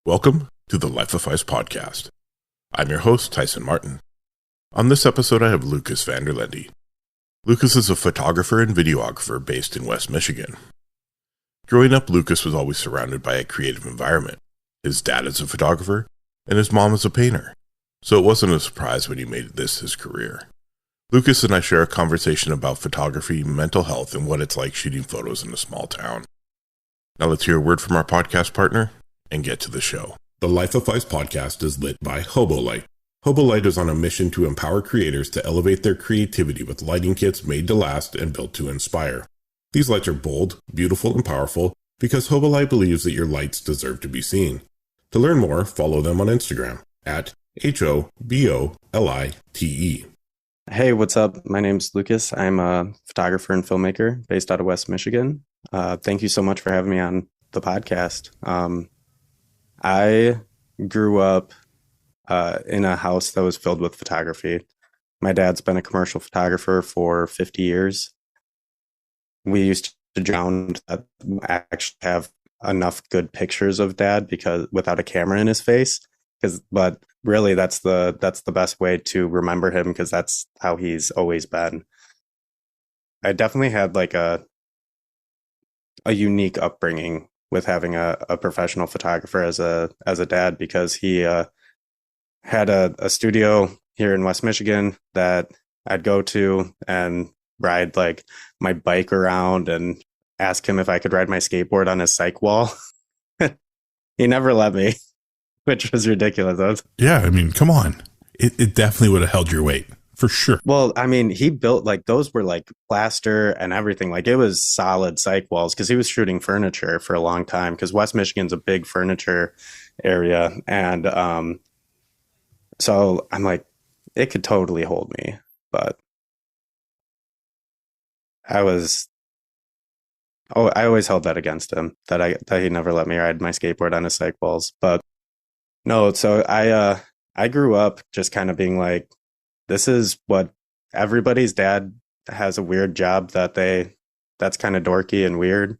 Welcome to the Life of Phys Podcast. I'm your host, Tyson Martin. On this episode, I have Lukas Van Der Lende. Lukas is a photographer and videographer based in West Michigan. Growing up, Lukas was always surrounded by a creative environment. His dad is a photographer, and his mom is a painter, so it wasn't a surprise when he made this his career. Lukas and I share a conversation about photography, mental health, and what it's like shooting photos in a small town. Now let's hear a word from our podcast partner and get to the show. The Life of Phys Podcast is lit by HoboLight. HoboLight is on a mission to empower creators to elevate their creativity with lighting kits made to last and built to inspire. These lights are bold, beautiful, and powerful because HoboLight believes that your lights deserve to be seen. To learn more, follow them on Instagram at HoboLite. Hey, what's up? My name's Lukas. I'm a photographer and filmmaker based out of West Michigan. Thank you so much for having me on the podcast. I grew up in a house that was filled with photography. My dad's been a commercial photographer for 50 years. We used to drown that actually have enough good pictures of dad because without a camera in his face. But really, that's the best way to remember him because that's how he's always been. I definitely had like a unique upbringing with having a professional photographer as a dad because he had a studio here in West Michigan that I'd go to and ride like my bike around and ask him if I could ride my skateboard on his cyc wall. He never let me, which was ridiculous. Yeah, I mean, come on. It definitely would have held your weight. For sure. Well, I mean, he built like those were like plaster and everything. Like it was solid cyc walls because he was shooting furniture for a long time because West Michigan's a big furniture area. And so I'm like, it could totally hold me. But I always held that against him that he never let me ride my skateboard on his cyc walls. But no, so I grew up just kind of being like, this is what everybody's dad has a weird job that's kind of dorky and weird.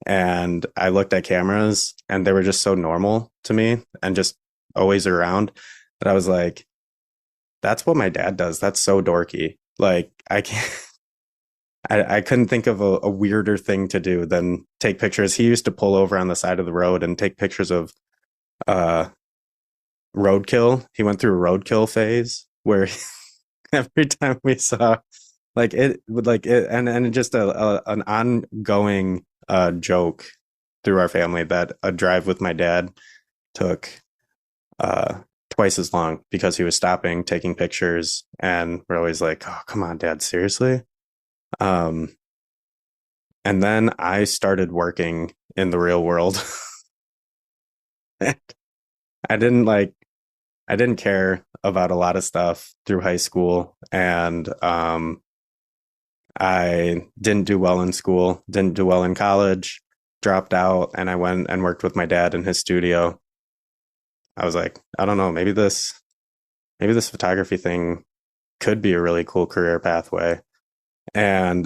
And I looked at cameras and they were just so normal to me and just always around that I was like, that's what my dad does. That's so dorky. Like I couldn't think of a weirder thing to do than take pictures. He used to pull over on the side of the road and take pictures of roadkill. He went through a roadkill phase where every time we saw like it would like it and just an ongoing joke through our family that a drive with my dad took twice as long because he was stopping, taking pictures, and we're always like, oh, come on, Dad, seriously? And then I started working in the real world. I didn't care about a lot of stuff through high school, and I didn't do well in school, didn't do well in college, dropped out, and I went and worked with my dad in his studio. I was like, I don't know, maybe this photography thing could be a really cool career pathway. And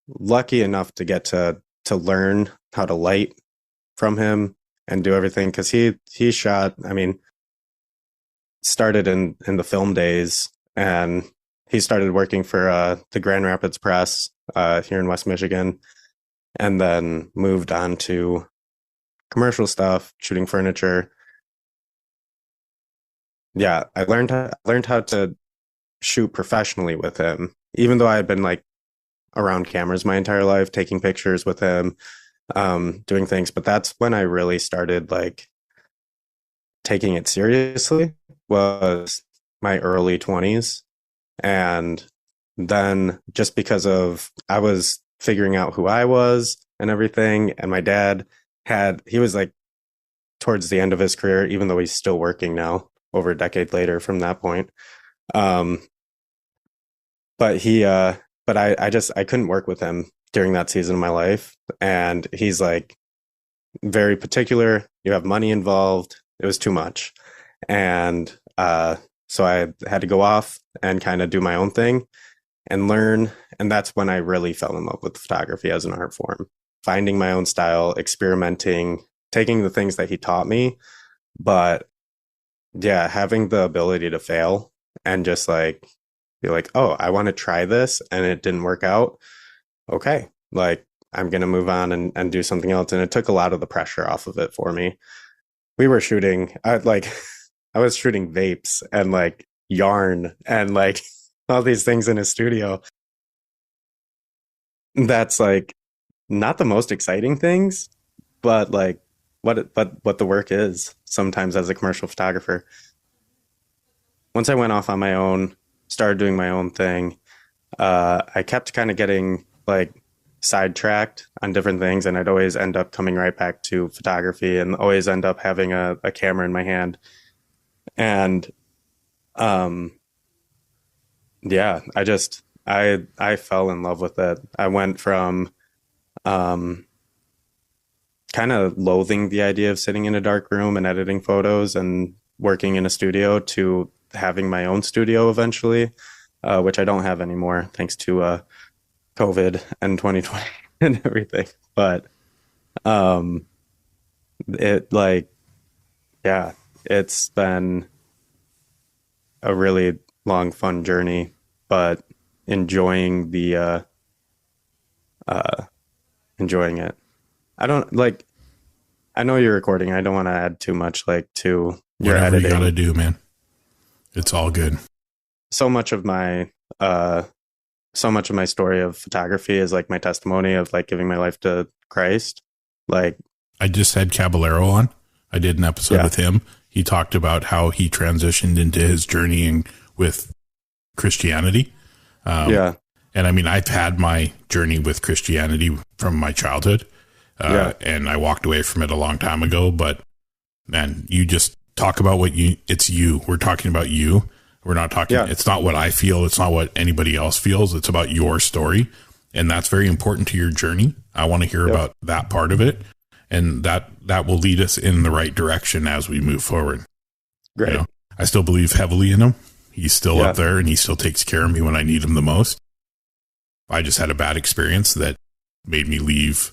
lucky enough to get to learn how to light from him and do everything because he shot, I mean, started in the film days, and he started working for the Grand Rapids Press here in West Michigan, and then moved on to commercial stuff, shooting furniture. Yeah, I learned how to shoot professionally with him, even though I had been like around cameras my entire life, taking pictures with him, doing things. But that's when I really started like taking it seriously, was my early 20s. And then just because of I was figuring out who I was and everything, and my dad he was like towards the end of his career, even though he's still working now over a decade later from that point. But I couldn't work with him during that season of my life. And he's like very particular. You have money involved. It was too much. And so I had to go off and kind of do my own thing and learn. And that's when I really fell in love with photography as an art form, finding my own style, experimenting, taking the things that he taught me, but yeah, having the ability to fail and just like be like, oh, I want to try this and it didn't work out. Okay, like I'm gonna move on and do something else. And it took a lot of the pressure off of it for me. We were shooting, I was shooting vapes and like yarn and like all these things in his studio. That's like not the most exciting things, but like what the work is sometimes as a commercial photographer. Once I went off on my own, started doing my own thing, I kept kind of getting like sidetracked on different things, and I'd always end up coming right back to photography and always end up having a camera in my hand. And yeah, I fell in love with it. I went from kind of loathing the idea of sitting in a dark room and editing photos and working in a studio to having my own studio eventually, which I don't have anymore thanks to COVID and 2020 and everything. But it like, yeah, it's been a really long, fun journey, but enjoying enjoying it. I don't like, I know you're recording. I don't want to add too much like to your Whatever editing. you gotta do, man. It's all good. So much of my story of photography is like my testimony of like giving my life to Christ. Like I just had Caballero on. I did an episode with him. He talked about how he transitioned into his journeying with Christianity. And I mean, I've had my journey with Christianity from my childhood, and I walked away from it a long time ago. But man, you just talk about it's you. We're talking about you. We're not talking, it's not what I feel. It's not what anybody else feels. It's about your story. And that's very important to your journey. I want to hear about that part of it. And that will lead us in the right direction as we move forward. Great. You know, I still believe heavily in him. He's still up there and he still takes care of me when I need him the most. I just had a bad experience that made me leave.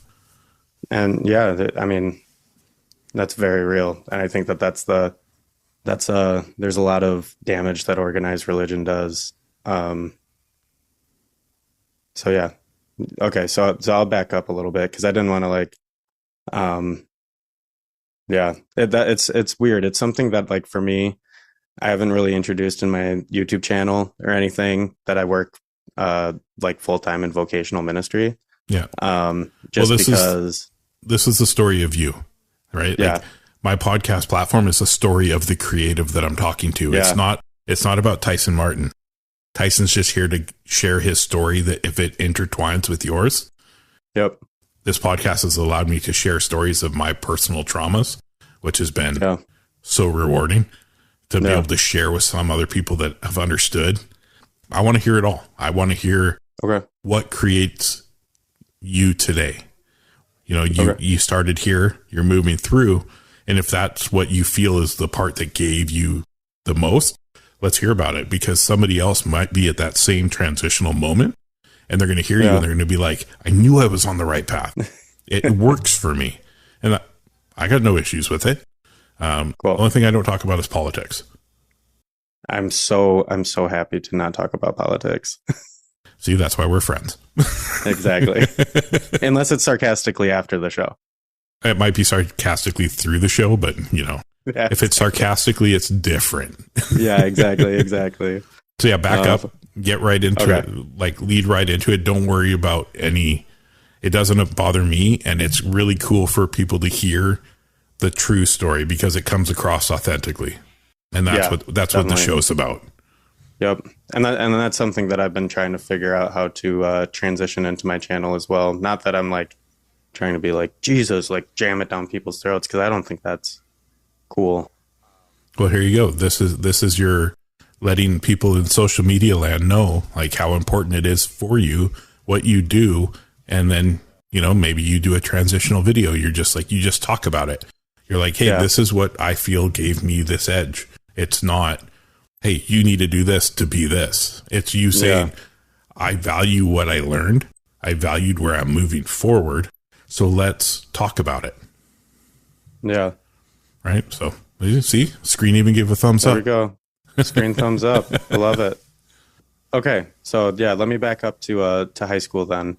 And I mean, that's very real. And I think there's a lot of damage that organized religion does. So yeah. Okay. So I'll back up a little bit because I didn't want to like, it's weird. It's something that like for me, I haven't really introduced in my YouTube channel or anything, that I work like full-time in vocational ministry. Yeah. Because this is the story of you, right? Yeah. Like my podcast platform is a story of the creative that I'm talking to. Yeah. It's not about Tyson Martin. Tyson's just here to share his story that if it intertwines with yours. Yep. This podcast has allowed me to share stories of my personal traumas, which has been so rewarding to be able to share with some other people that have understood. I want to hear it all. I want to hear what creates you today. You know, you started here, you're moving through. And if that's what you feel is the part that gave you the most, let's hear about it, because somebody else might be at that same transitional moment and they're going to hear you and they're going to be like, I knew I was on the right path. It works for me. And I got no issues with it. The only thing I don't talk about is politics. I'm so happy to not talk about politics. See, that's why we're friends. Exactly. Unless it's sarcastically after the show. It might be sarcastically through the show, but you know, if it's sarcastically, it's different. Yeah, exactly. So yeah, back up, get right into it, like lead right into it. Don't worry about it doesn't bother me. And it's really cool for people to hear the true story because it comes across authentically. And that's what the show's about. Yep. And that's something that I've been trying to figure out how to transition into my channel as well. Not that I'm like trying to be like Jesus, like jam it down people's throats, because I don't think that's cool. Well, here you go. This is your letting people in social media land know like how important it is for you, what you do. And then, you know, maybe you do a transitional video. You're just like, you just talk about it. You're like, hey, this is what I feel gave me this edge. It's not, hey, you need to do this to be this. It's you saying, I value what I learned. I valued where I'm moving forward. So let's talk about it. Yeah. right? So you see, screen even gave a thumbs There up. we go. Screen thumbs up. I love it. Okay. So yeah, let me back up to high school then.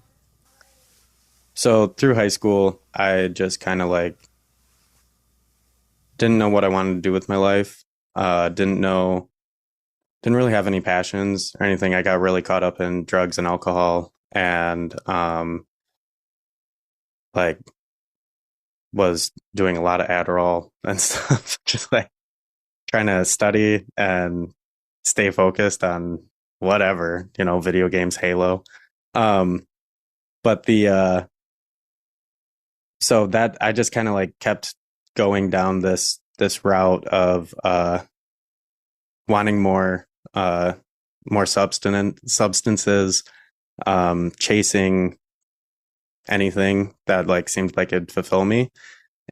So through high school, I just kind of like didn't know what I wanted to do with my life. Didn't really have any passions or anything. I got really caught up in drugs and alcohol, and like was doing a lot of Adderall and stuff, just like trying to study and stay focused on whatever, video games, Halo. Um, but so that I just kind of like kept going down this route of wanting more substances, chasing anything that like seemed like it'd fulfill me.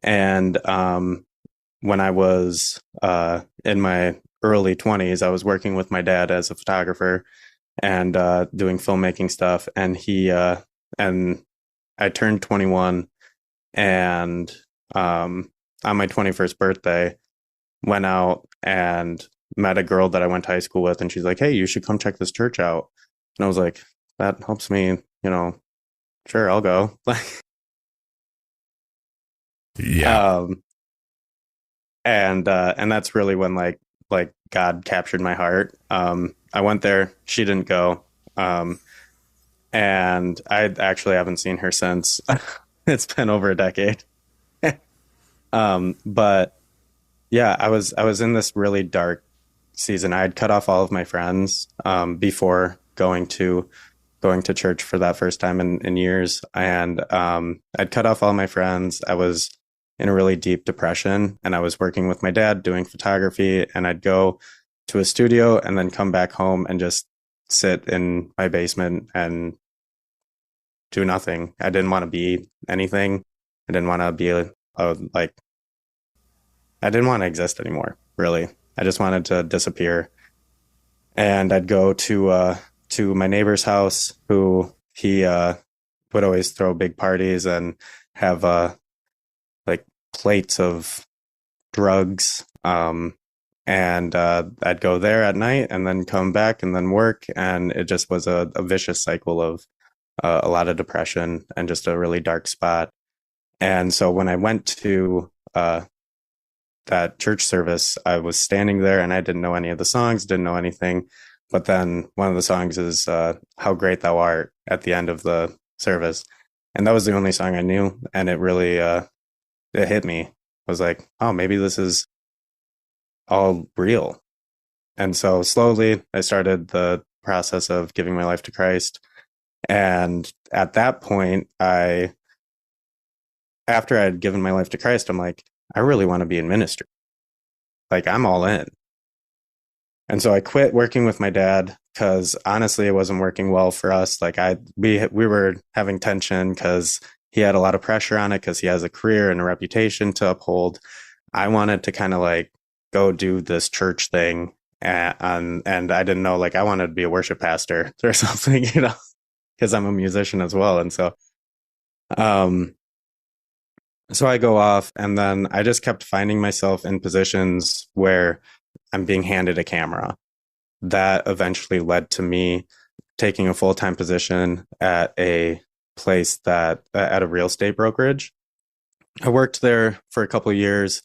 And when I was in my early 20s, I was working with my dad as a photographer and doing filmmaking stuff. And and I turned 21, and on my 21st birthday, went out and met a girl that I went to high school with, and she's like, "Hey, you should come check this church out." And I was like, "That helps me, sure, I'll go." Yeah. And that's really when like God captured my heart. I went there, she didn't go, and I actually haven't seen her since. It's been over a decade. But yeah, I was in this really dark season. I had cut off all of my friends before going to church for that first time in years, and I'd cut off all my friends. I was in a really deep depression, and I was working with my dad doing photography, and I'd go to a studio and then come back home and just sit in my basement and do nothing. I didn't want to be anything. I didn't want to be like I didn't want to exist anymore, really. I just wanted to disappear. And I'd go to my neighbor's house, who he would always throw big parties and have like plates of drugs. And I'd go there at night and then come back and then work. And it just was a vicious cycle of a lot of depression and just a really dark spot. And so when I went to that church service, I was standing there and I didn't know any of the songs, didn't know anything. But then one of the songs is How Great Thou Art at the end of the service. And that was the only song I knew. And it really, it hit me. I was like, oh, maybe this is all real. And so slowly I started the process of giving my life to Christ. And at that point, after I had given my life to Christ, I'm like, I really want to be in ministry. Like, I'm all in. And so I quit working with my dad because honestly, it wasn't working well for us. Like we were having tension because he had a lot of pressure on it because he has a career and a reputation to uphold. I wanted to kind of like go do this church thing. And I didn't know, like, I wanted to be a worship pastor or something, because I'm a musician as well. And so, so I go off, and then I just kept finding myself in positions where I'm being handed a camera. That eventually led to me taking a full-time position at a place at a real estate brokerage. I worked there for a couple of years,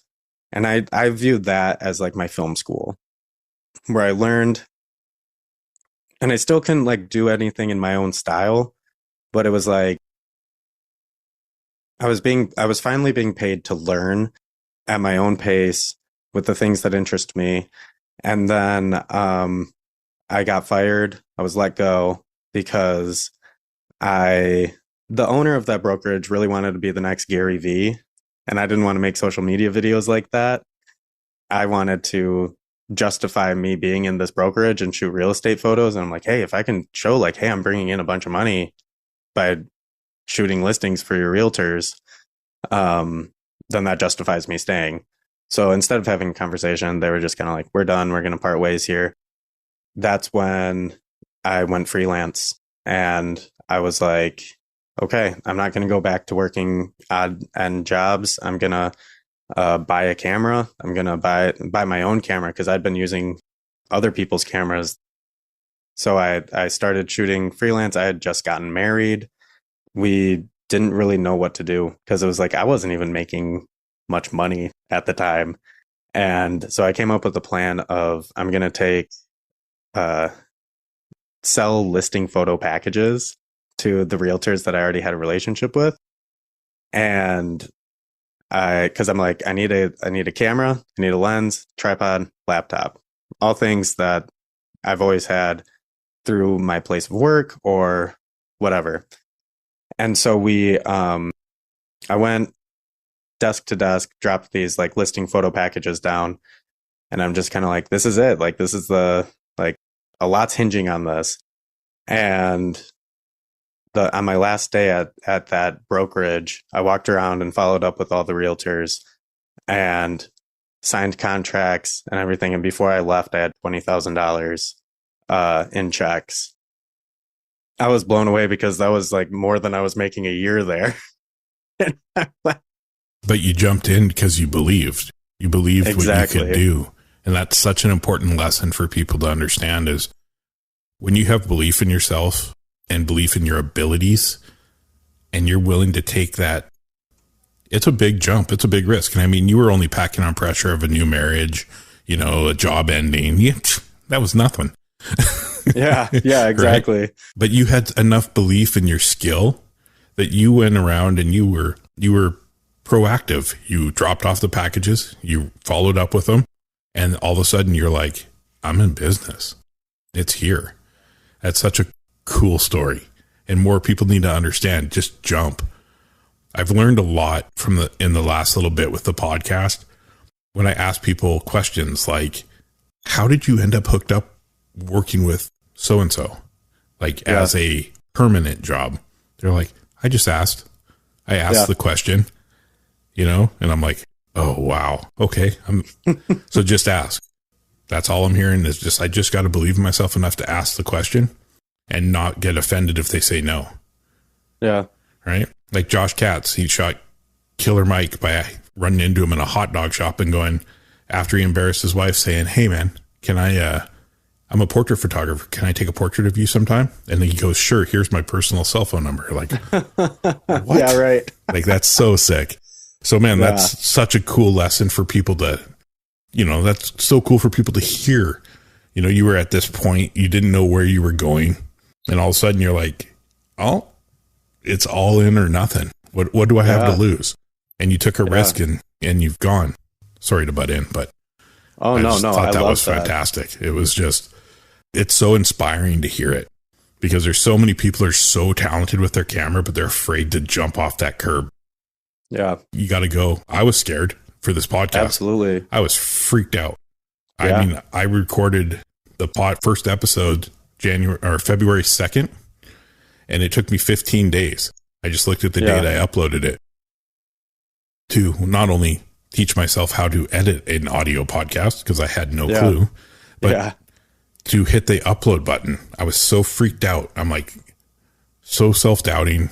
and I viewed that as like my film school, where I learned, and I still couldn't like do anything in my own style, but it was like I was finally being paid to learn at my own pace with the things that interest me. And then I got fired. I was let go because the owner of that brokerage really wanted to be the next Gary Vee, and I didn't want to make social media videos like that. I wanted to justify me being in this brokerage and shoot real estate photos. And I'm like, hey, if I can show like, hey, I'm bringing in a bunch of money by shooting listings for your realtors, then that justifies me staying. So instead of having a conversation, they were just kind of like, we're done. We're going to part ways here. That's when I went freelance, and I was like, okay, I'm not going to go back to working odd end jobs. I'm going to buy a camera. I'm going to buy my own camera because I'd been using other people's cameras. So I started shooting freelance. I had just gotten married. We didn't really know what to do because it was like I wasn't even making much money at the time. And so I came up with a plan of I'm going to take sell listing photo packages to the realtors that I already had a relationship with. And because I'm like, I need a camera, I need a lens, tripod, laptop, all things that I've always had through my place of work or whatever. And so I went desk to desk, dropped these like listing photo packages down, and I'm just kind of like, this is it. Like, this is a lot's hinging on this. And on my last day at that brokerage, I walked around and followed up with all the realtors and signed contracts and everything. And before I left, I had $20,000 in checks. I was blown away because that was like more than I was making a year there. But you jumped in because you believed. You believed exactly what you could do. And that's such an important lesson for people to understand is when you have belief in yourself and belief in your abilities and you're willing to take that, it's a big jump. It's a big risk. And I mean, you were only packing on pressure of a new marriage, a job ending. That was nothing. Yeah, exactly. Right? But you had enough belief in your skill that you went around and you were proactive. You dropped off the packages, you followed up with them, and all of a sudden you're like, I'm in business. It's here. That's such a cool story. And more people need to understand, just jump. I've learned a lot in the last little bit with the podcast. When I ask people questions like, how did you end up hooked up working with so-and-so? As a permanent job. They're like, I just asked. I asked the question, and I'm like, oh, wow. Okay. So just ask. That's all I'm hearing is I just got to believe in myself enough to ask the question and not get offended if they say no. Yeah. Right. Like Josh Katz, he shot Killer Mike by running into him in a hot dog shop and going after he embarrassed his wife saying, hey man, can I'm a portrait photographer. Can I take a portrait of you sometime? And then he goes, sure. Here's my personal cell phone number. Like, what? Yeah, right. Like, that's so sick. So, man, that's such a cool lesson for people to, that's so cool for people to hear. You were at this point, you didn't know where you were going. And all of a sudden you're like, oh, it's all in or nothing. What do I have to lose? And you took a risk and you've gone. Sorry to butt in, but I thought that was fantastic. It was just, it's so inspiring to hear it because there's so many people are so talented with their camera, but they're afraid to jump off that curb. Yeah. You got to go. I was scared for this podcast. Absolutely. I was freaked out. Yeah. I mean, I recorded the first episode February 2nd, and it took me 15 days. I just looked at the date I uploaded it to not only teach myself how to edit an audio podcast because I had no clue, but to hit the upload button. I was so freaked out. I'm like, so self-doubting.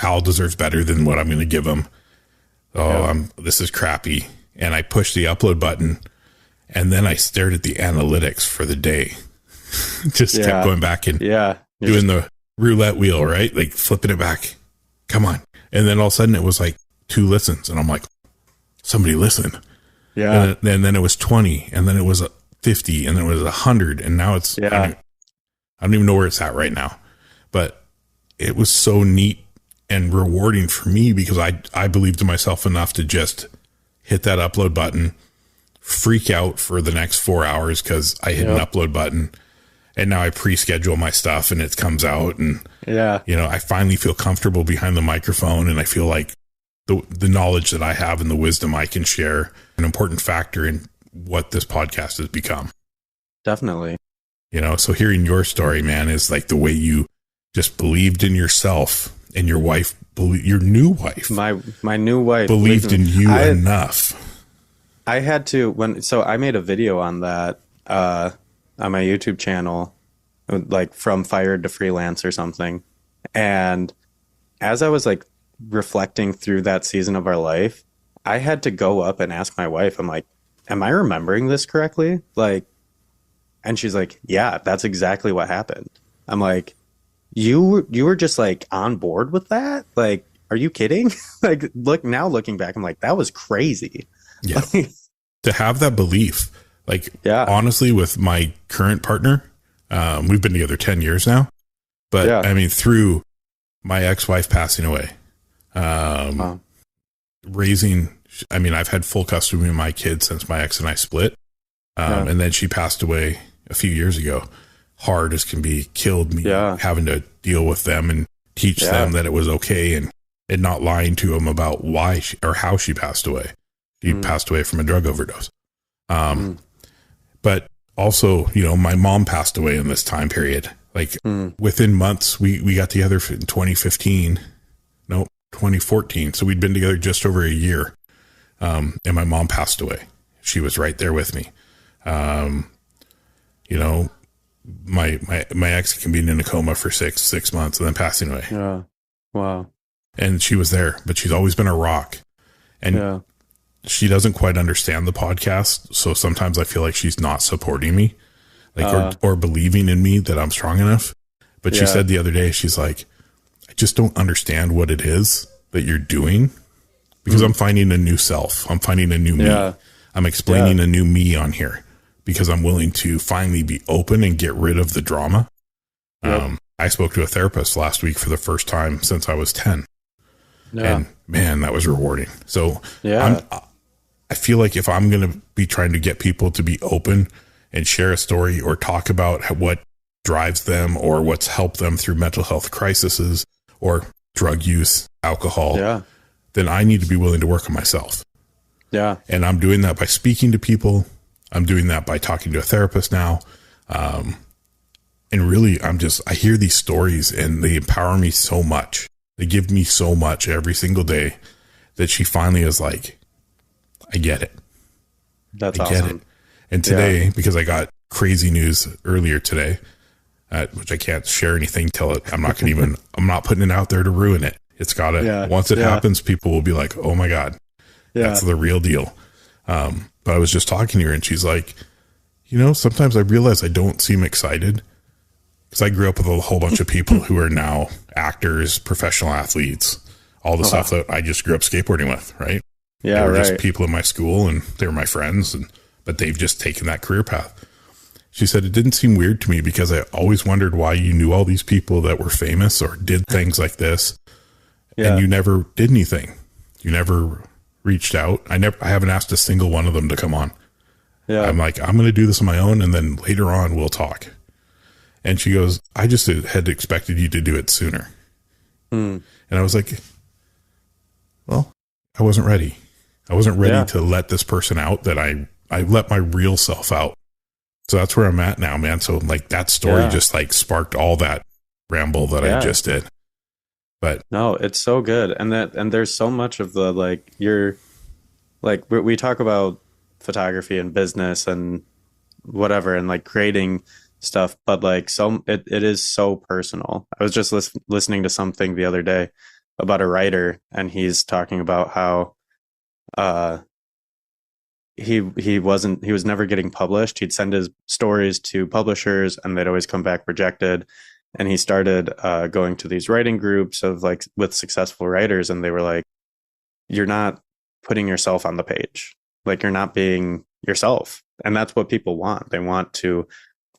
Al deserves better than what I'm going to give him. This is crappy. And I pushed the upload button and then I stared at the analytics for the day. Just kept going back and doing the roulette wheel, right? Like flipping it back. Come on. And then all of a sudden it was like 2 listens and I'm like, somebody listen. Yeah. And then it was 20 and then it was 50 and then it was 100 and now it's, I don't even know where it's at right now, but it was so neat and rewarding for me because I believed in myself enough to just hit that upload button, freak out for the next 4 hours because I hit an upload button and now I pre-schedule my stuff and it comes out and I finally feel comfortable behind the microphone and I feel like the knowledge that I have and the wisdom I can share an important factor in what this podcast has become. Definitely. So hearing your story, man, is like the way you just believed in yourself and your wife, your new wife, my new wife believed in you enough. I had to, so I made a video on that, on my YouTube channel, like from fired to freelance or something. And as I was like reflecting through that season of our life, I had to go up and ask my wife, I'm like, am I remembering this correctly? Like, and she's like, yeah, that's exactly what happened. I'm like, you were just like on board with that? Like, are you kidding? Like, looking back, I'm like, that was crazy. Yeah. To have that belief, like, Yeah. honestly, with my current partner, we've been together 10 years now, but Yeah. I mean, through my ex-wife passing away, Wow. I've had full custody of my kids since my ex and I split. Yeah. And then she passed away a few years ago, hard as can be, killed me having to deal with them and teach them that it was okay, and not lying to them about why or how she passed away. She passed away from a drug overdose. But also, my mom passed away in this time period. Like within months, we got together in 2014. So we'd been together just over a year. And my mom passed away. She was right there with me. My ex can be in a coma for six months and then passing away. Yeah. Wow. And she was there, but she's always been a rock. And she doesn't quite understand the podcast. So sometimes I feel like she's not supporting me, or believing in me that I'm strong enough. But she said the other day, she's like, I just don't understand what it is that you're doing, because I'm finding a new self. I'm finding a new me. I'm explaining a new me on here because I'm willing to finally be open and get rid of the drama. I spoke to a therapist last week for the first time since I was 10. And man, that was rewarding. So I feel like if I'm going to be trying to get people to be open and share a story or talk about what drives them or what's helped them through mental health crises or drug use, alcohol, then I need to be willing to work on myself. Yeah. And I'm doing that by speaking to people. I'm doing that by talking to a therapist now. And really, I hear these stories and they empower me so much. They give me so much every single day that she finally is like, I get it. That's I get awesome. it. And today, because I got crazy news earlier today, which I can't share anything till I'm not putting it out there to ruin it. It's gotta, once it happens, people will be like, oh my God, that's the real deal. But I was just talking to her and she's like, sometimes I realize I don't seem excited because I grew up with a whole bunch of people who are now actors, professional athletes, all the stuff that I just grew up skateboarding with. Right. Yeah. They were just people in my school and they were my friends, but they've just taken that career path. She said, it didn't seem weird to me because I always wondered why you knew all these people that were famous or did things like this. And you never did anything. You never reached out. I haven't asked a single one of them to come on. Yeah. I'm like, I'm going to do this on my own. And then later on we'll talk. And she goes, I just had expected you to do it sooner. And I was like, well, I wasn't ready. I wasn't ready to let this person out that I let my real self out. So that's where I'm at now, man. So like that story just like sparked all that ramble that I just did. But no, it's so good. And there's so much of the, like, we talk about photography and business and whatever, and like creating stuff, but like it is so personal. I was just listening to something the other day about a writer, and he's talking about how he was never getting published. He'd send his stories to publishers and they'd always come back rejected. And he started going to these writing groups of like with successful writers, and they were like, you're not putting yourself on the page. Like, you're not being yourself. And that's what people want. They want to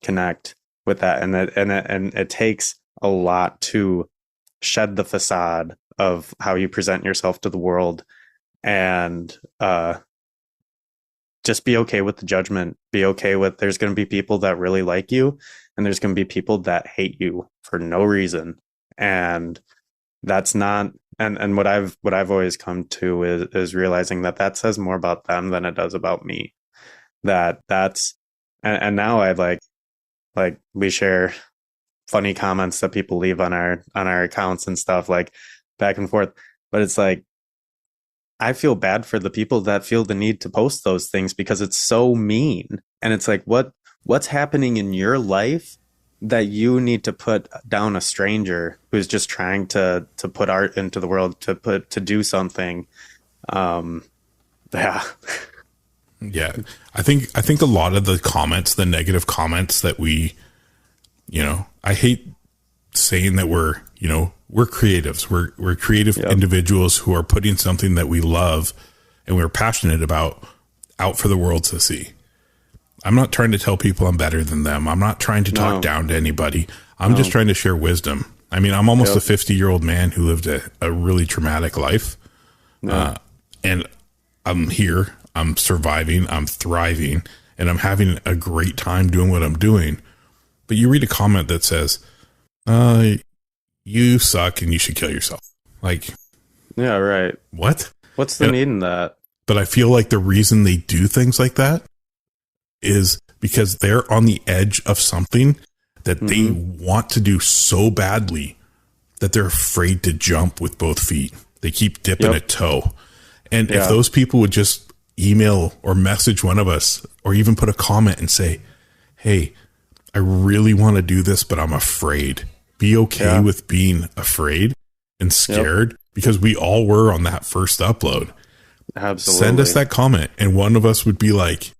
connect with that. And it takes a lot to shed the facade of how you present yourself to the world, and just be okay with the judgment. Be okay with, there's going to be people that really like you, and there's going to be people that hate you for no reason. And that's not, and what I've always come to is realizing that says more about them than it does about me. And now I like we share funny comments that people leave on our accounts and stuff, like back and forth. But it's like, I feel bad for the people that feel the need to post those things because it's so mean. And it's like, what's happening in your life that you need to put down a stranger who's just trying to put art into the world, to do something. Yeah. Yeah. I think a lot of the comments, the negative comments that we, I hate saying that we're creatives. We're creative individuals who are putting something that we love and we're passionate about out for the world to see. I'm not trying to tell people I'm better than them. I'm not trying to talk down to anybody. I'm just trying to share wisdom. I mean, I'm almost a 50-year-old man who lived a really traumatic life. And I'm here, I'm surviving, I'm thriving, and I'm having a great time doing what I'm doing. But you read a comment that says, you suck and you should kill yourself. Like, yeah, right. What? What's the need in that? But I feel like the reason they do things like that is because they're on the edge of something that they want to do so badly that they're afraid to jump with both feet. They keep dipping a toe. And if those people would just email or message one of us or even put a comment and say, hey, I really want to do this, but I'm afraid. Be okay with being afraid and scared because we all were on that first upload. Absolutely. Send us that comment and one of us would be like,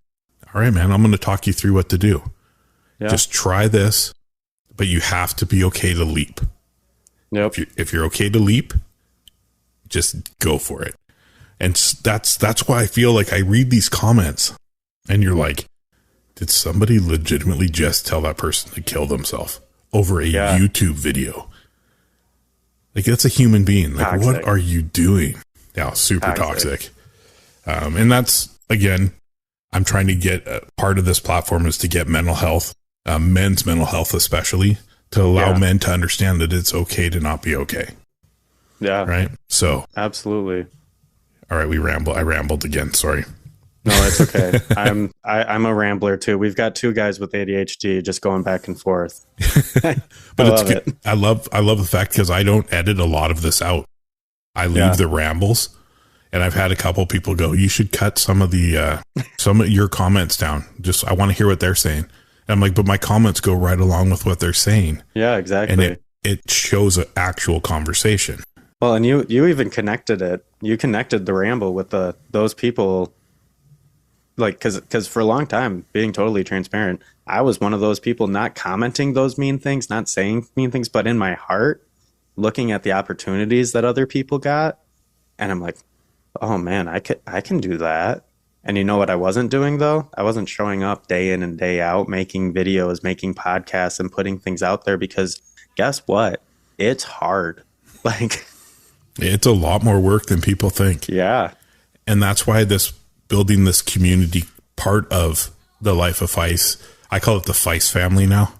all right, man, I'm going to talk you through what to do. Yeah. Just try this, but you have to be okay to leap. Yep. If you're okay to leap, just go for it. And that's why I feel like I read these comments and you're like, did somebody legitimately just tell that person to kill themselves over a YouTube video? Like, that's a human being. Like, toxic. What are you doing? Yeah, super toxic. And that's, again, I'm trying to get part of this platform is to get mental health, men's mental health especially, to allow men to understand that it's okay to not be okay. Yeah. Right? So. Absolutely. All right, I rambled again. Sorry. No, it's okay. I'm a rambler too. We've got two guys with ADHD just going back and forth. But it's good. I love the fact because I don't edit a lot of this out. I leave the rambles, and I've had a couple people go, "You should cut some of your comments down. Just I want to hear what they're saying." And I'm like, "But my comments go right along with what they're saying." Yeah, exactly. And it shows an actual conversation. Well, and you even connected it. You connected the ramble with those people. Like, because for a long time, being totally transparent, I was one of those people not commenting those mean things, not saying mean things, but in my heart, looking at the opportunities that other people got. And I'm like, oh man, I can do that. And you know what I wasn't doing though? I wasn't showing up day in and day out, making videos, making podcasts and putting things out there because guess what? It's hard. Like, it's a lot more work than people think. Yeah. And that's why building this community part of the Life of Phys, I call it the Phys family now.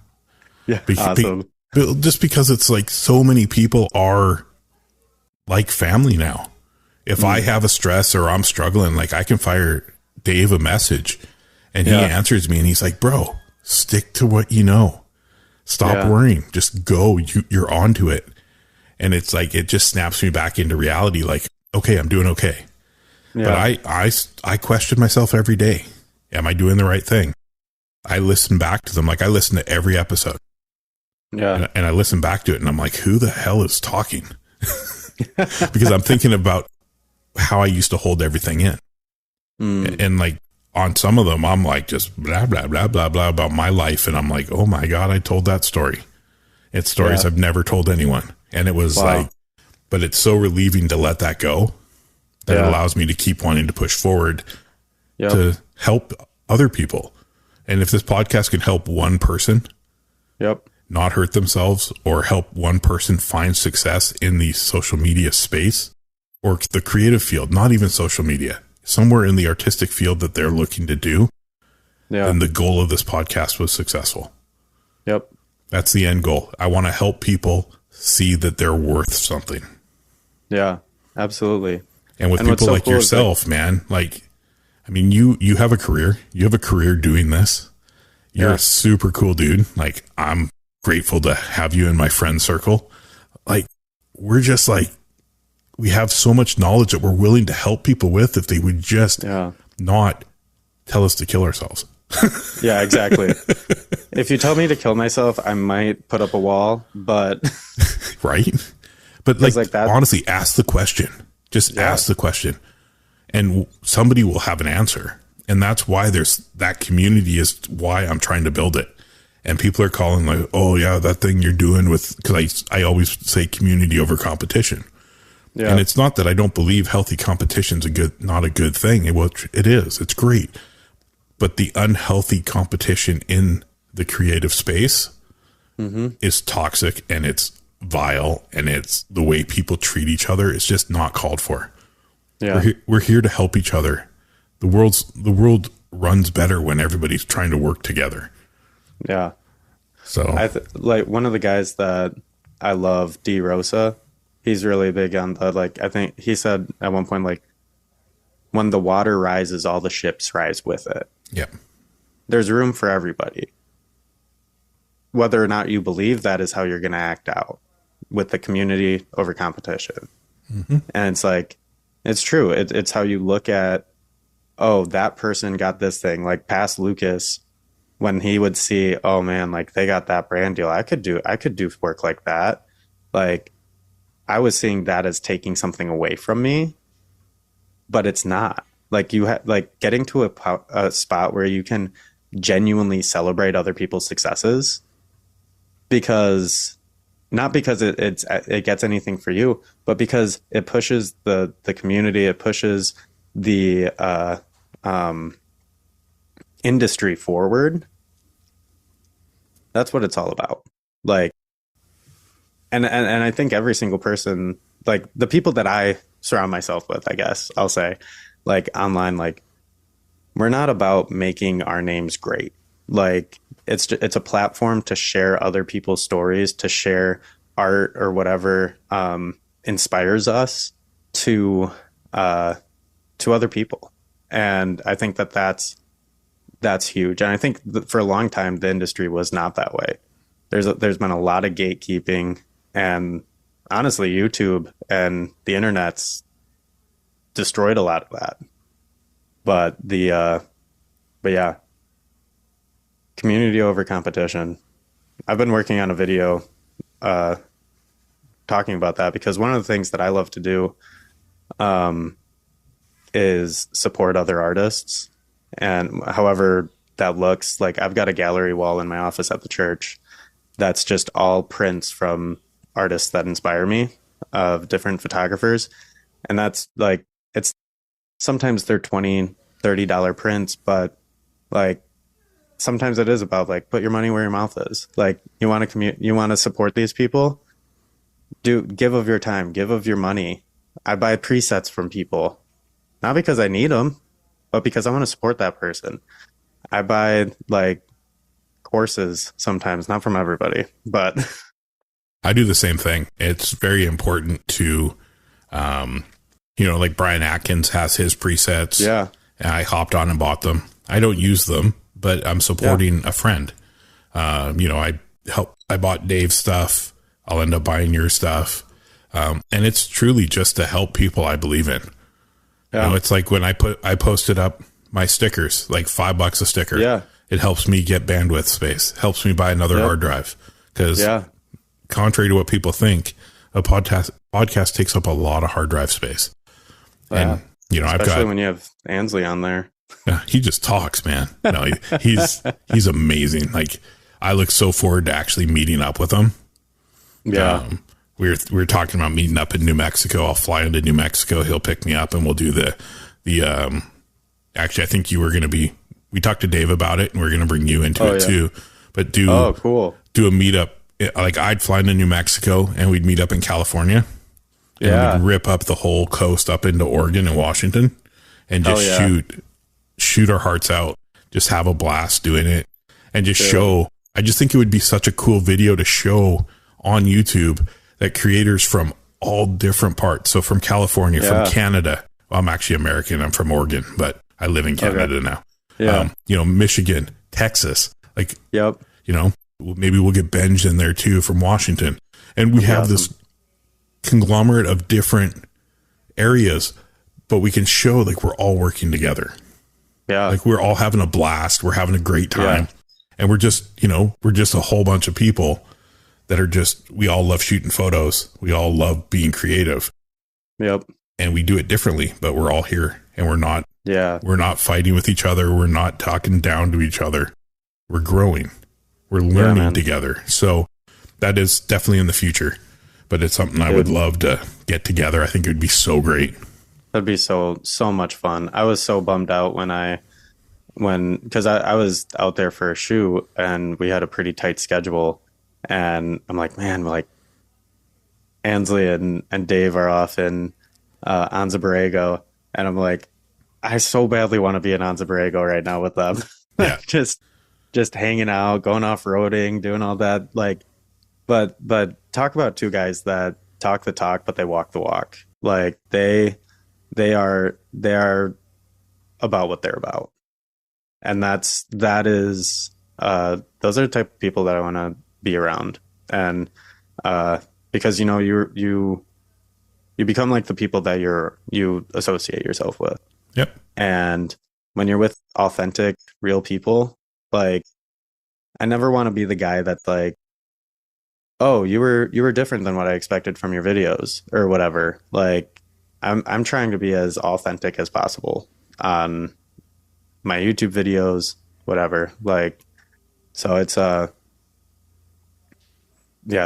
Yeah, awesome. Just because it's like so many people are like family now. If I have a stress or I'm struggling, like I can fire Dave a message and he answers me and he's like, bro, stick to what you know. Stop worrying. Just go. You're onto it. And it's like, it just snaps me back into reality. Like, okay, I'm doing okay. Yeah. But I question myself every day. Am I doing the right thing? I listen back to them. Like I listen to every episode. Yeah. And I listen back to it and I'm like, who the hell is talking? Because I'm thinking about how I used to hold everything in. And like on some of them, I'm like just blah, blah, blah, blah, blah about my life. And I'm like, oh my God, I told that story. It's stories I've never told anyone. And it was like, but it's so relieving to let that go. That allows me to keep wanting to push forward to help other people. And if this podcast can help one person not hurt themselves or help one person find success in the social media space or the creative field, not even social media, somewhere in the artistic field that they're looking to do, then the goal of this podcast was successful. Yep. That's the end goal. I want to help people see that they're worth something. Yeah, absolutely. And with people like yourself, man, like, I mean, you have a career. You have a career doing this. You're a super cool dude. Like, I'm grateful to have you in my friend circle. Like, we're just like, we have so much knowledge that we're willing to help people with if they would just not tell us to kill ourselves. Yeah, exactly. If you tell me to kill myself, I might put up a wall, but right. But like that, honestly, ask the question. Just ask the question. and somebody will have an answer. And that's why there's that community is why I'm trying to build it. And people are calling like, oh yeah, that thing you're doing with, because I always say community over competition. Yeah. And it's not that I don't believe healthy competition's not a good thing. It is. It's great. But the unhealthy competition in the creative space is toxic, and it's vile, and it's the way people treat each other is just not called for. Yeah. We're here to help each other. The world runs better when everybody's trying to work together. Yeah. So like one of the guys that I love, D Rosa, he's really big on the, like, I think he said at one point, like, when the water rises, all the ships rise with it. Yeah. There's room for everybody. Whether or not you believe that is how you're going to act out with the community over competition. And it's like, it's true. It's how you look at, oh, that person got this thing, like past Lucas, when he would see, oh man, like they got that brand deal. I could do work like that. Like I was seeing that as taking something away from me, but it's not. Like you like getting to a spot where you can genuinely celebrate other people's successes, because not because it gets anything for you, but because it pushes the community, it pushes the industry forward. That's what it's all about. Like, and I think every single person, like the people that I surround myself with, I guess I'll say, like online, like we're not about making our names great. Like it's a platform to share other people's stories, to share art or whatever inspires us to other people. And I think that's huge. And I think that for a long time, the industry was not that way. There's been a lot of gatekeeping, and honestly, YouTube and the internet's destroyed a lot of that. But yeah, community over competition. I've been working on a video talking about that, because one of the things that I love to do is support other artists. And however that looks, like I've got a gallery wall in my office at the church that's just all prints from artists that inspire me, of different photographers. And that's like, it's sometimes they're $20-$30 prints, but like sometimes it is about like, put your money where your mouth is. Like you want to support these people, give of your time, give of your money. I buy presets from people, not because I need them, but because I want to support that person. I buy like courses sometimes, not from everybody, but I do the same thing. It's very important to, like Brian Atkins has his presets. Yeah. And I hopped on and bought them. I don't use them, but I'm supporting a friend. I bought Dave's stuff. I'll end up buying your stuff. And it's truly just to help people I believe in. Yeah. It's like when I posted up my stickers, like $5 a sticker. Yeah. It helps me get bandwidth space, helps me buy another hard drive. Because contrary to what people think, a podcast takes up a lot of hard drive space. Yeah. And, especially when you have Ansley on there. He just talks, man. No, he's amazing. Like I look so forward to actually meeting up with him. Yeah. We were talking about meeting up in New Mexico. I'll fly into New Mexico. He'll pick me up and we'll do the actually, I think you were going to be, we talked to Dave about it and we're going to bring you into it too, but cool. Do a meetup. Like I'd fly into New Mexico and we'd meet up in California. And we'd rip up the whole coast up into Oregon and Washington and just shoot our hearts out. Just have a blast doing it and just show. I just think it would be such a cool video to show on YouTube that creators from all different parts. So from California, from Canada. Well, I'm actually American. I'm from Oregon, but I live in Canada now. Yeah. Michigan, Texas, like, maybe we'll get Benj in there too from Washington. And we have this conglomerate of different areas, but we can show like we're all working together. Yeah. Like we're all having a blast. We're having a great time. And we're just a whole bunch of people that are we all love shooting photos. We all love being creative. Yep. And we do it differently, but we're all here and we're not fighting with each other. We're not talking down to each other. We're growing. We're learning together. So that is definitely in the future, but it's something I would love to get together. I think it would be so great. That'd be so much fun. I was so bummed out because I was out there for a shoot and we had a pretty tight schedule, and I'm like, man, like Ansley and Dave are off in Anza Borrego, and I'm like, I so badly want to be in Anza Borrego right now with them. Yeah. just hanging out, going off roading, doing all that. Like, but talk about two guys that talk the talk, but they walk the walk. Like they are about what they're about. And that is those are the type of people that I want to be around. And because you become like the people that you associate yourself with. Yep. And when you're with authentic, real people, like I never want to be the guy that's like, oh, you were different than what I expected from your videos or whatever. Like I'm trying to be as authentic as possible on my YouTube videos, whatever. Like, so it's yeah,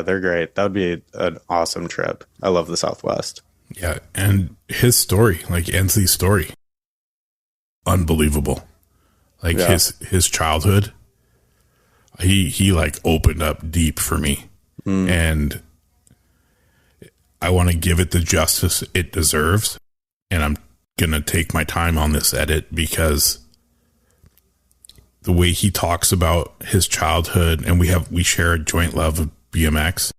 they're great. That would be an awesome trip. I love the Southwest. Yeah, and his story, like Ansley's story, unbelievable. Like his childhood, he like opened up deep for me, and I want to give it the justice it deserves. And I'm gonna take my time on this edit because the way he talks about his childhood, and we share a joint love of BMX.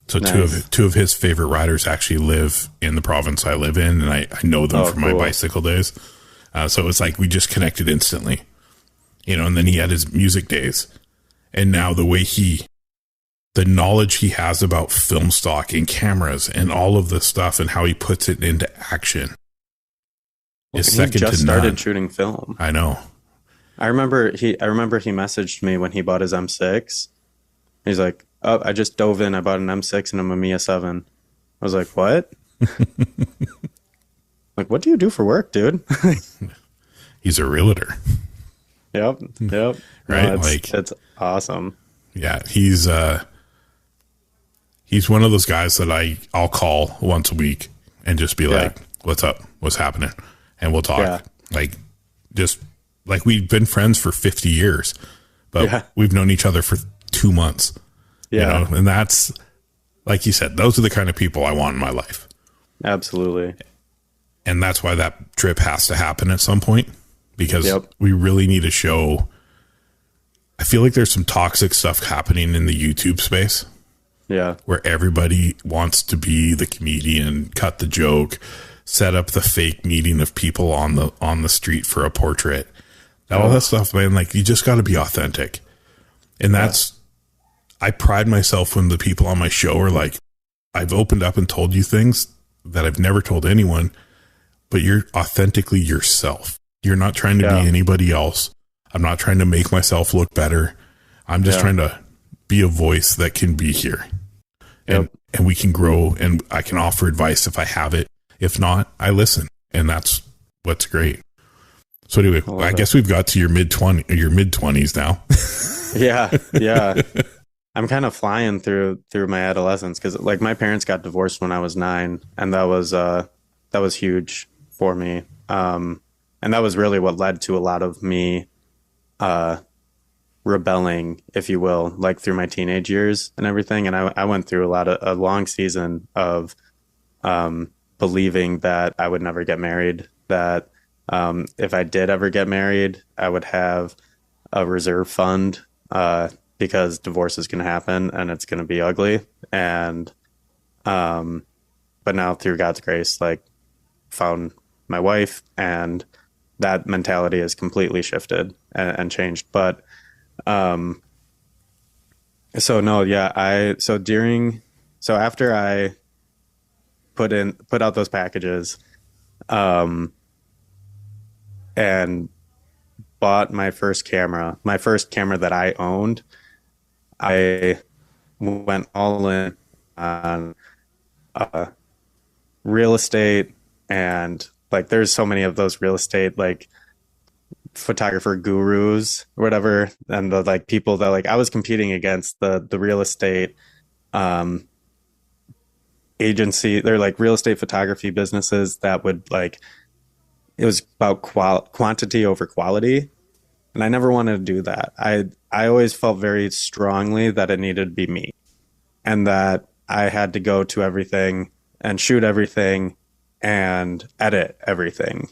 So nice. two of his favorite riders actually live in the province I live in, and I know them from my bicycle days. So it's like we just connected instantly, and then he had his music days, and now the knowledge he has about film stock and cameras and all of this stuff and how he puts it into action is second to none. He just started shooting film. I know. I remember he messaged me when he bought his M6. He's like, oh, I just dove in. I bought an M6 and a Mamiya 7. I was like, what? Like, what do you do for work, dude? He's a realtor. Yep. Right? No, it's awesome. Yeah, he's one of those guys that I'll call once a week and just be like, what's up? What's happening? And we'll talk. Yeah. Like, just like we've been friends for 50 years, but we've known each other for 2 months. Yeah. And that's, like you said, those are the kind of people I want in my life. Absolutely. And that's why that trip has to happen at some point, because we really need to show. I feel like there's some toxic stuff happening in the YouTube space. Yeah. Where everybody wants to be the comedian, cut the joke, set up the fake meeting of people on the street for a portrait. All that stuff, man, like you just got to be authentic. And I pride myself when the people on my show are like, I've opened up and told you things that I've never told anyone, but you're authentically yourself. You're not trying to be anybody else. I'm not trying to make myself look better. I'm just trying to be a voice that can be here. And we can grow, and I can offer advice if I have it. If not, I listen. And that's what's great. So anyway, I guess we've got to your mid-20s now. Yeah. I'm kind of flying through my adolescence because like my parents got divorced when I was 9, and that was huge for me. And that was really what led to a lot of me rebelling, if you will, like through my teenage years and everything. And I went through a long season of believing that I would never get married, that if I did ever get married, I would have a reserve fund because divorce is going to happen and it's going to be ugly. And but now through God's grace, like found my wife, and that mentality has completely shifted and changed. But after I put out those packages and bought my first camera that I owned, I went all in on real estate and like there's so many of those real estate like photographer gurus or whatever, and the like people that like I was competing against the real estate um agency. They're like real estate photography businesses that would like it was about quantity over quality, and I never wanted to do that. I always felt very strongly that it needed to be me, and that I had to go to everything and shoot everything and edit everything,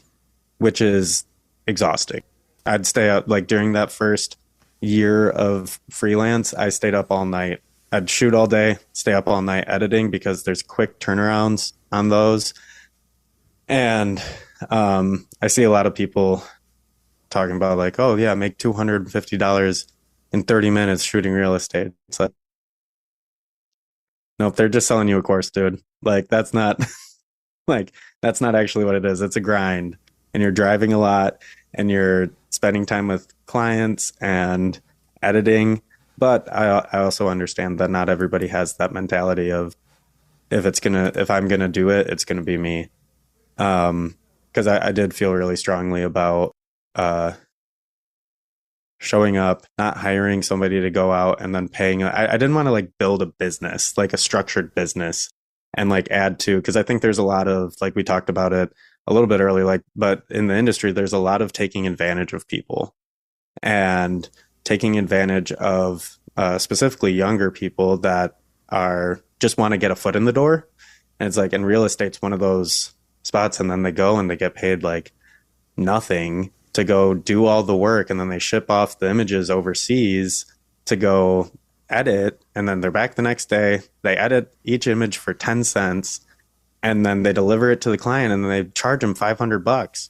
which is exhausting. I'd stay up like during that first year of freelance, I stayed up all night. I'd shoot all day, stay up all night editing because there's quick turnarounds on those. And I see a lot of people talking about like, oh yeah, make $250 in 30 minutes shooting real estate. It's like, nope, they're just selling you a course, dude. Like that's not like that's not actually what it is. It's a grind, and you're driving a lot, and you're spending time with clients and editing. But I also understand that not everybody has that mentality of if I'm gonna do it, it's gonna be me. Because I did feel really strongly about showing up, not hiring somebody to go out and then paying. I didn't want to like build a business, like a structured business, and like add to, because I think there's a lot of, like we talked about it a little bit early, like, but in the industry, there's a lot of taking advantage of people and taking advantage of specifically younger people that are just want to get a foot in the door. And it's like, in real estate's one of those spots, and then they go and they get paid like nothing to go do all the work, and then they ship off the images overseas to go edit, and then they're back the next day. They edit each image for 10 cents, and then they deliver it to the client, and then they charge them $500.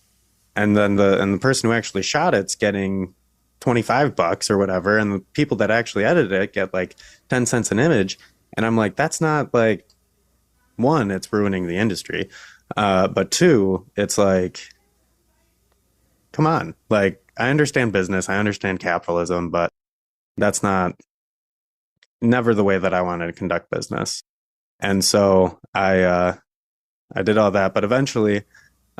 And then the person who actually shot it's getting $25 or whatever, and the people that actually edited it get like 10 cents an image. And I'm like, that's not like, one, it's ruining the industry. But two, it's like, come on. Like, I understand business, I understand capitalism, but that's never the way that I wanted to conduct business. And so I did all that, but eventually,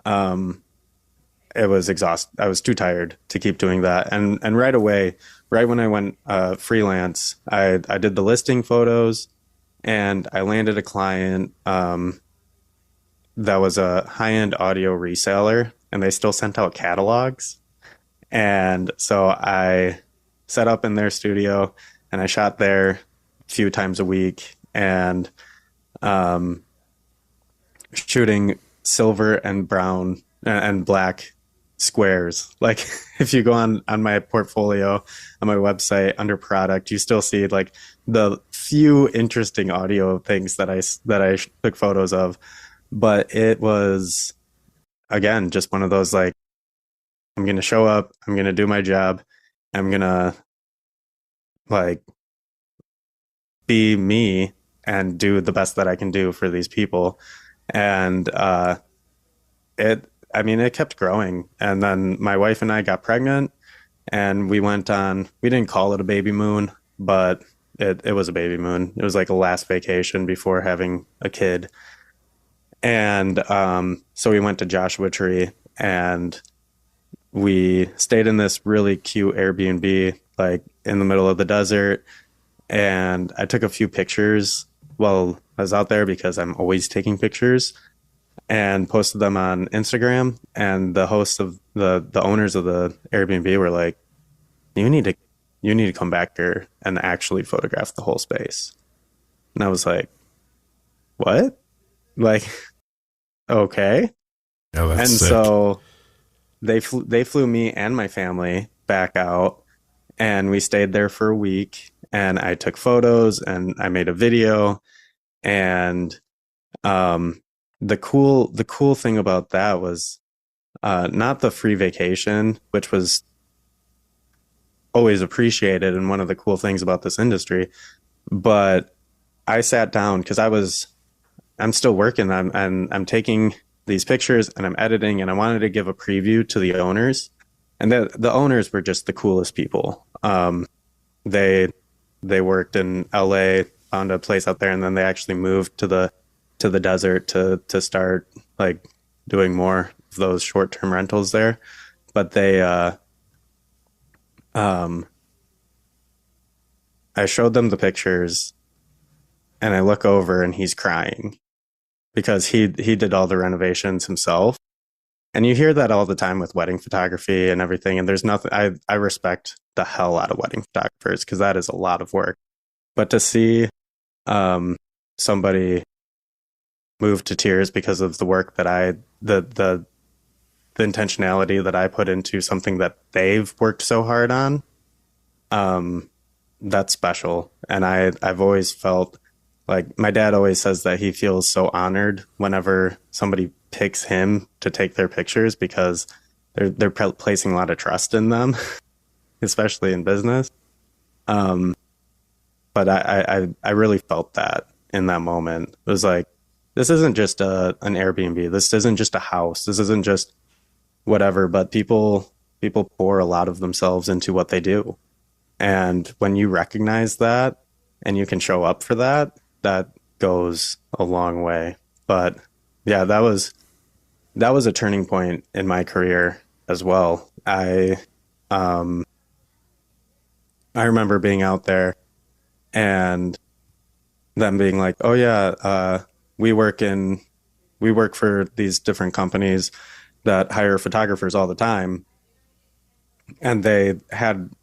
it was exhausting. I was too tired to keep doing that. And right away, right when I went freelance, I did the listing photos, and I landed a client that was a high-end audio reseller, and they still sent out catalogs. And so I set up in their studio, and I shot there a few times a week, and shooting silver and brown and black squares. Like if you go on my portfolio on my website under product, you still see like the few interesting audio things that I took photos of. But it was, again, just one of those like, I'm going to show up, I'm going to do my job, I'm going to like be me and do the best that I can do for these people. And it kept growing. And then my wife and I got pregnant, and we didn't call it a baby moon, but it was a baby moon. It was like a last vacation before having a kid. And so we went to Joshua Tree, and we stayed in this really cute Airbnb, like in the middle of the desert. And I took a few pictures while I was out there, because I'm always taking pictures, and posted them on Instagram. And the hosts of the owners of the Airbnb were like, you need to come back here and actually photograph the whole space. And I was like, what? Like, okay. Yeah, that's and sick. So they flew me and my family back out, and we stayed there for a week, and I took photos and I made a video. And the cool thing about that was not the free vacation, which was always appreciated and one of the cool things about this industry, but I sat down, because I'm still working. I'm taking these pictures and I'm editing, and I wanted to give a preview to the owners, and the owners were just the coolest people. They worked in LA, found a place out there, and then they actually moved to the desert to start like doing more those short-term rentals there, but they I showed them the pictures, and I look over and he's crying because he did all the renovations himself. And you hear that all the time with wedding photography and everything. And there's nothing, I respect the hell out of wedding photographers because that is a lot of work. But to see somebody move to tears because of the work that the intentionality that I put into something that they've worked so hard on, that's special. And I've always felt like my dad always says that he feels so honored whenever somebody picks him to take their pictures because they're placing a lot of trust in them, especially in business. But I really felt that in that moment. It was like, this isn't just an Airbnb. This isn't just a house. This isn't just whatever, but people pour a lot of themselves into what they do. And when you recognize that and you can show up for that, that goes a long way. But yeah, that was a turning point in my career as well. I remember being out there and them being like, "Oh yeah, we work for these different companies that hire photographers all the time." And they're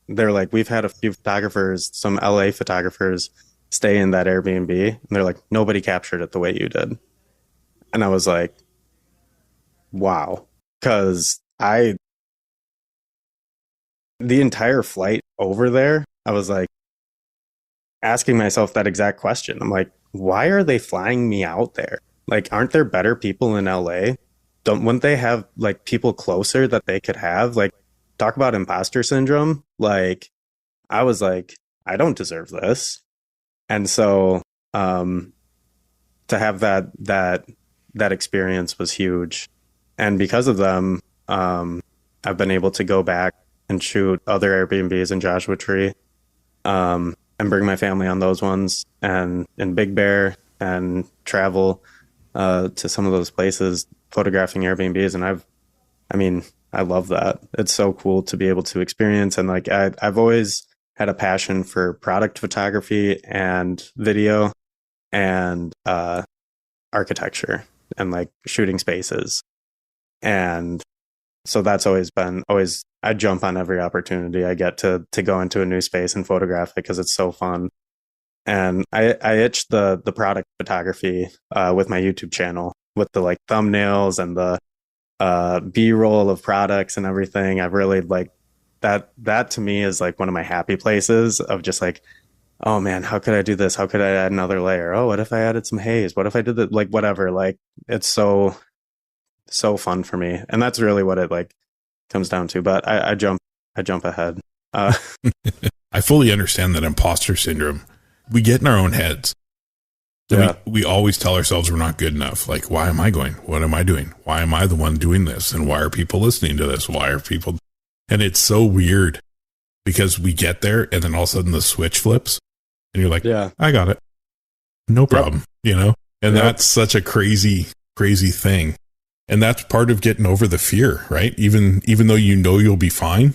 like, "We've had a few photographers, some LA photographers, stay in that Airbnb." And they're like, "Nobody captured it the way you did." And I was like, wow. Because the entire flight over there, I was like asking myself that exact question. I'm like, why are they flying me out there? Like, aren't there better people in LA? Wouldn't they have like people closer that they could have? Like, talk about imposter syndrome. Like, I was like, I don't deserve this. And so to have that experience was huge. And because of them, I've been able to go back and shoot other Airbnbs in Joshua Tree, and bring my family on those ones, and in Big Bear, and travel to some of those places photographing Airbnbs. And I love that. It's so cool to be able to experience. And like, I've always had a passion for product photography and video and architecture and like shooting spaces. And so that's always I jump on every opportunity I get to go into a new space and photograph it because it's so fun. And I itched the product photography with my YouTube channel with the like thumbnails and the B-roll of products and everything. I really like that to me is like one of my happy places of just like, oh man, how could I do this? How could I add another layer? Oh, what if I added some haze? What if I did that? Like whatever, like it's so fun for me. And that's really what it like comes down to. But I jump ahead. I fully understand that imposter syndrome. We get in our own heads. Yeah. We always tell ourselves we're not good enough. Like, why am I going? What am I doing? Why am I the one doing this? And why are people listening to this? Why are people? And it's so weird because we get there and then all of a sudden the switch flips and you're like, yeah, I got it. No problem. Yep. You know? And that's such a crazy, crazy thing. And that's part of getting over the fear, right? Even though you know you'll be fine,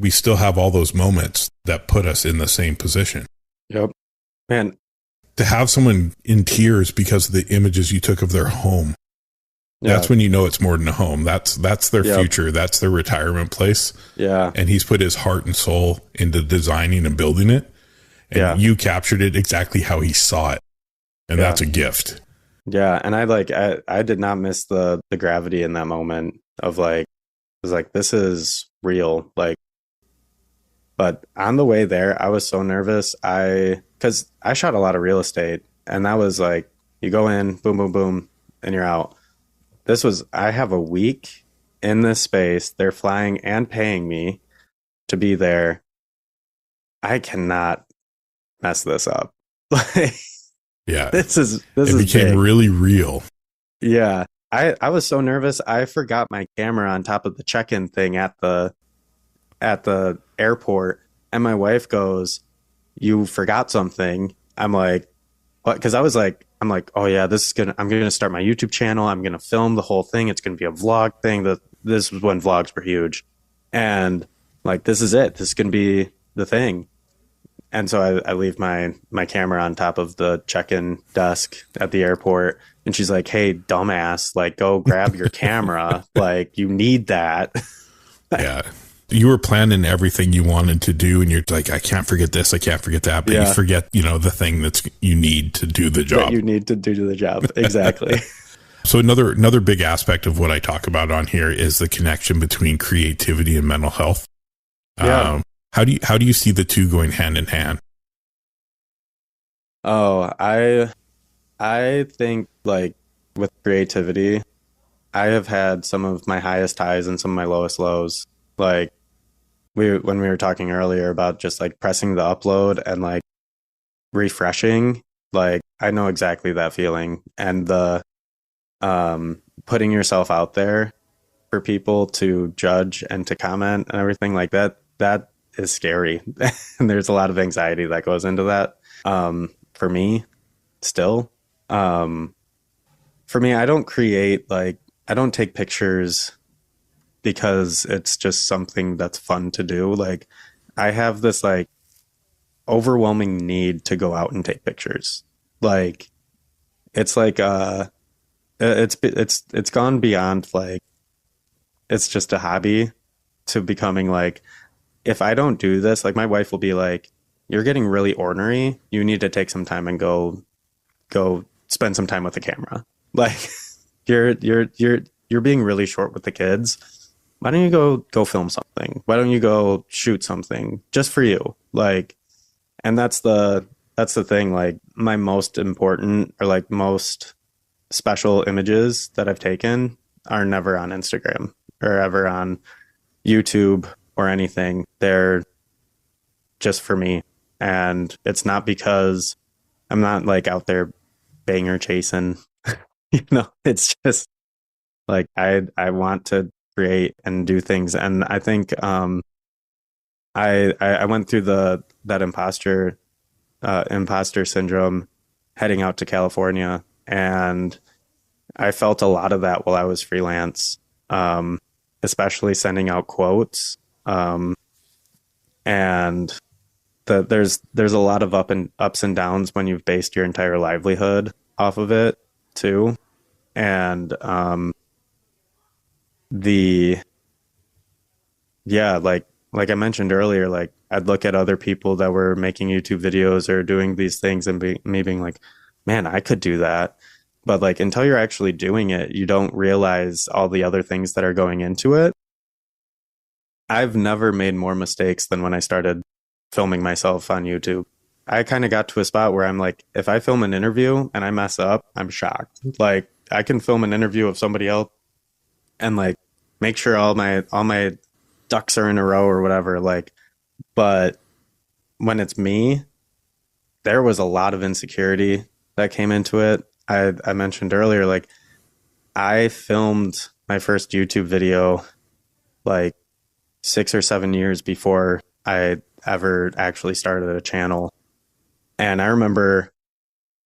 we still have all those moments that put us in the same position. Yep. Man. To have someone in tears because of the images you took of their home, that's when you know it's more than a home. That's their future. That's their retirement place. Yeah. And he's put his heart and soul into designing and building it. And you captured it exactly how he saw it. And that's a gift. Yeah. And I did not miss the gravity in that moment of like, I was like, this is real. Like, but on the way there, I was so nervous. Because I shot a lot of real estate, and that was like, you go in, boom, boom, boom, and you're out. I have a week in this space. They're flying and paying me to be there. I cannot mess this up. Yeah. It became big. Really real. Yeah. I was so nervous. I forgot my camera on top of the check-in thing at the airport. And my wife goes, "You forgot something." I'm like, what? Because I was like, I'm like, oh yeah, I'm going to start my YouTube channel. I'm going to film the whole thing. It's going to be a vlog thing. This was when vlogs were huge. And like, this is it. This is going to be the thing. And so I leave my camera on top of the check-in desk at the airport. And she's like, hey, dumbass, like, go grab your camera. Like, you need that. Yeah. You were planning everything you wanted to do, and you're like, I can't forget this, I can't forget that. But you forget, the thing that's you need to do the job. That you need to do the job. Exactly. So another big aspect of what I talk about on here is the connection between creativity and mental health. Yeah. How do you see the two going hand in hand? Oh, I think like with creativity, I have had some of my highest highs and some of my lowest lows. Like when we were talking earlier about just like pressing the upload and like refreshing, like I know exactly that feeling. And the putting yourself out there for people to judge and to comment and everything like that is scary. And there's a lot of anxiety that goes into that. For me still, for me, I don't take pictures because it's just something that's fun to do. Like I have this like overwhelming need to go out and take pictures. Like it's like it's gone beyond like it's just a hobby to becoming like, if I don't do this, like my wife will be like, you're getting really ornery. You need to take some time and go spend some time with the camera. Like you're being really short with the kids. Why don't you go film something? Why don't you go shoot something just for you? Like, and that's the thing. Like my most important or like most special images that I've taken are never on Instagram or ever on YouTube or anything. They're just for me. And it's not because I'm not like out there banger chasing, it's just like, I want to create and do things. And I think, I went through that imposter syndrome heading out to California. And I felt a lot of that while I was freelance, especially sending out quotes. And there's a lot of ups and downs when you've based your entire livelihood off of it too. And, like I mentioned earlier, like I'd look at other people that were making YouTube videos or doing these things and me being like, man, I could do that. But like, until you're actually doing it, you don't realize all the other things that are going into it. I've never made more mistakes than when I started filming myself on YouTube. I kind of got to a spot where I'm like, if I film an interview and I mess up, I'm shocked. Like I can film an interview of somebody else and like make sure all my ducks are in a row or whatever. Like, but when it's me, there was a lot of insecurity that came into it. I mentioned earlier, like I filmed my first YouTube video like 6 or 7 years before I ever actually started a channel. And I remember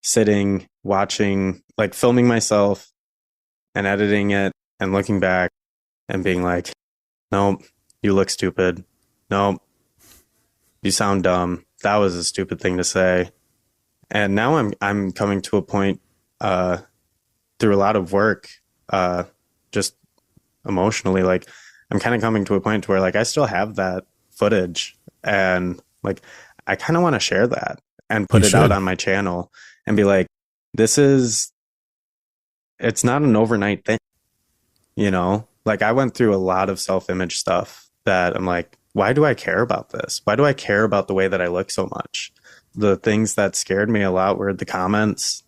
sitting, watching, like filming myself and editing it and looking back and being like, nope, you look stupid. Nope, you sound dumb. That was a stupid thing to say. And now I'm coming to a point through a lot of work, just emotionally, like I'm kind of coming to a point where like I still have that footage and like I kind of want to share that and put it out on my channel and be like, it's not an overnight thing, like I went through a lot of self-image stuff that I'm like, why do I care about this? Why do I care about the way that I look so much? The things that scared me a lot were the comments.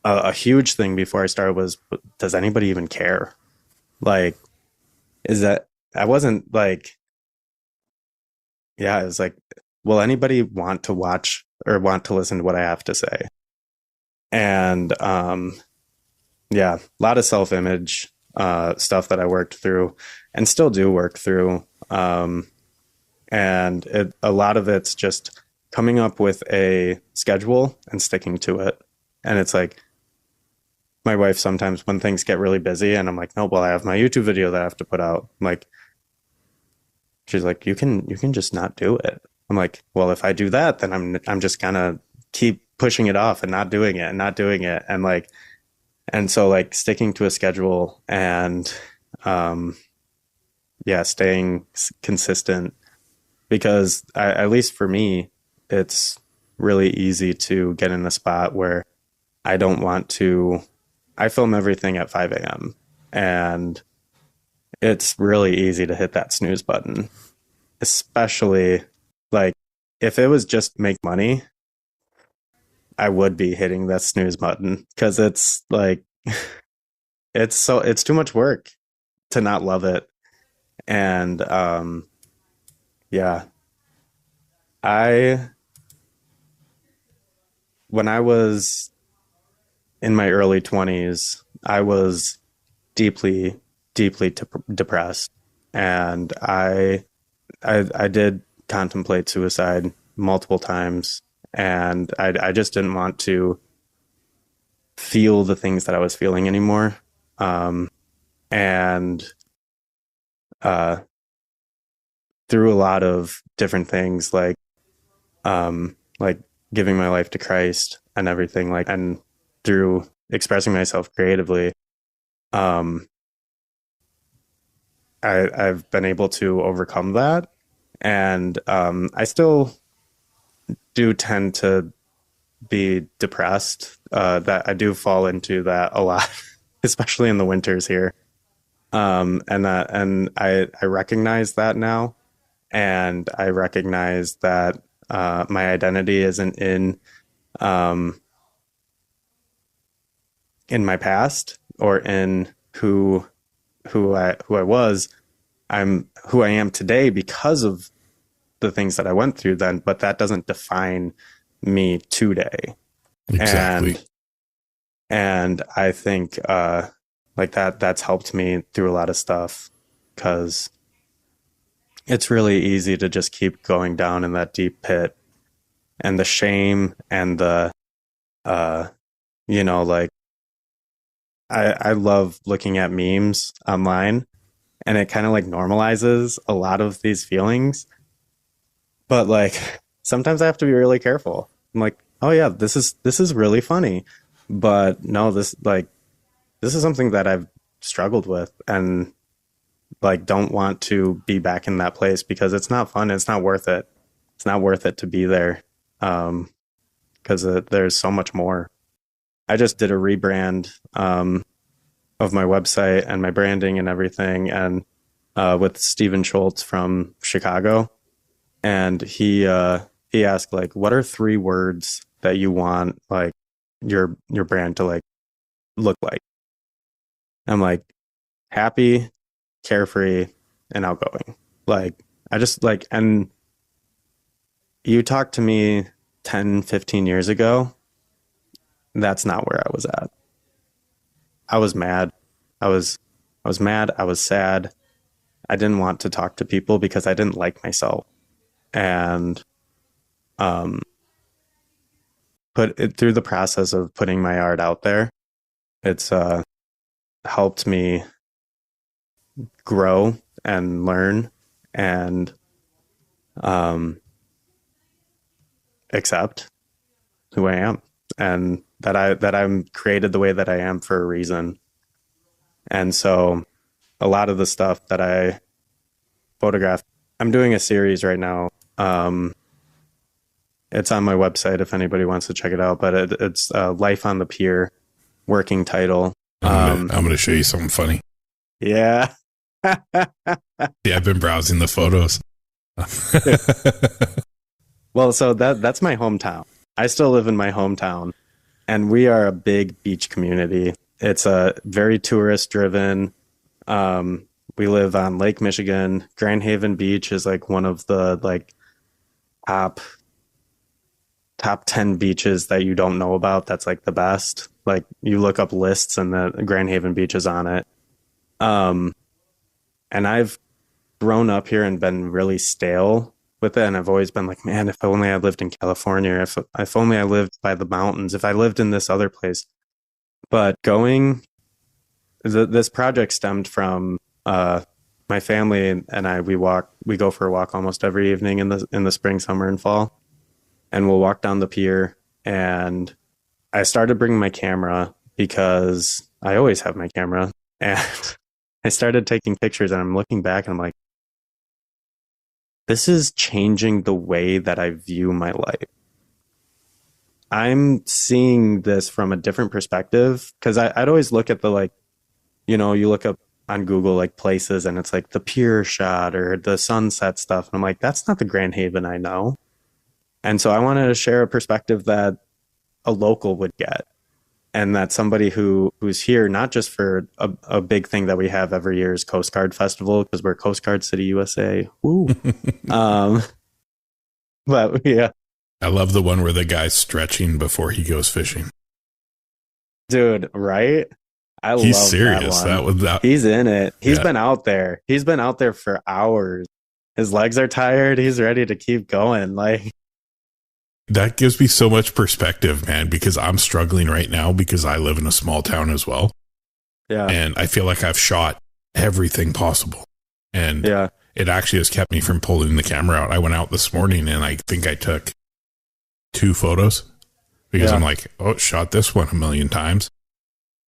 A huge thing before I started was, does anybody even care? Like, I wasn't like, yeah, it was like, will anybody want to watch or want to listen to what I have to say? And yeah, a lot of self-image stuff that I worked through and still do work through. And a lot of it's just coming up with a schedule and sticking to it And it's like, my wife sometimes when things get really busy and I'm like, no, well, I have my YouTube video that I have to put out. I'm like, she's like, you can just not do it. I'm like, well, if I do that, then I'm just gonna keep pushing it off and not doing it and not doing it. And like, and so like sticking to a schedule and, staying consistent, because at least for me, it's really easy to get in a spot where I don't want to. I film everything at 5 a.m. and it's really easy to hit that snooze button, especially like if it was just make money, I would be hitting that snooze button because it's like, it's too much work to not love it. And, yeah, when I was in my early 20s, I was deeply, deeply depressed. And I did contemplate suicide multiple times. And I just didn't want to feel the things that I was feeling anymore. And through a lot of different things, like giving my life to Christ and everything, like, and through expressing myself creatively, I've been able to overcome that. And I still do tend to be depressed. That I do fall into that a lot, especially in the winters here. And I recognize that now, and I recognize that my identity isn't in my past or in who I was. I'm who I am today because of the things that I went through then, but that doesn't define me today. Exactly. And I think like that's helped me through a lot of stuff, because it's really easy to just keep going down in that deep pit, and the shame and the like, I love looking at memes online, and it kind of like normalizes a lot of these feelings. But like sometimes I have to be really careful. I'm like, oh yeah, this is really funny. But no, this is something that I've struggled with, and like don't want to be back in that place, because it's not fun. It's not worth it. It's not worth it to be there, because there's so much more. I just did a rebrand of my website and my branding and everything, and with Steven Schultz from Chicago, and he asked, like, what are 3 words that you want like your brand to like look like? I'm like, happy, carefree, and outgoing. Like, I just like, and you talked to me 10, 15 years ago, that's not where I was at. I was mad. I was mad. I was sad. I didn't want to talk to people because I didn't like myself. And put it through the process of putting my art out there, it's helped me grow and learn and accept who I am, and that I'm created the way that I am for a reason. And so a lot of the stuff that I photograph, I'm doing a series right now. It's on my website if anybody wants to check it out, but it's Life on the Pier, working title. I'm going to show you something funny. Yeah. Yeah, I've been browsing the photos. Well, so that's my hometown. I still live in my hometown, and we are a big beach community. It's a very tourist driven. We live on Lake Michigan. Grand Haven Beach is like one of the like top 10 beaches that you don't know about. That's like the best. Like, you look up lists and the Grand Haven Beach is on it. And I've grown up here and been really stale with it. And I've always been like, man, if only I lived in California, or if only I lived by the mountains, if I lived in this other place. But this project stemmed from my family and I. We go for a walk almost every evening in the spring, summer, and fall, and we'll walk down the pier. And I started bringing my camera because I always have my camera, and I started taking pictures. And I'm looking back and I'm like, this is changing the way that I view my life. I'm seeing this from a different perspective, because I'd always look at you look up on Google like places and it's like the pier shot or the sunset stuff. And I'm like, that's not the Grand Haven I know. And so I wanted to share a perspective that a local would get. And that somebody who's here, not just for a big thing that we have every year is Coast Guard Festival, because we're Coast Guard City, USA. Woo. But yeah. I love the one where the guy's stretching before he goes fishing. Dude, right? He's serious. That one. He's in it. He's been out there. He's been out there for hours. His legs are tired. He's ready to keep going. Like, that gives me so much perspective, man, because I'm struggling right now because I live in a small town as well. Yeah. And I feel like I've shot everything possible. And it actually has kept me from pulling the camera out. I went out this morning and I think I took 2 photos because I'm like, oh, shot this one a million times.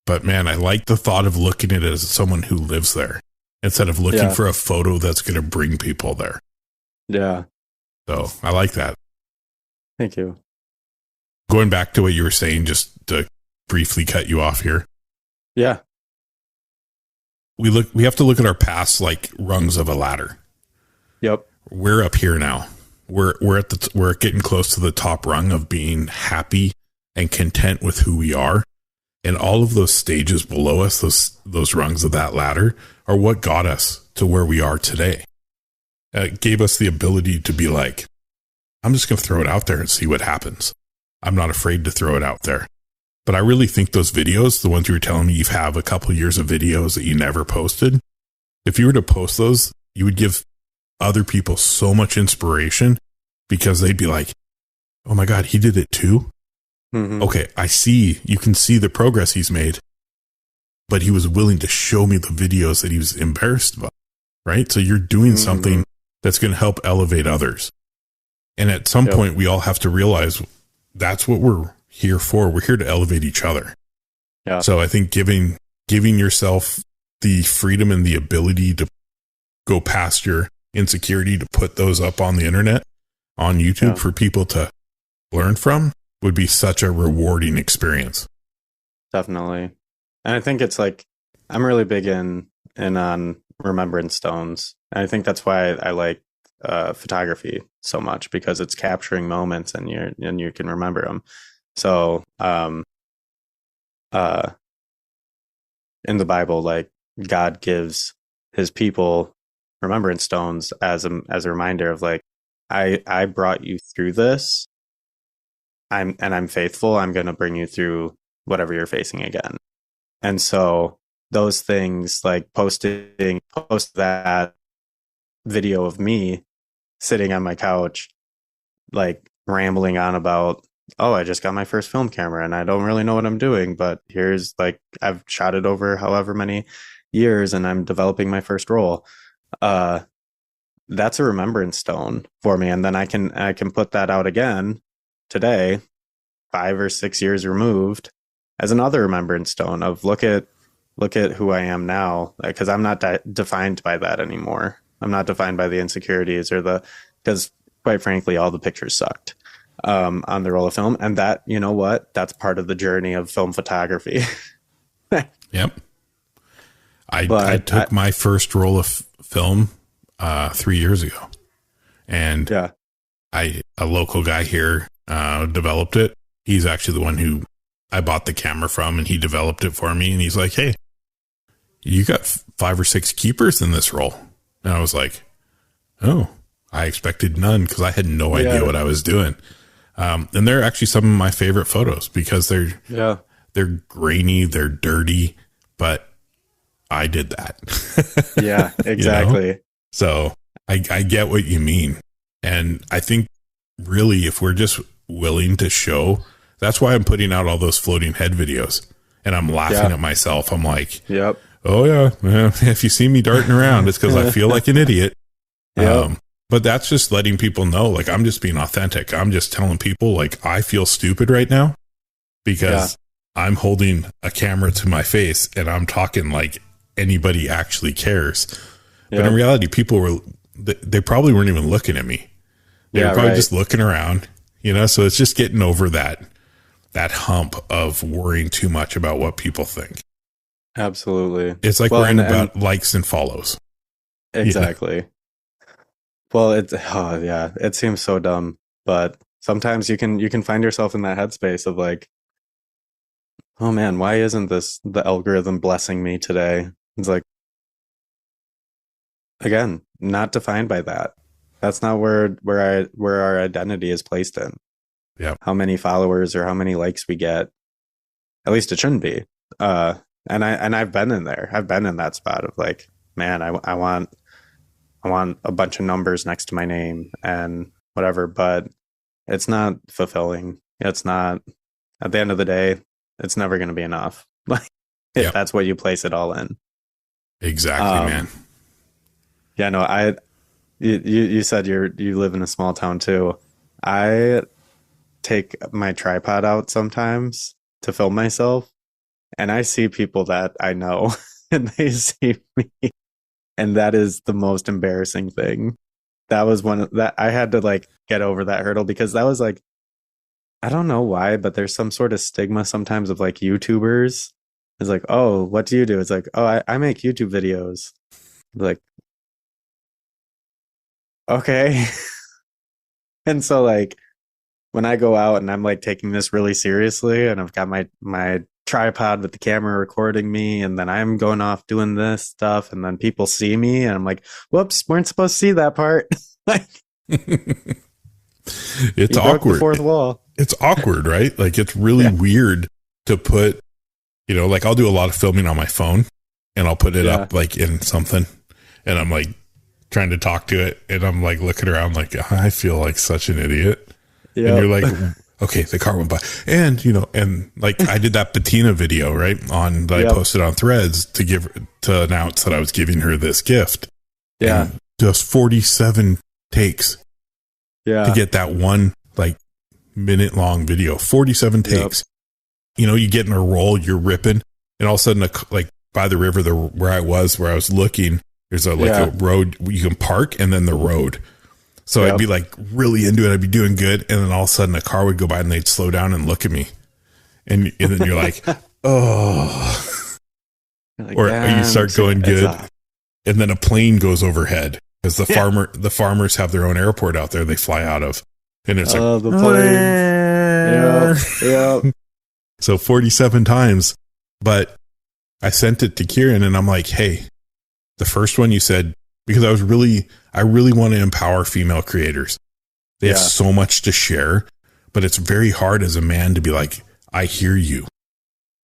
But man, I like the thought of looking at it as someone who lives there instead of looking for a photo that's going to bring people there. Yeah. So I like that. Thank you. Going back to what you were saying, just to briefly cut you off here. Yeah. We have to look at our past like rungs of a ladder. Yep. We're up here now. We're getting close to the top rung of being happy and content with who we are. And all of those stages below us, those rungs of that ladder, are what got us to where we are today. It gave us the ability to be like, I'm just going to throw it out there and see what happens. I'm not afraid to throw it out there. But I really think those videos, the ones you were telling me you have a couple of years of videos that you never posted, if you were to post those, you would give other people so much inspiration, because they'd be like, oh my God, he did it too? Mm-hmm. Okay, you can see the progress he's made, but he was willing to show me the videos that he was embarrassed about, right? So you're doing something that's going to help elevate others. And at some point, we all have to realize that's what we're here for. We're here to elevate each other. Yeah. So I think giving yourself the freedom and the ability to go past your insecurity to put those up on the internet, on YouTube for people to learn from would be such a rewarding experience. Definitely. And I think it's like, I'm really big in on remembrance stones. And I think that's why I like photography so much, because it's capturing moments and you can remember them. So in the Bible, like, God gives his people remembrance stones as a reminder of like, I brought you through this. I'm faithful. I'm going to bring you through whatever you're facing again. And so those things, like post that video of me sitting on my couch, like rambling on about, oh, I just got my first film camera and I don't really know what I'm doing, but here's like, I've shot it over however many years and I'm developing my first roll. That's a remembrance stone for me. And then I can put that out again today, 5 or 6 years removed, as another remembrance stone of look at who I am now, because I'm not defined by that anymore. I'm not defined by the insecurities because quite frankly, all the pictures sucked on the roll of film. And that, you know what, that's part of the journey of film photography. Yep. I took my first roll of film 3 years ago, and a local guy here developed it. He's actually the one who I bought the camera from, and he developed it for me. And he's like, hey, you got 5 or 6 keepers in this roll. And I was like, oh, I expected none, because I had no idea what I was doing. And they're actually some of my favorite photos, because they're grainy, they're dirty, but I did that. Yeah, exactly. You know? So I get what you mean. And I think really if we're just willing to show, that's why I'm putting out all those floating head videos and I'm laughing at myself. I'm like, yep. Oh yeah. Well, if you see me darting around, it's because I feel like an idiot. Yep. But that's just letting people know, like, I'm just being authentic. I'm just telling people, like, I feel stupid right now because I'm holding a camera to my face and I'm talking like anybody actually cares. Yep. But in reality, people they probably weren't even looking at me. They were probably just looking around, you know? So it's just getting over that hump of worrying too much about what people think. Absolutely. It's like worrying about likes and follows. Exactly. You know? Well, it seems so dumb, but sometimes you can find yourself in that headspace of like, oh man, why isn't the algorithm blessing me today? It's like, again, not defined by that. That's not where our identity is placed in. Yeah. How many followers or how many likes we get. At least it shouldn't be. And I've been in there. I've been in that spot of like, man, I want a bunch of numbers next to my name and whatever, but it's not fulfilling. It's not, at the end of the day, it's never going to be enough. Like if that's what you place it all in. Exactly, man. Yeah, no, you said you live in a small town too. I take my tripod out sometimes to film myself and I see people that I know and they see me. And that is the most embarrassing thing. That was one that I had to like get over that hurdle because that was like, I don't know why, but there's some sort of stigma sometimes of like YouTubers. It's like, oh, what do you do? It's like, oh, I make YouTube videos. Like, okay. And so like when I go out and I'm like taking this really seriously and I've got my tripod with the camera recording me and then I'm going off doing this stuff and then people see me and I'm like, whoops, weren't supposed to see that part. Like it's awkward. The fourth wall. It's awkward, right? Like it's really weird to put, you know, like I'll do a lot of filming on my phone and I'll put it up like in something and I'm like trying to talk to it and I'm like looking around like I feel like such an idiot. Yep. And you're like, okay, the car went by. And, you know, and like I did that patina video, right? I posted on Threads to announce that I was giving her this gift. Yeah. And just 47 takes. Yeah. To get that one like minute long video, 47 takes. Yep. You know, you get in a roll, you're ripping, and all of a sudden, like by the river, where I was looking, there's a road you can park, and then the road. So I'd be like really into it. I'd be doing good, and then all of a sudden, a car would go by, and they'd slow down and look at me, and then you're like, oh, like, or you start going good, and then a plane goes overhead because the farmers have their own airport out there they fly out of, and it's like the plane, yeah. So 47 times, but I sent it to Kieran and I'm like, hey, the first one you said, because I really want to empower female creators. They have so much to share, but it's very hard as a man to be like, I hear you.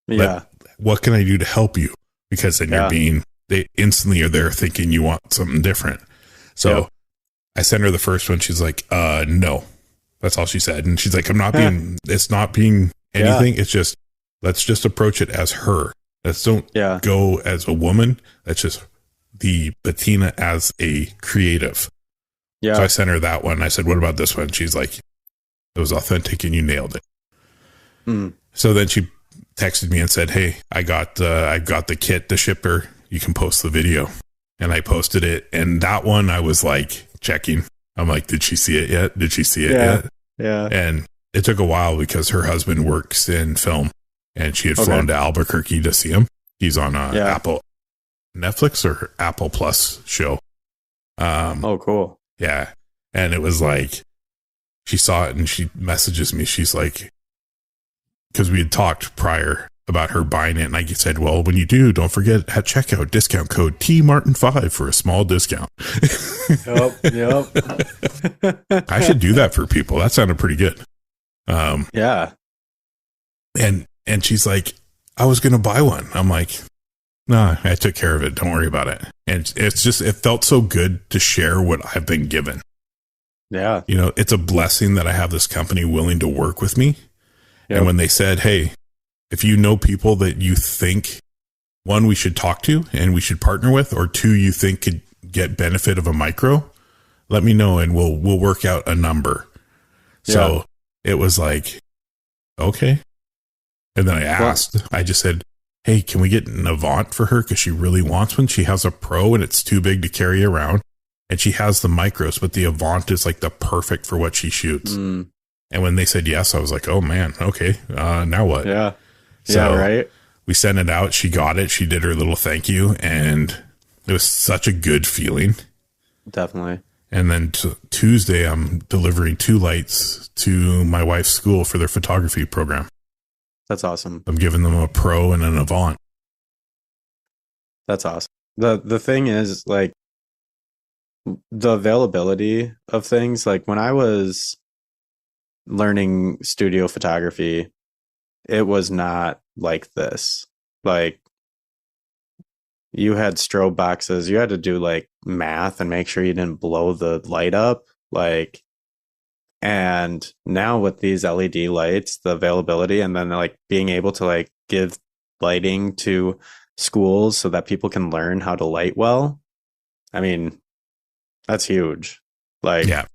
Yeah. What can I do to help you? Because then they instantly are there thinking you want something different. So I sent her the first one. She's like, no, that's all she said. And she's like, it's not being anything. It's just, let's just approach it as her. Let's don't go as a woman. That's just the patina as a creative. Yeah. So I sent her that one. I said, what about this one? She's like, it was authentic and you nailed it. Mm. So then she texted me and said, hey, I got the kit to ship her. You can post the video. And I posted it. And that one I was like checking. I'm like, did she see it yet? Did she see it yet? Yeah. And it took a while because her husband works in film and she had flown to Albuquerque to see him. He's on Apple Netflix or Apple Plus show. Cool. Yeah. And it was like, she saw it and she messages me. She's like, because we had talked prior about her buying it. And I said, well, when you do, don't forget at checkout, discount code TMartin5 for a small discount. Yep. I should do that for people. That sounded pretty good. Yeah. And she's like, I was going to buy one. I'm like, nah, I took care of it. Don't worry about it. And it's just, it felt so good to share what I've been given. Yeah. You know, it's a blessing that I have this company willing to work with me. Yep. And when they said, hey, if you know people that you think, one, we should talk to and we should partner with, or two, you think could get benefit of a micro, let me know and we'll work out a number. Yeah. So it was like, okay. And then I asked, I just said, hey, can we get an Avant for her? Because she really wants one. She has a Pro and it's too big to carry around. And she has the micros, but the Avant is like the perfect for what she shoots. Mm. And when they said yes, I was like, oh man, okay. Now what? Yeah. So yeah, right. We sent it out. She got it. She did her little thank you. And it was such a good feeling. Definitely. And then Tuesday, I'm delivering 2 lights to my wife's school for their photography program. That's awesome. I'm giving them a Pro and an Avant. That's awesome. The thing is, like, the availability of things, like when I was learning studio photography, it was not like this. Like, you had strobe boxes, you had to do like math and make sure you didn't blow the light up. Like, and now with these LED lights, the availability, and then like being able to like give lighting to schools so that people can learn how to light well. I mean, that's huge. Like, yeah.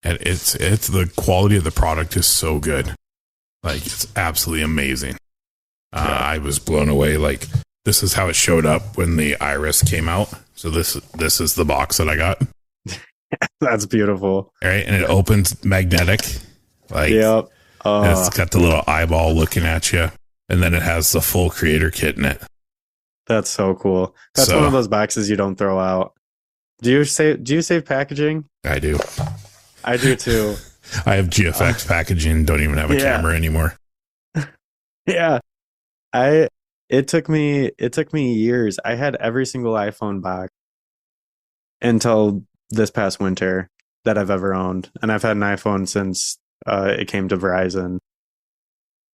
And it's the quality of the product is so good. Like, it's absolutely amazing. Yeah. I was blown away. Like, this is how it showed up when the Iris came out. So this is the box that I got. That's beautiful. All right. And it opens magnetic. Like, yep. And it's got the little eyeball looking at you. And then it has the full creator kit in it. That's so cool. That's one of those boxes you don't throw out. Do you save packaging? I do. I do too. I have GFX packaging. Don't even have a camera anymore. Yeah. It took me years. I had every single iPhone box until this past winter that I've ever owned. And I've had an iPhone since it came to Verizon.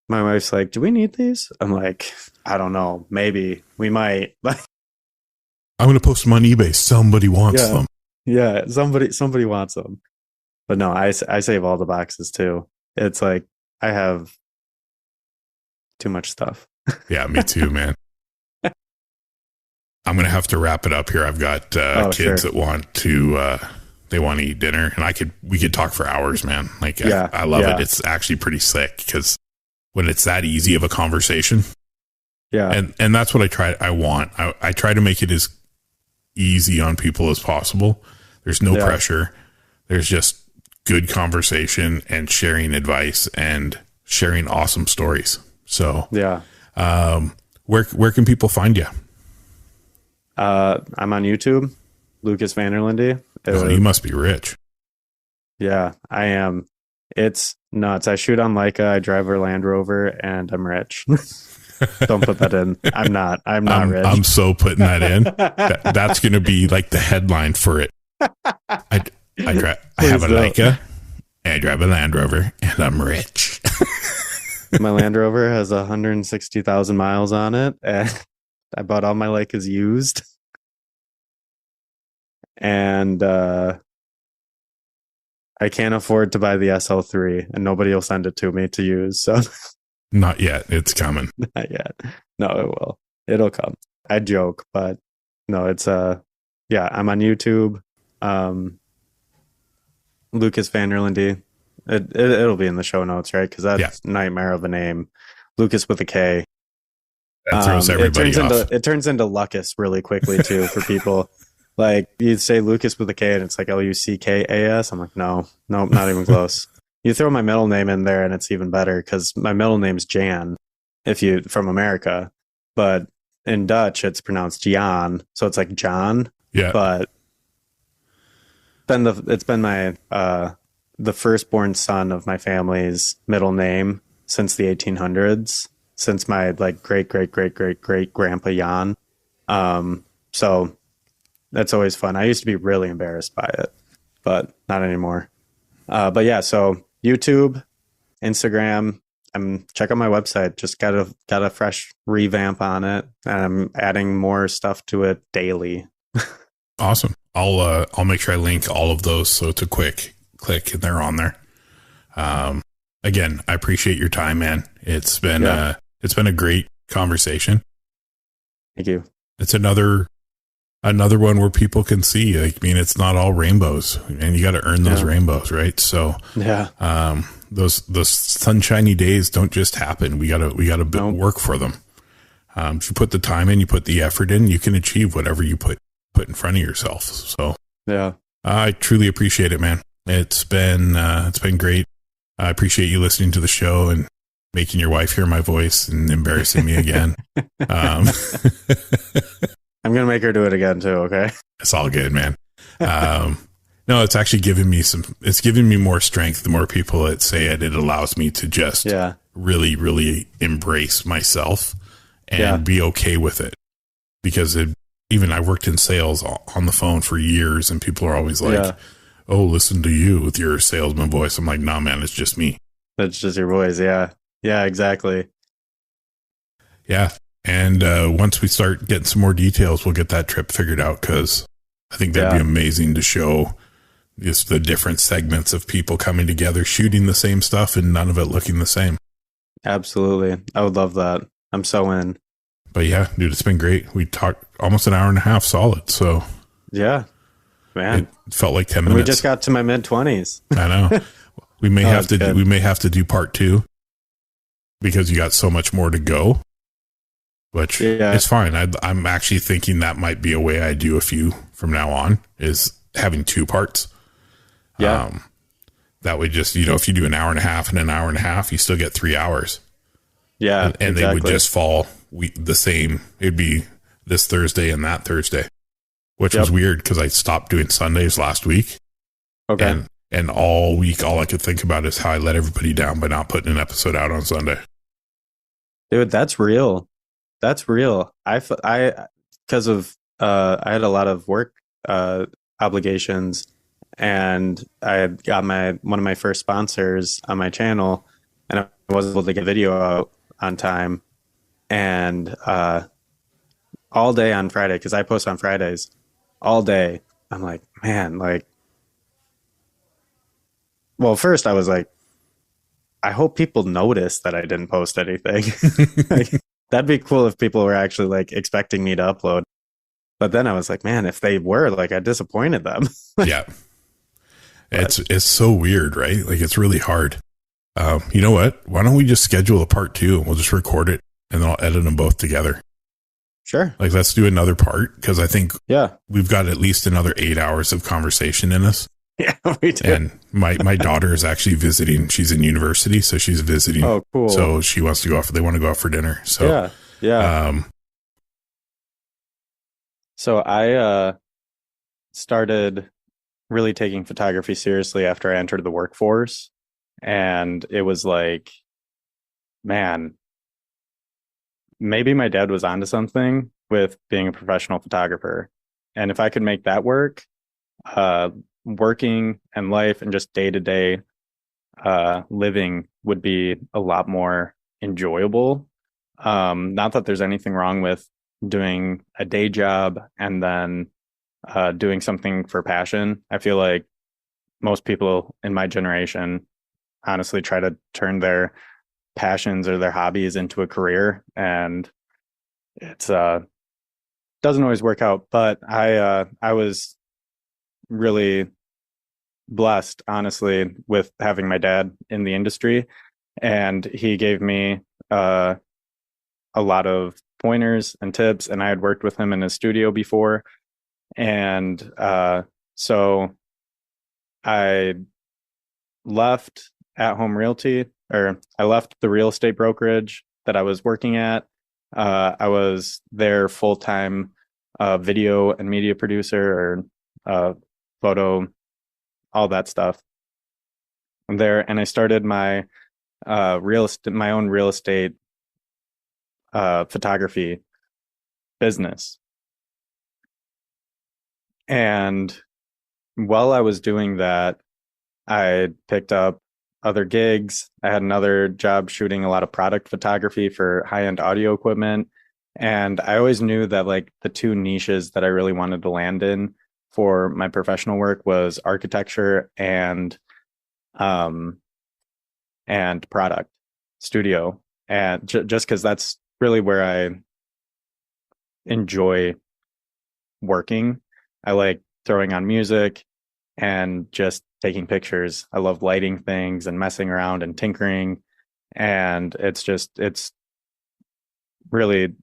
My wife's like, do we need these? I'm like, I don't know. Maybe we might. I'm going to post them on eBay. Somebody wants them. Yeah. Somebody wants them. But no, I save all the boxes too. It's like, I have too much stuff. Yeah, me too, man. I'm going to have to wrap it up here. I've got kids that want to, they want to eat dinner, and we could talk for hours, man. Like, I love it. It's actually pretty sick because when it's that easy of a conversation. Yeah. And that's what I try to make it as easy on people as possible. There's no pressure. There's just good conversation and sharing advice and sharing awesome stories. So, where can people find you? I'm on YouTube, Lukas Van Der Lende. You must be rich. Yeah, I am. It's nuts. I shoot on Leica, I drive a Land Rover, and I'm rich. Don't put that in. I'm not rich. I'm so putting that in. That's going to be like the headline for it. I have a Leica, and I drive a Land Rover, and I'm rich. My Land Rover has 160,000 miles on it, and I bought all my Leicas used. And I can't afford to buy the SL3, and nobody will send it to me to use. So not yet. It's coming. Not yet. No, it will. It'll come. I joke, but no, it's I'm on YouTube. Lukas Van Der Lende. It'll be in the show notes, right? Because that's nightmare of a name. Lukas with a K. That throws everybody off. It turns into Lucas really quickly too for people. Like, you'd say Lukas with a K and it's like Luckas. I'm like, nope, not even close. You throw my middle name in there and it's even better because my middle name's Jan from America, but in Dutch it's pronounced Jan, so it's like John. Yeah. But then it's been my the firstborn son of my family's middle name since the 1800s, since my like great grandpa Jan. So that's always fun. I used to be really embarrassed by it, but not anymore. But yeah, so YouTube, Instagram, check out my website. Just got a fresh revamp on it, and I'm adding more stuff to it daily. Awesome. I'll make sure I link all of those. So it's a quick click and they're on there. Again, I appreciate your time, man. It's been a great conversation. Thank you. It's another one where people can see, like, I mean, it's not all rainbows, and you got to earn those rainbows, right? So, those sunshiny days don't just happen. We gotta work for them. If you put the time in, you put the effort in, you can achieve whatever you put in front of yourself. So, I truly appreciate it, man. It's been great. I appreciate you listening to the show and making your wife hear my voice and embarrassing me again. I'm going to make her do it again too. Okay. It's all good, man. No, it's actually giving me more strength. The more people that say it, it allows me to just really, really embrace myself and be okay with it. Because even I worked in sales on the phone for years, and people are always like, oh, listen to you with your salesman voice. I'm like, nah, man, it's just me. That's just your voice. Yeah. Yeah, exactly. Yeah. And once we start getting some more details, we'll get that trip figured out, because I think that'd be amazing to show just the different segments of people coming together, shooting the same stuff and none of it looking the same. Absolutely. I would love that. I'm so in. But yeah, dude, it's been great. We talked almost an hour and a half solid. So yeah, man, it felt like 10 minutes. We just got to my mid-20s. I know. We may have to do part 2, because you got so much more to go, which is fine. I'm actually thinking that might be a way I do a few from now on, is having 2 parts. Yeah. That way, just, if you do an hour and a half and an hour and a half, you still get 3 hours. Yeah. And they would just fall the same. It'd be this Thursday and that Thursday, which was weird, because I stopped doing Sundays last week. Okay. And all week, all I could think about is how I let everybody down by not putting an episode out on Sunday. Dude, that's real. That's real. Because of, I had a lot of work obligations, and I had got one of my first sponsors on my channel, and I wasn't able to get video out on time. And all day on Friday, because I post on Fridays, all day, I'm like, man, well, first I was like, I hope people notice that I didn't post anything. That'd be cool if people were actually expecting me to upload. But then I was like, man, if they were, I disappointed them. Yeah. It's so weird, right? It's really hard. You know what? Why don't we just schedule a part 2 and we'll just record it, and then I'll edit them both together. Sure. Let's do another part, because I think we've got at least another 8 hours of conversation in us. Yeah, we do. And my daughter is actually visiting. She's in university, so she's visiting. Oh, cool. So she wants to go out. They want to go out for dinner. So yeah. So I started really taking photography seriously after I entered the workforce, and it was like, man, maybe my dad was onto something with being a professional photographer, and if I could make that work, working and life and just day-to-day living would be a lot more enjoyable. Not that there's anything wrong with doing a day job and then doing something for passion. I feel like most people in my generation honestly try to turn their passions or their hobbies into a career, and it's doesn't always work out. But I was really blessed, honestly, with having my dad in the industry, and he gave me a lot of pointers and tips, and I had worked with him in his studio before, and so I left At Home Realty, or I left the real estate brokerage that I was working at. I was their full-time video and media producer, or photo, all that stuff there. And I started my own real estate photography business. And while I was doing that, I picked up other gigs. I had another job shooting a lot of product photography for high-end audio equipment. And I always knew that the 2 niches that I really wanted to land in for my professional work was architecture and product studio. And just because that's really where I enjoy working. I like throwing on music and just taking pictures. I love lighting things and messing around and tinkering. And it's really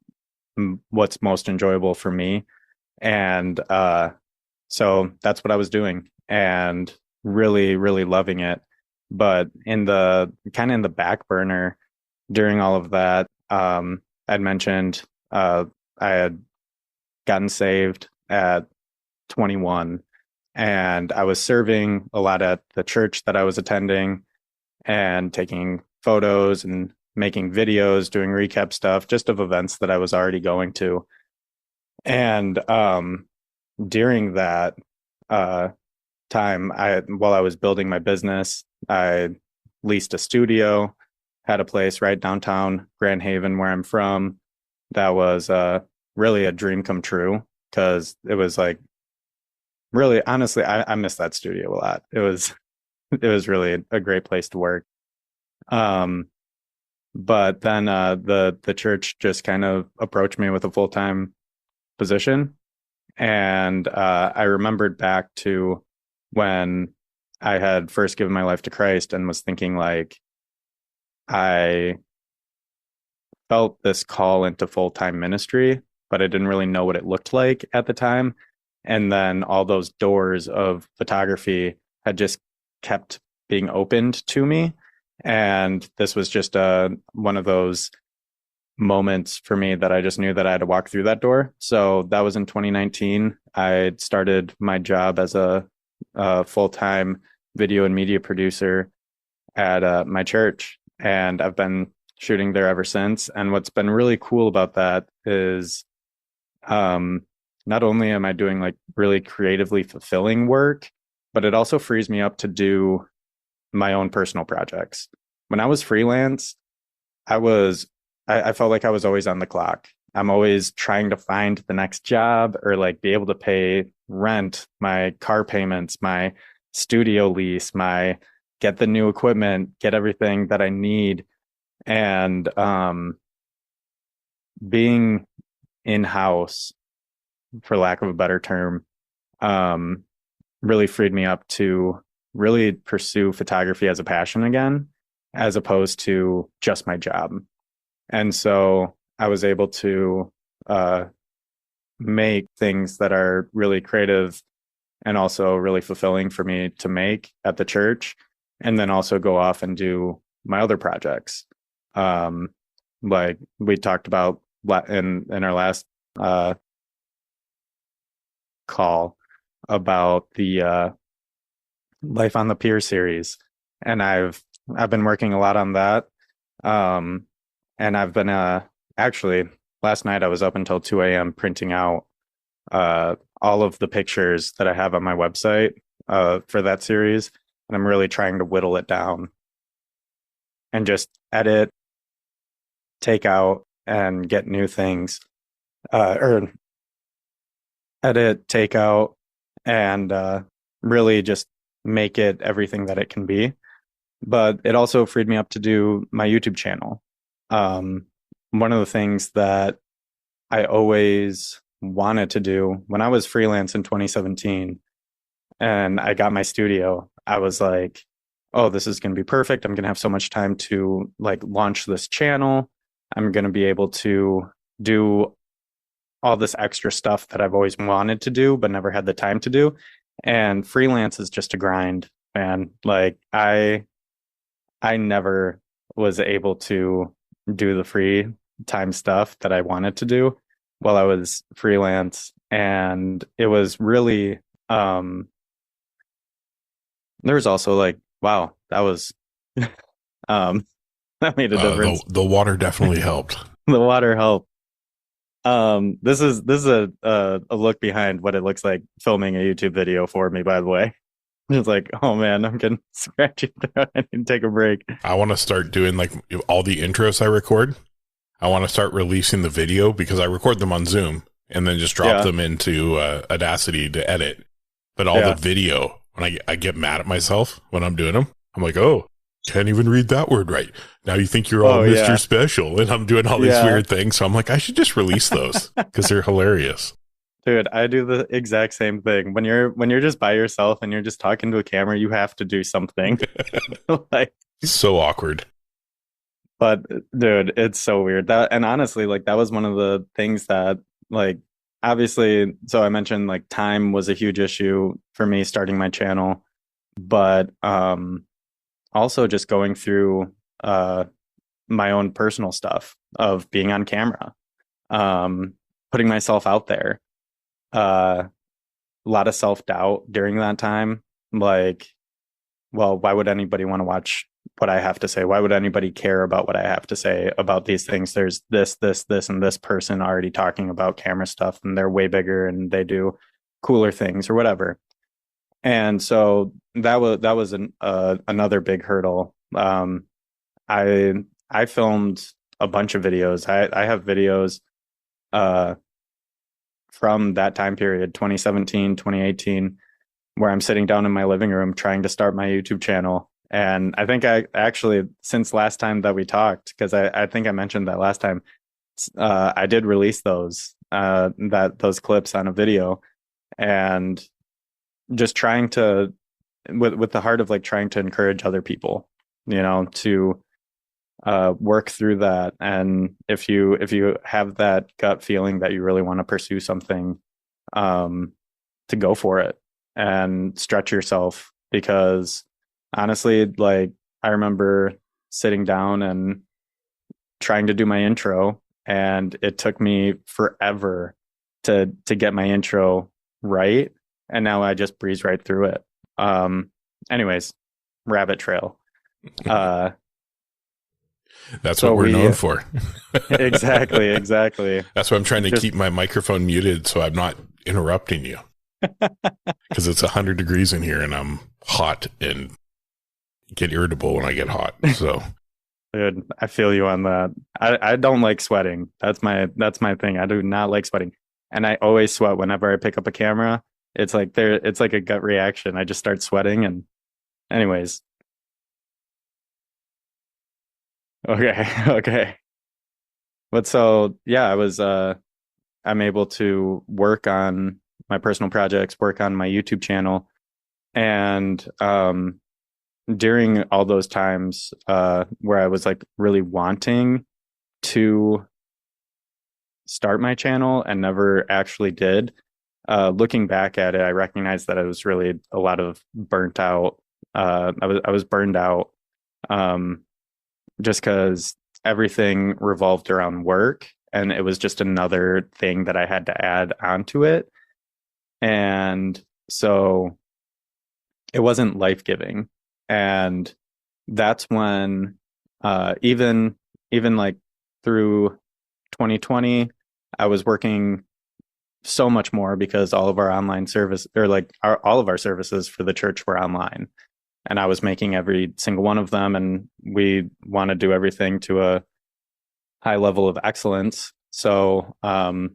what's most enjoyable for me. And so that's what I was doing and really, really loving it. But in the back burner during all of that, I'd mentioned I had gotten saved at 21, and I was serving a lot at the church that I was attending and taking photos and making videos, doing recap stuff just of events that I was already going to. And during that time, while I was building my business, I leased a studio, had a place right downtown Grand Haven where I'm from. That was really a dream come true, because it was like, really, honestly, I miss that studio a lot. It was really a great place to work. But then the church just kind of approached me with a full-time position. And I remembered back to when I had first given my life to Christ and was thinking, like, I felt this call into full-time ministry, but I didn't really know what it looked like at the time. And then all those doors of photography had just kept being opened to me. And this was just one of those moments for me that I just knew that I had to walk through that door. So that was in 2019. I started my job as a full-time video and media producer at my church, and I've been shooting there ever since. And what's been really cool about that is not only am I doing like really creatively fulfilling work, but it also frees me up to do my own personal projects. When I was freelance, I felt like I was always on the clock. I'm always trying to find the next job or like be able to pay rent, my car payments, my studio lease, get the new equipment, get everything that I need. And being in-house, for lack of a better term, really freed me up to really pursue photography as a passion again, as opposed to just my job. And so I was able to make things that are really creative and also really fulfilling for me to make at the church, and then also go off and do my other projects. Like we talked about in our last call about the Life on the Pier series, and I've been working a lot on that. And I've been actually last night I was up until 2 a.m. printing out all of the pictures that I have on my website for that series, and I'm really trying to whittle it down and just edit, take out, and get new things, or edit, take out, and really just make it everything that it can be. But it also freed me up to do my YouTube channel. One of the things that I always wanted to do when I was freelance in 2017 and I got my studio, I was like, oh, this is going to be perfect. I'm going to have so much time to like launch this channel. I'm going to be able to do all this extra stuff that I've always wanted to do, but never had the time to do. And freelance is just a grind, man. Like I never was able to do the free time stuff that I wanted to do while I was freelance. And it was really, there was also like, wow, that was, that made a difference. The water definitely helped. The water helped. This is a look behind what it looks like filming a YouTube video for me, by the way. It's like, oh man, I'm getting scratchy throat. I need to take a break. I want to start doing like all the intros I record. I want to start releasing the video because I record them on Zoom and then just drop them into Audacity to edit. But all the video, when I get mad at myself when I'm doing them, I'm like, oh, can't even read that word right. Now you think you're all Mr. Special, and I'm doing all these weird things. So I'm like, I should just release those because they're hilarious. Dude, I do the exact same thing. When you're just by yourself and you're just talking to a camera, you have to do something. Like, so awkward. But dude, it's so weird. And honestly, like that was one of the things that, like, obviously, so I mentioned like time was a huge issue for me starting my channel, but also just going through my own personal stuff of being on camera, putting myself out there. A lot of self-doubt during that time. Like, well, why would anybody want to watch what I have to say? Why would anybody care about what I have to say about these things? There's this, and this person already talking about camera stuff, and they're way bigger and they do cooler things or whatever. And so that was another big hurdle. I filmed a bunch of videos. I have videos from that time period, 2017, 2018, where I'm sitting down in my living room trying to start my YouTube channel. And I think I actually, since last time that we talked, because I think I mentioned that last time, I did release those clips on a video, and just trying to, with the heart of like trying to encourage other people, to work through that. And if you have that gut feeling that you really want to pursue something, to go for it and stretch yourself. Because honestly, like, I remember sitting down and trying to do my intro, and it took me forever to get my intro right, and now I just breeze right through it. Anyways, rabbit trail. That's what we're known for. Exactly. That's why I'm trying to keep my microphone muted so I'm not interrupting you. Because it's 100 degrees in here and I'm hot and get irritable when I get hot. So, dude, I feel you on that. I don't like sweating. That's my thing. I do not like sweating, and I always sweat whenever I pick up a camera. It's like a gut reaction. I just start sweating. And anyways. Okay. But so, yeah, I'm able to work on my personal projects, work on my YouTube channel. And during all those times where I was like really wanting to start my channel and never actually did, looking back at it, I recognized that I was really a lot of burnt out. I was burned out. Just because everything revolved around work, and it was just another thing that I had to add onto it. And so it wasn't life-giving. And that's when even like through 2020, I was working so much more because all of our online service, or like all of our services for the church, were online. And I was making every single one of them, and we want to do everything to a high level of excellence. So I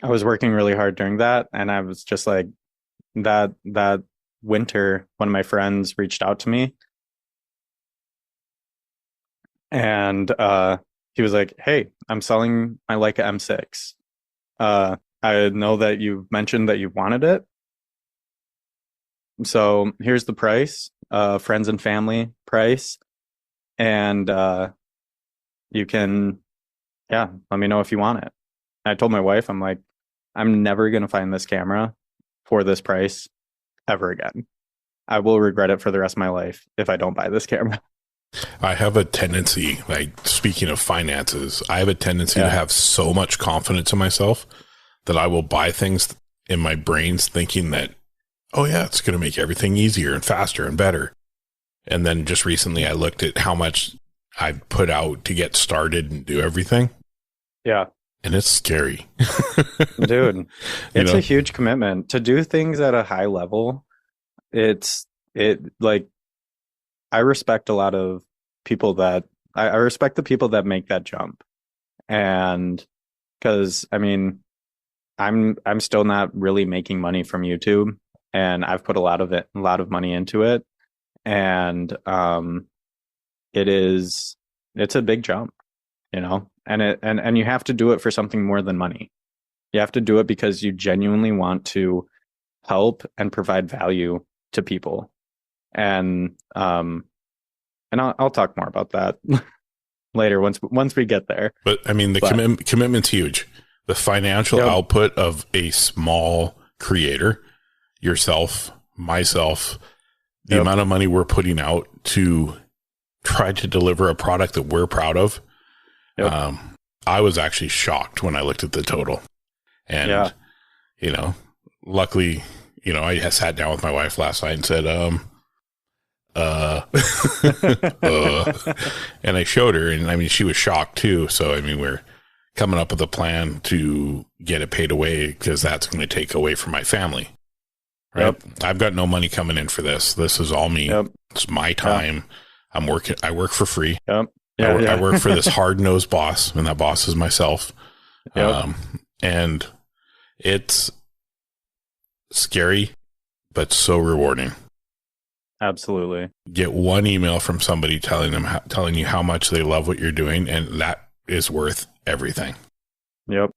was working really hard during that, and I was just like, that winter, one of my friends reached out to me, and he was like, "Hey, I'm selling my Leica M6. I know that you mentioned that you wanted it. So here's the price, friends and family price. And you can, let me know if you want it." I told my wife, I'm like, I'm never going to find this camera for this price ever again. I will regret it for the rest of my life if I don't buy this camera. I have a tendency, like, speaking of finances, I have a tendency to have so much confidence in myself that I will buy things in my brains thinking that, oh yeah, it's going to make everything easier and faster and better. And then just recently I looked at how much I put out to get started and do everything. Yeah. And it's scary. Dude, it's a huge commitment to do things at a high level. Like, I respect a lot of people that I respect the people that make that jump. And because, I mean, I'm still not really making money from YouTube, and I've put a lot of money into it, and it's a big jump, and you have to do it for something more than money. You have to do it because you genuinely want to help and provide value to people. And I'll talk more about that later once we get there. But I mean, commitment's huge. The financial output of a small creator, yourself, myself, the amount of money we're putting out to try to deliver a product that we're proud of. I was actually shocked when I looked at the total. And, luckily, I sat down with my wife last night and said, and I showed her, and I mean, she was shocked too. So, I mean, we're coming up with a plan to get it paid away because that's going to take away from my family. Right. I've got no money coming in for this. This is all me. It's my time. I work for free. I work for this hard-nosed boss, and that boss is myself. And it's scary, but so rewarding. Absolutely. Get one email from somebody telling you how much they love what you're doing, and that is worth everything. Yep.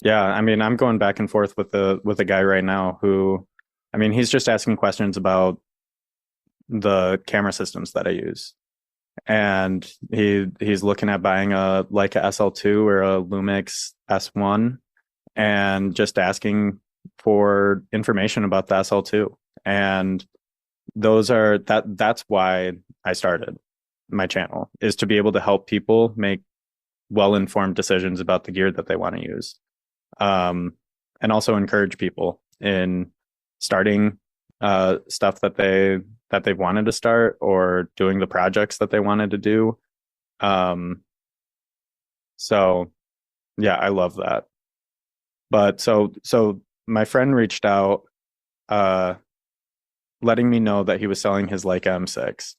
Yeah, I mean, I'm going back and forth with a guy right now who, I mean, he's just asking questions about the camera systems that I use. And he's looking at buying a Leica SL2 or a Lumix S1 and just asking for information about the SL2. And that's why I started my channel, is to be able to help people make well-informed decisions about the gear that they want to use. And also encourage people in starting stuff that they've wanted to start, or doing the projects that they wanted to do. So yeah, I love that. But so my friend reached out, letting me know that he was selling his Leica M6.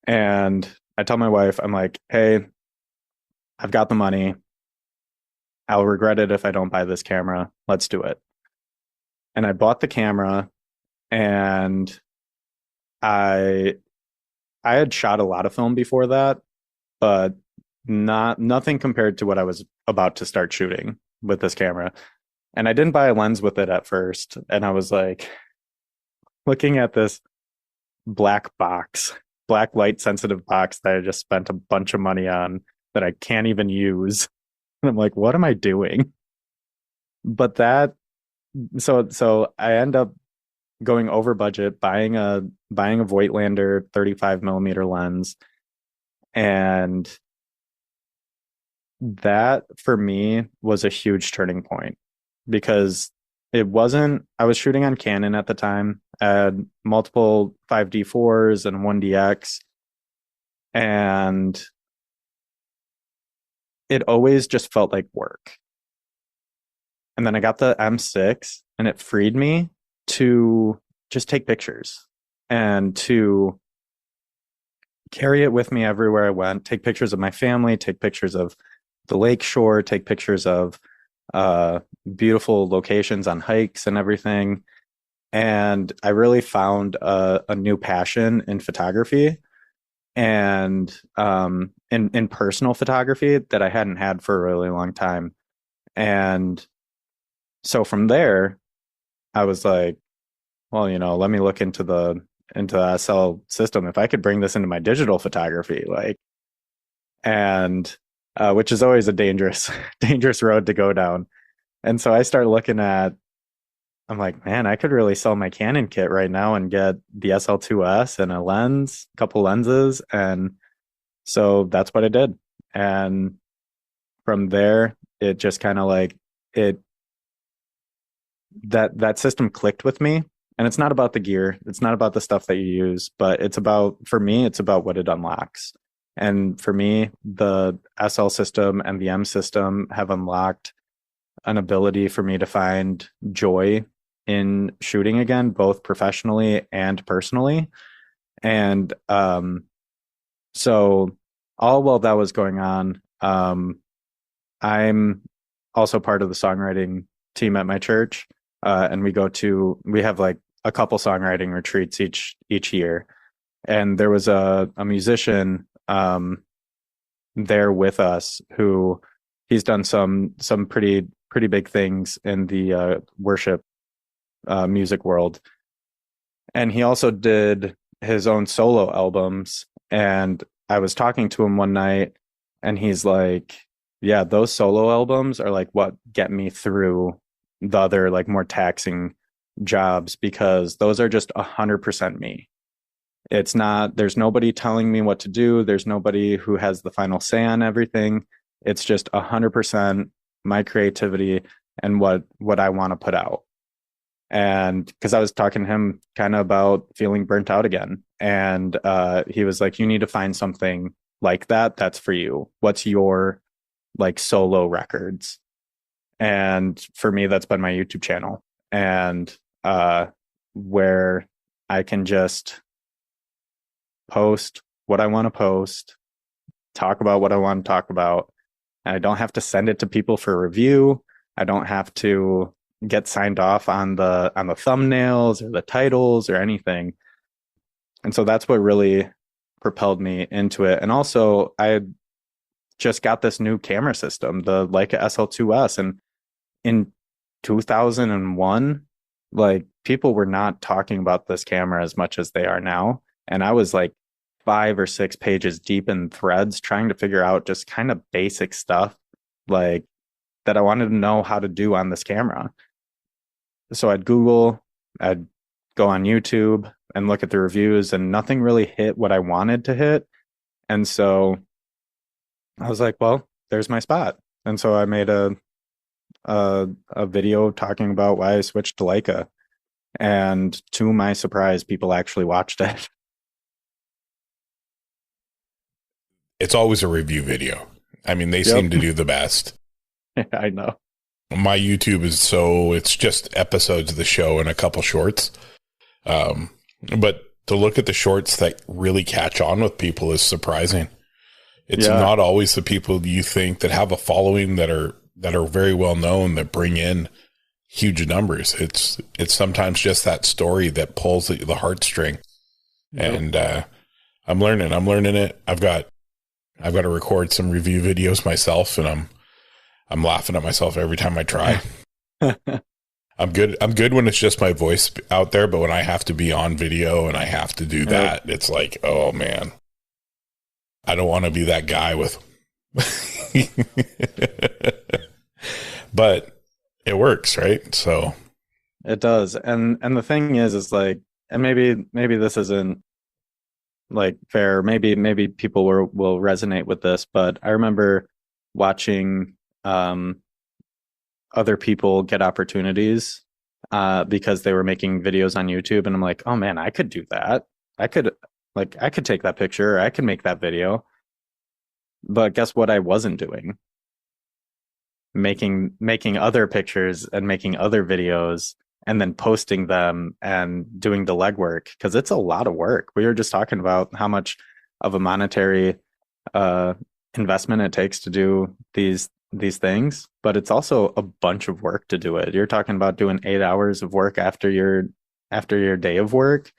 And I tell my wife, I'm like, hey, I've got the money. I'll regret it if I don't buy this camera. Let's do it. And I bought the camera, and I had shot a lot of film before that, but nothing compared to what I was about to start shooting with this camera. And I didn't buy a lens with it at first. And I was like, looking at this black light sensitive box that I just spent a bunch of money on that I can't even use. And I'm like, what am I doing? But so I end up going over budget, buying a Voigtlander 35 millimeter lens. And that for me was a huge turning point, because I was shooting on Canon at the time. I had multiple 5D4s and 1DX, and it always just felt like work. And then I got the M6, and it freed me to just take pictures and to carry it with me everywhere I went, take pictures of my family, take pictures of the lake shore, take pictures of beautiful locations on hikes and everything. And I really found a new passion in photography, and in personal photography that I hadn't had for a really long time. And so from there, I was like, well, let me look into the SL system. If I could bring this into my digital photography, which is always a dangerous road to go down. And so I start looking at, I'm like, man, I could really sell my Canon kit right now and get the SL2S and a couple lenses. And so that's what I did. And from there, it just kind of that system clicked with me. And it's not about the gear. It's not about the stuff that you use, but for me, it's about what it unlocks. And for me, the SL system and the M system have unlocked an ability for me to find joy in shooting again, both professionally and personally. And so all while that was going on, I'm also part of the songwriting team at my church. And we have like a couple songwriting retreats each year. And there was a musician there with us who he's done some pretty big things in the worship music world. And he also did his own solo albums. And I was talking to him one night and he's like, yeah, those solo albums are like what get me through the other like more taxing jobs, because those are just 100% me. It's not, there's nobody telling me what to do. There's nobody who has the final say on everything. It's just 100% my creativity and what I want to put out. And because I was talking to him kind of about feeling burnt out again. And he was like, you need to find something like that. That's for you. What's your like solo records? And for me, that's been my YouTube channel. And where I can just post what I want to post, talk about what I want to talk about. And I don't have to send it to people for review. I don't have to get signed off on the thumbnails or the titles or anything. And so that's what really propelled me into it. And also I just got this new camera system, the Leica SL2S. And in 2001, like people were not talking about this camera as much as they are now. And I was like 5 or 6 pages deep in threads trying to figure out just kind of basic stuff like that I wanted to know how to do on this camera. So I'd Google, I'd go on YouTube and look at the reviews, and nothing really hit what I wanted to hit. And so I was like, well, there's my spot. And so I made a video talking about why I switched to Leica. And to my surprise, people actually watched it. It's always a review video. I mean, they seem to do the best. I know. My YouTube it's just episodes of the show and a couple shorts. But to look at the shorts that really catch on with people is surprising. It's not always the people you think that have a following that are very well known that bring in huge numbers. It's sometimes just that story that pulls the heartstring. Yep. And I'm learning it. I've got to record some review videos myself, and I'm laughing at myself every time I try. I'm good when it's just my voice out there, but when I have to be on video and I have to do that, it's like, oh man, I don't want to be that guy with, but it works, right? So it does. And the thing is like, and maybe this isn't like fair. Maybe people will resonate with this, but I remember watching other people get opportunities because they were making videos on YouTube, and I'm like, oh man, I could do that. I could take that picture, or I could make that video. But guess what I wasn't doing? Making other pictures and making other videos and then posting them and doing the legwork, because it's a lot of work. We were just talking about how much of a monetary investment it takes to do these things, but it's also a bunch of work to do it. You're talking about doing 8 hours of work after your day of work.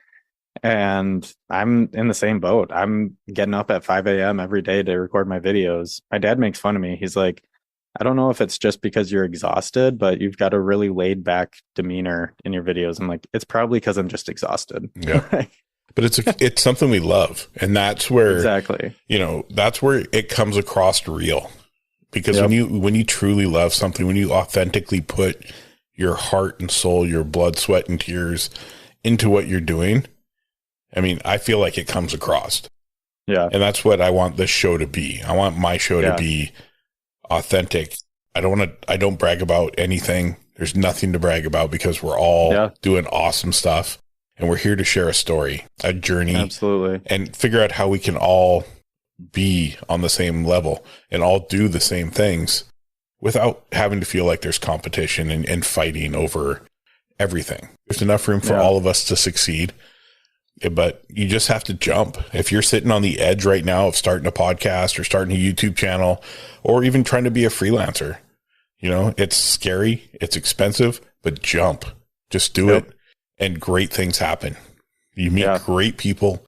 And I'm in the same boat. I'm getting up at 5 a.m. every day to record my videos. My dad makes fun of me. He's like, I don't know if it's just because you're exhausted, but you've got a really laid back demeanor in your videos. I'm like, it's probably because I'm just exhausted. Yeah. But it's something we love. And that's where, exactly, that's where it comes across real. Because when you truly love something, when you authentically put your heart and soul, your blood, sweat, and tears into what you're doing, I mean, I feel like it comes across. Yeah. And that's what I want this show to be. I want my show to be authentic. I don't brag about anything. There's nothing to brag about, because we're all doing awesome stuff, and we're here to share a story, a journey. Absolutely. And figure out how we can all be on the same level and all do the same things without having to feel like there's competition and fighting over everything. There's enough room for all of us to succeed, but you just have to jump. If you're sitting on the edge right now of starting a podcast or starting a YouTube channel, or even trying to be a freelancer, It's scary, it's expensive, but jump. Just do it, and great things happen. You meet great people.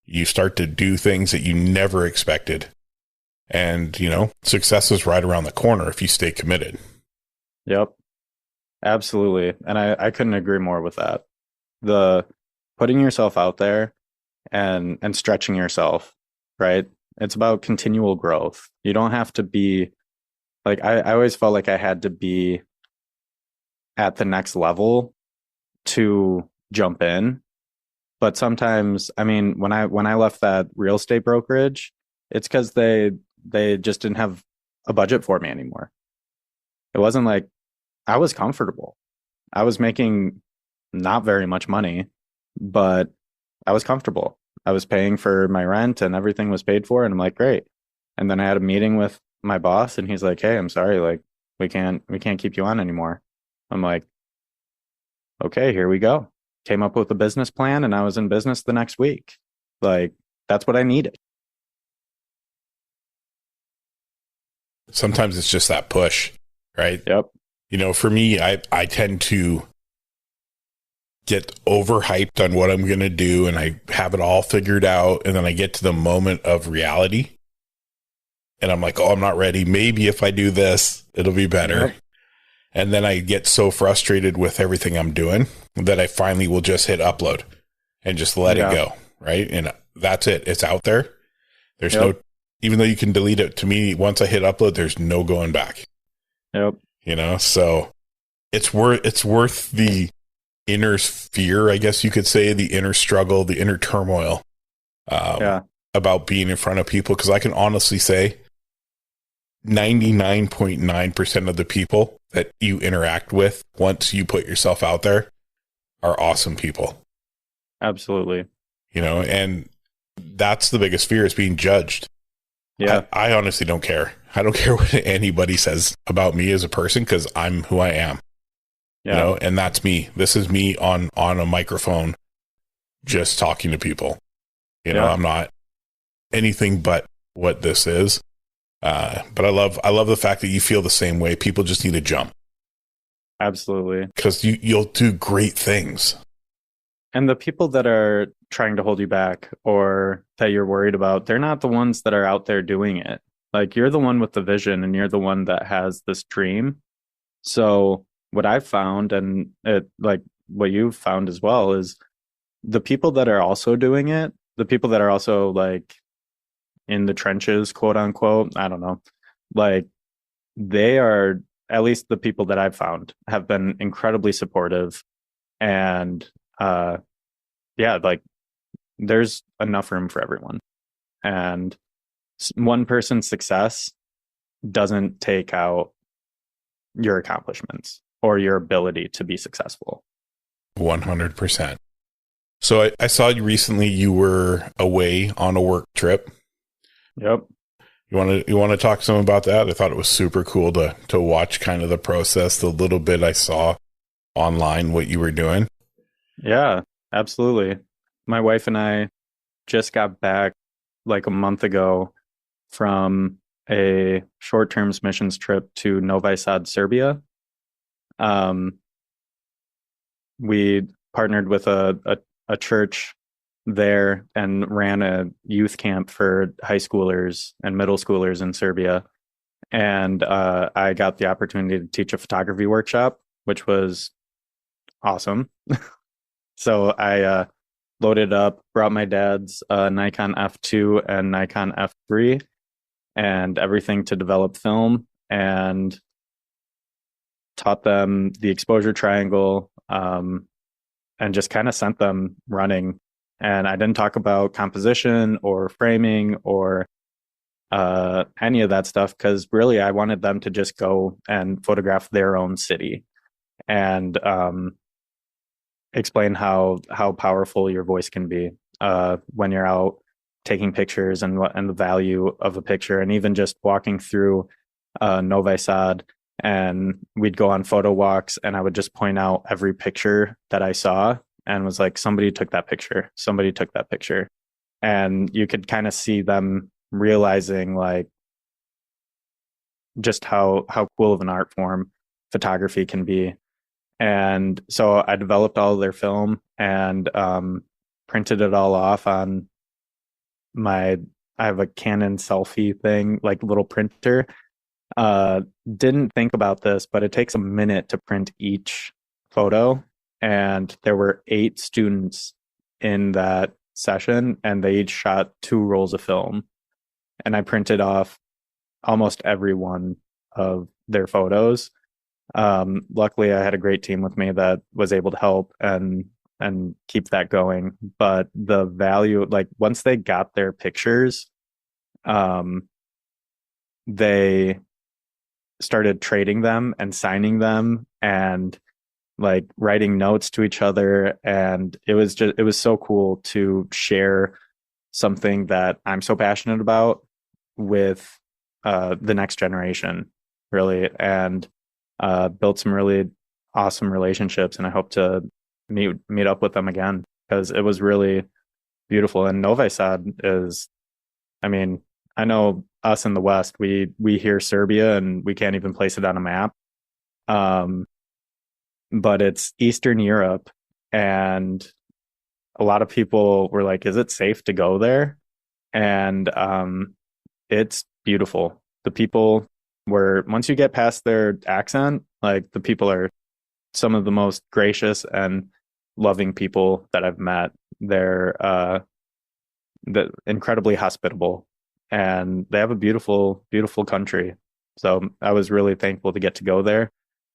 You start to do things that you never expected. And, success is right around the corner if you stay committed. Yep. Absolutely. And I couldn't agree more with that. The putting yourself out there and stretching yourself, right? It's about continual growth. You don't have to be like, I always felt like I had to be at the next level to jump in. But sometimes, I mean, when I left that real estate brokerage, it's because they just didn't have a budget for me anymore. It wasn't like I was comfortable. I was making not very much money, but I was comfortable. I was paying for my rent and everything was paid for. And I'm like, great. And then I had a meeting with my boss and he's like, hey, I'm sorry. Like we can't keep you on anymore. I'm like, okay, here we go. Came up with a business plan and I was in business the next week. Like that's what I needed. Sometimes it's just that push, right? Yep. For me, I tend to get overhyped on what I'm going to do and I have it all figured out. And then I get to the moment of reality and I'm like, oh, I'm not ready. Maybe if I do this, it'll be better. Yep. And then I get so frustrated with everything I'm doing that I finally will just hit upload and just let it go. Right. And that's it. It's out there. There's no, even though you can delete it, to me, once I hit upload, there's no going back. Yep. So it's worth the inner fear, I guess you could say, the inner struggle, the inner turmoil about being in front of people. Because I can honestly say 99.9% of the people that you interact with once you put yourself out there are awesome people. Absolutely. And that's the biggest fear, is being judged. Yeah. I honestly don't care. I don't care what anybody says about me as a person because I'm who I am. Yeah. And that's me. This is me on a microphone just talking to people. I'm not anything but what this is. But I love the fact that you feel the same way. People just need to jump. Absolutely. Because you'll do great things. And the people that are trying to hold you back or that you're worried about, they're not the ones that are out there doing it. Like you're the one with the vision and you're the one that has this dream. So what I've found, and like what you've found as well, is the people that are also doing it, the people that are also like in the trenches, quote unquote, I don't know, like they are, at least the people that I've found, have been incredibly supportive. And like there's enough room for everyone. And one person's success doesn't take out your accomplishments or your ability to be successful. 100%. So I saw you recently, you were away on a work trip. Yep. You want to talk some about that? I thought it was super cool to watch kind of the process, the little bit I saw online, what you were doing. Yeah, absolutely. My wife and I just got back like a month ago from a short-term missions trip to Novi Sad, Serbia. We partnered with a church there and ran a youth camp for high schoolers and middle schoolers in Serbia. And I got the opportunity to teach a photography workshop, which was awesome. So I loaded up, brought my dad's Nikon F2 and Nikon F3 and everything to develop film, and taught them the exposure triangle, and just kind of sent them running. And I didn't talk about composition or framing or any of that stuff, because really I wanted them to just go and photograph their own city and explain how powerful your voice can be when you're out taking pictures, and the value of a picture. And even just walking through Novi Sad, and we'd go on photo walks and I would just point out every picture that I saw and was like, somebody took that picture. And you could kind of see them realizing like, just how cool of an art form photography can be. And so I developed all of their film and printed it all off on I have a Canon selfie thing, like little printer. Didn't think about this, but it takes a minute to print each photo. And there were 8 students in that session, and they each shot 2 rolls of film. And I printed off almost every one of their photos. Luckily, I had a great team with me that was able to help and keep that going. But the value, like once they got their pictures, they started trading them and signing them and like writing notes to each other. And it was so cool to share something that I'm so passionate about with the next generation, really, and built some really awesome relationships. And I hope to meet up with them again because it was really beautiful. And Novi Sad is, I mean, I know us in the West, we hear Serbia and we can't even place it on a map. But it's Eastern Europe, and a lot of people were like, is it safe to go there? And it's beautiful. The people once you get past their accent, like the people are some of the most gracious and loving people that I've met. They're incredibly hospitable, and they have a beautiful, beautiful country. So I was really thankful to get to go there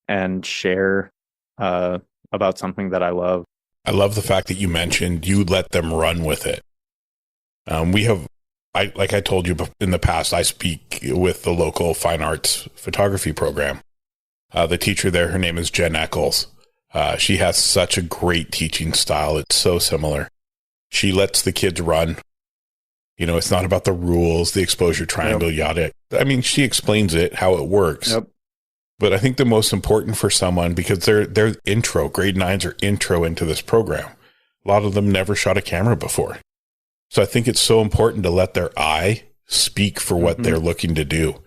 and share about something that I love. I love the fact that you mentioned you let them run with it. Like I told you in the past, I speak with the local fine arts photography program. The teacher there, her name is Jen Eccles. She has such a great teaching style. It's so similar. She lets the kids run. You know, it's not about the rules, the exposure triangle, yada. I mean, she explains it, how it works. Yep. But I think the most important for someone, because they're intro, grade 9s are intro into this program. A lot of them never shot a camera before. So I think it's so important to let their eye speak for what they're looking to do.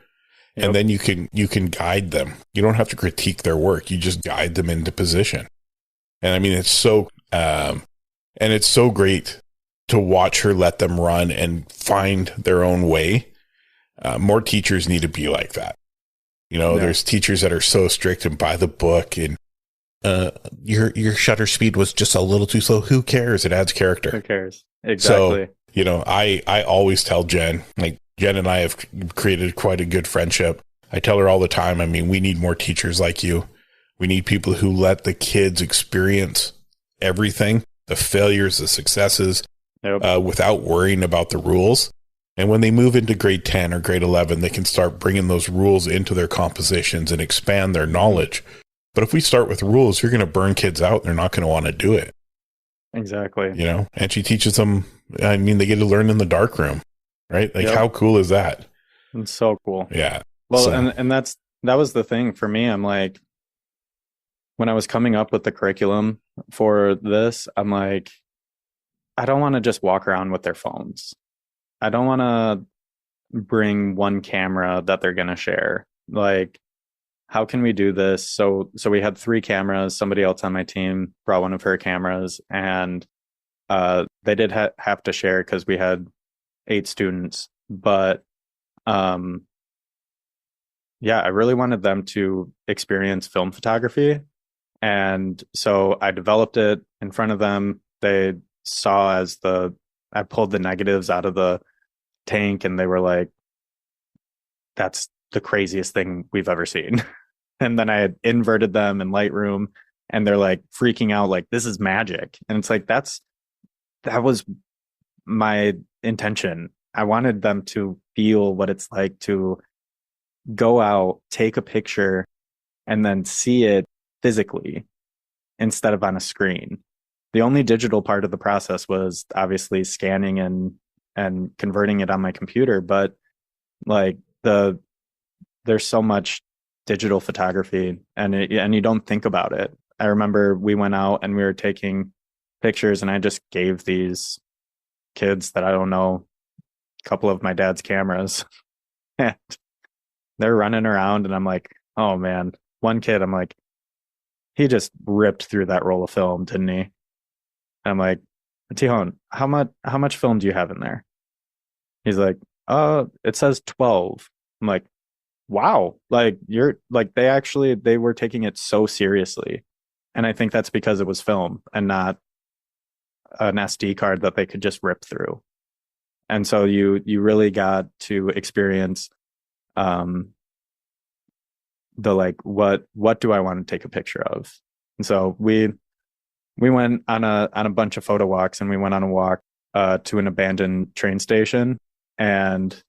Yep. And then you can guide them. You don't have to critique their work. You just guide them into position. And I mean, it's so great to watch her let them run and find their own way. More teachers need to be like that. You know, there's teachers that are so strict and by the book, and your shutter speed was just a little too slow. Who cares? It adds character. Who cares? Exactly. So, you know, I always tell Jen, like Jen and I have created quite a good friendship. I tell her all the time, I mean, we need more teachers like you. We need people who let the kids experience everything, the failures, the successes, without worrying about the rules. And when they move into grade 10 or grade 11, they can start bringing those rules into their compositions and expand their knowledge. But if we start with rules, you're going to burn kids out. They're not going to want to do it. Exactly. You know, and she teaches them, I mean, they get to learn in the dark room, right? Like, how cool is that? It's so cool. Yeah. Well, and that was the thing for me. I'm like, when I was coming up with the curriculum for this, I'm like, I don't want to just walk around with their phones. I don't want to bring one camera that they're going to share. Like, how can we do this? So we had 3 cameras. Somebody else on my team brought one of her cameras, and they did have to share because we had 8 students. But I really wanted them to experience film photography. And so I developed it in front of them. They saw I pulled the negatives out of the tank, and they were like, that's the craziest thing we've ever seen. And then I had inverted them in Lightroom, and they're like freaking out, like, this is magic. And it's like, that was my intention. I wanted them to feel what it's like to go out, take a picture, and then see it physically instead of on a screen. The only digital part of the process was obviously scanning and converting it on my computer, but like there's so much digital photography, and you don't think about it. I remember we went out and we were taking pictures, and I just gave these kids that I don't know a couple of my dad's cameras, and they're running around, and I'm like, oh man, one kid, I'm like, he just ripped through that roll of film, didn't he? And I'm like, Tihon, how much film do you have in there? He's like, it says 12. I'm like, wow, like you're like they were taking it so seriously. And I think that's because it was film and not an SD card that they could just rip through. And so you really got to experience um the like what do I want to take a picture of? And so we went on a bunch of photo walks, and we went on a walk to an abandoned train station, and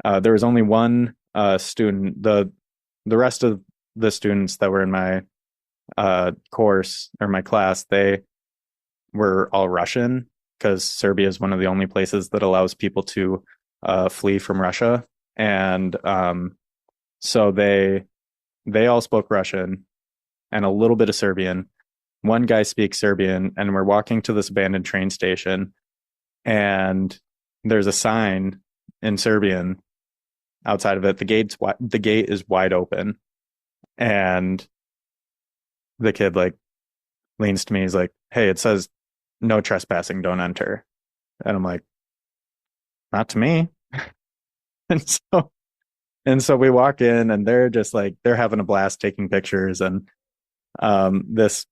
there was only one student. The rest of the students that were in my course or my class, they were all Russian, because Serbia is one of the only places that allows people to flee from Russia, and so they all spoke Russian and a little bit of Serbian. One guy speaks Serbian, and we're walking to this abandoned train station, and there's a sign in Serbian outside of it. The gate is wide open, and the kid like leans to me. He's like, "Hey, it says no trespassing, don't enter." And I'm like, "Not to me." and so and so we walk in, and they're just like they're having a blast taking pictures, and this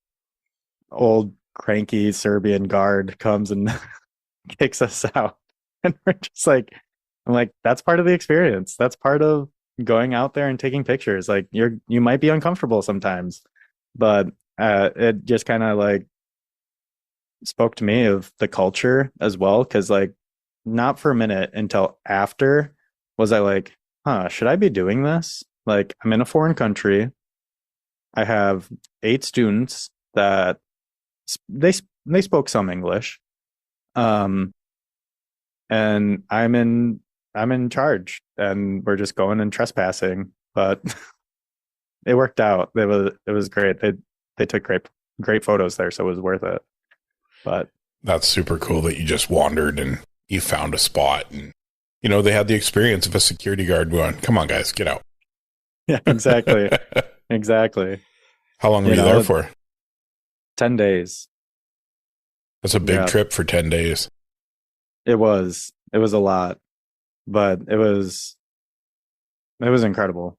old cranky Serbian guard comes and kicks us out, and we're just like, I'm like, that's part of the experience. That's part of going out there and taking pictures. Like you might be uncomfortable sometimes, but it just kind of like spoke to me of the culture as well. Cause like not for a minute until after was I like, should I be doing this? Like I'm in a foreign country. I have 8 students that they spoke some English. And I'm in charge, and we're just going and trespassing, but it worked out. It was great. They took great photos there, so it was worth it. But that's super cool that you just wandered and you found a spot, and they had the experience of a security guard going, "Come on, guys, get out." Yeah, exactly. Exactly. How long were you there for? 10 days. That's a big trip for 10 days. It was a lot, but it was incredible.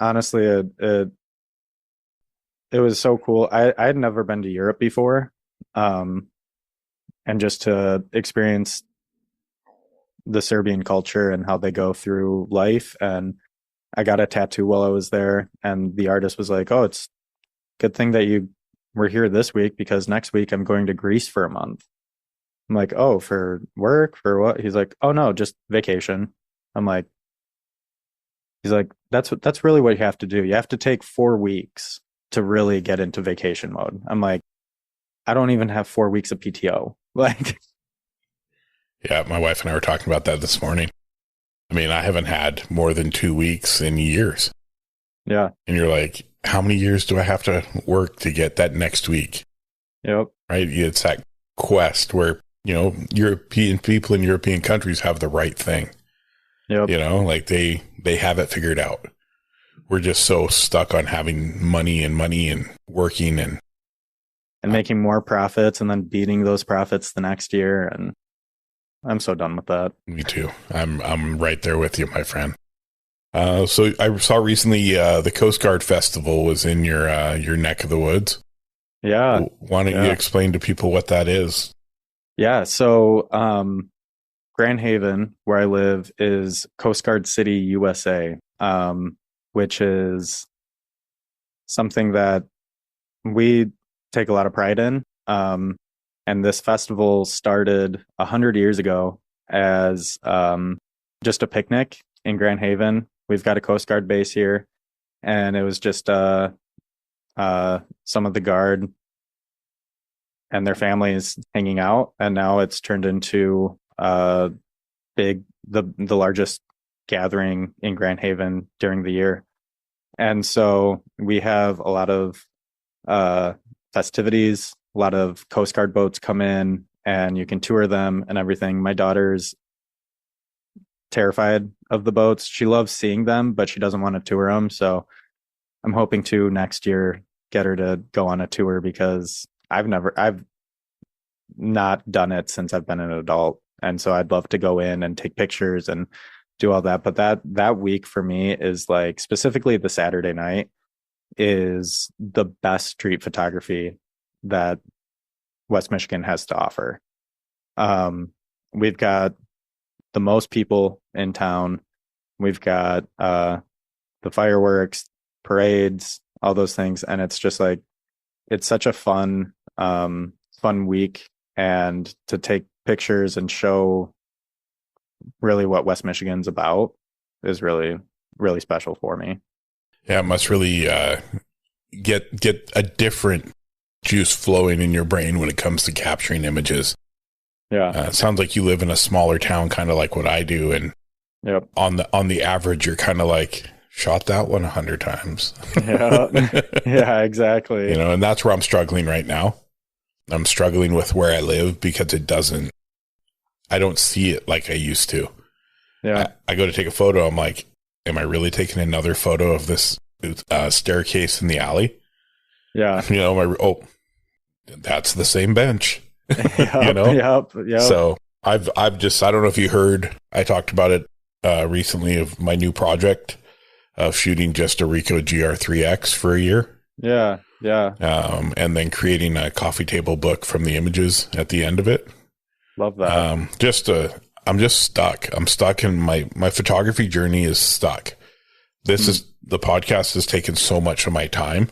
Honestly, it was so cool. I had never been to Europe before. And just to experience the Serbian culture and how they go through life. And I got a tattoo while I was there, and the artist was like, "Oh, it's a good thing that you were here this week, because next week I'm going to Greece for a month." I'm like, "Oh, for work? For what?" He's like, "Oh no, just vacation." I'm like, he's like, that's really what you have to do. You have to take 4 weeks to really get into vacation mode. I'm like, I don't even have 4 weeks of PTO. Like, yeah, my wife and I were talking about that this morning. I mean, I haven't had more than 2 weeks in years. Yeah. And you're like, how many years do I have to work to get that next week? Yep. Right? It's that quest where, European people in European countries have the right thing. Yep. Like they have it figured out. We're just so stuck on having money and working and making more profits, and then beating those profits the next year. And I'm so done with that. Me too. I'm right there with you, my friend. So I saw recently the Coast Guard Festival was in your neck of the woods. Yeah. Why don't you explain to people what that is? Yeah. So Grand Haven, where I live, is Coast Guard City, USA, which is something that we take a lot of pride in. And this festival started 100 years ago as just a picnic in Grand Haven. We've got a Coast Guard base here, and it was just some of the guard and their families hanging out. And now it's turned into the largest gathering in Grand Haven during the year. And so we have a lot of festivities. A lot of Coast Guard boats come in, and you can tour them and everything. My daughter's terrified of the boats. She loves seeing them, but she doesn't want to tour them. So I'm hoping to next year get her to go on a tour, because I've not done it since I've been an adult. And so I'd love to go in and take pictures and do all that. But that week for me is like, specifically the Saturday night is the best street photography that West Michigan has to offer. We've got the most people in town. We've got the fireworks, parades, all those things. And it's just like, it's such a fun week, and to take pictures and show really what West Michigan's about is really, really special for me. Yeah, it must really get a different juice flowing in your brain when it comes to capturing images. Yeah. It sounds like you live in a smaller town, kind of like what I do. And yep. on the average, you're kind of like, shot that one 100 times. Yeah. Yeah, exactly. And that's where I'm struggling right now. I'm struggling with where I live because I don't see it like I used to. Yeah. I go to take a photo. I'm like, am I really taking another photo of this staircase in the alley? Yeah. That's the same bench. Yep. So I don't know if you heard, I talked about it recently, of my new project of shooting just a Ricoh GR3X for a year. Yeah. Yeah. And then creating a coffee table book from the images at the end of it. Love that. I'm just stuck. I'm stuck in my photography journey is stuck. The podcast has taken so much of my time.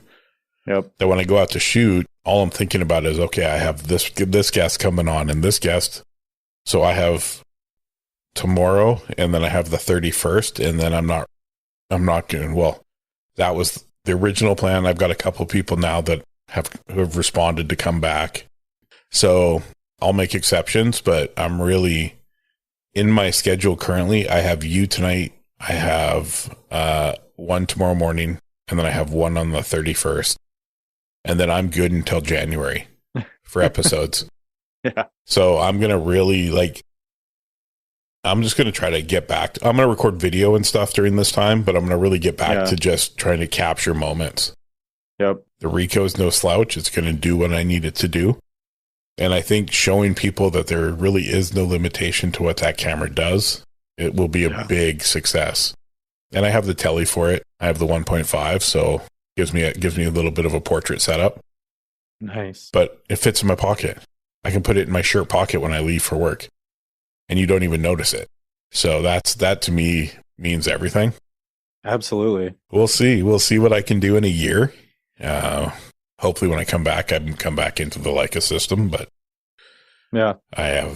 Yep. That when I go out to shoot, all I'm thinking about is, okay, I have this guest coming on and this guest. So I have tomorrow, and then I have the 31st, and then I'm not going, well, that was the original plan. I've got a couple of people now that who have responded to come back. So I'll make exceptions, but I'm really in my schedule currently. I have you tonight. I have one tomorrow morning, and then I have one on the 31st. And then I'm good until January for episodes. Yeah. So I'm going to really I'm just going to try to get back. I'm going to record video and stuff during this time, but I'm going to really get back to just trying to capture moments. Yep. The Ricoh is no slouch. It's going to do what I need it to do. And I think showing people that there really is no limitation to what that camera does, it will be a big success. And I have the telly for it. I have the 1.5, so gives me a little bit of a portrait setup. Nice. But it fits in my pocket. I can put it in my shirt pocket when I leave for work, and you don't even notice it. So that to me means everything. Absolutely. We'll see what I can do in a year. Hopefully when I come back, I can come back into the Leica system, but yeah, I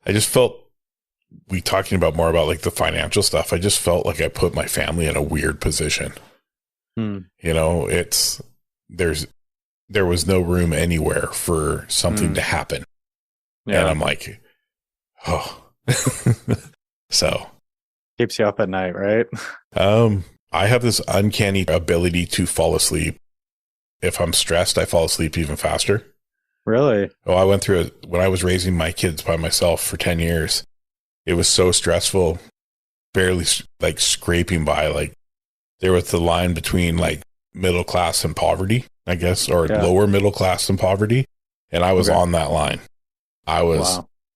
just felt, we talking about more about like the financial stuff. I just felt like I put my family in a weird position. There was no room anywhere for something to happen. Yeah. And I'm like, oh, so keeps you up at night, right? I have this uncanny ability to fall asleep. If I'm stressed, I fall asleep even faster. Really? Oh, I went through it when I was raising my kids by myself for 10 years. It was so stressful, barely like scraping by. Like there was the line between like middle class and poverty, I guess, or lower middle class and poverty. And I was on that line. I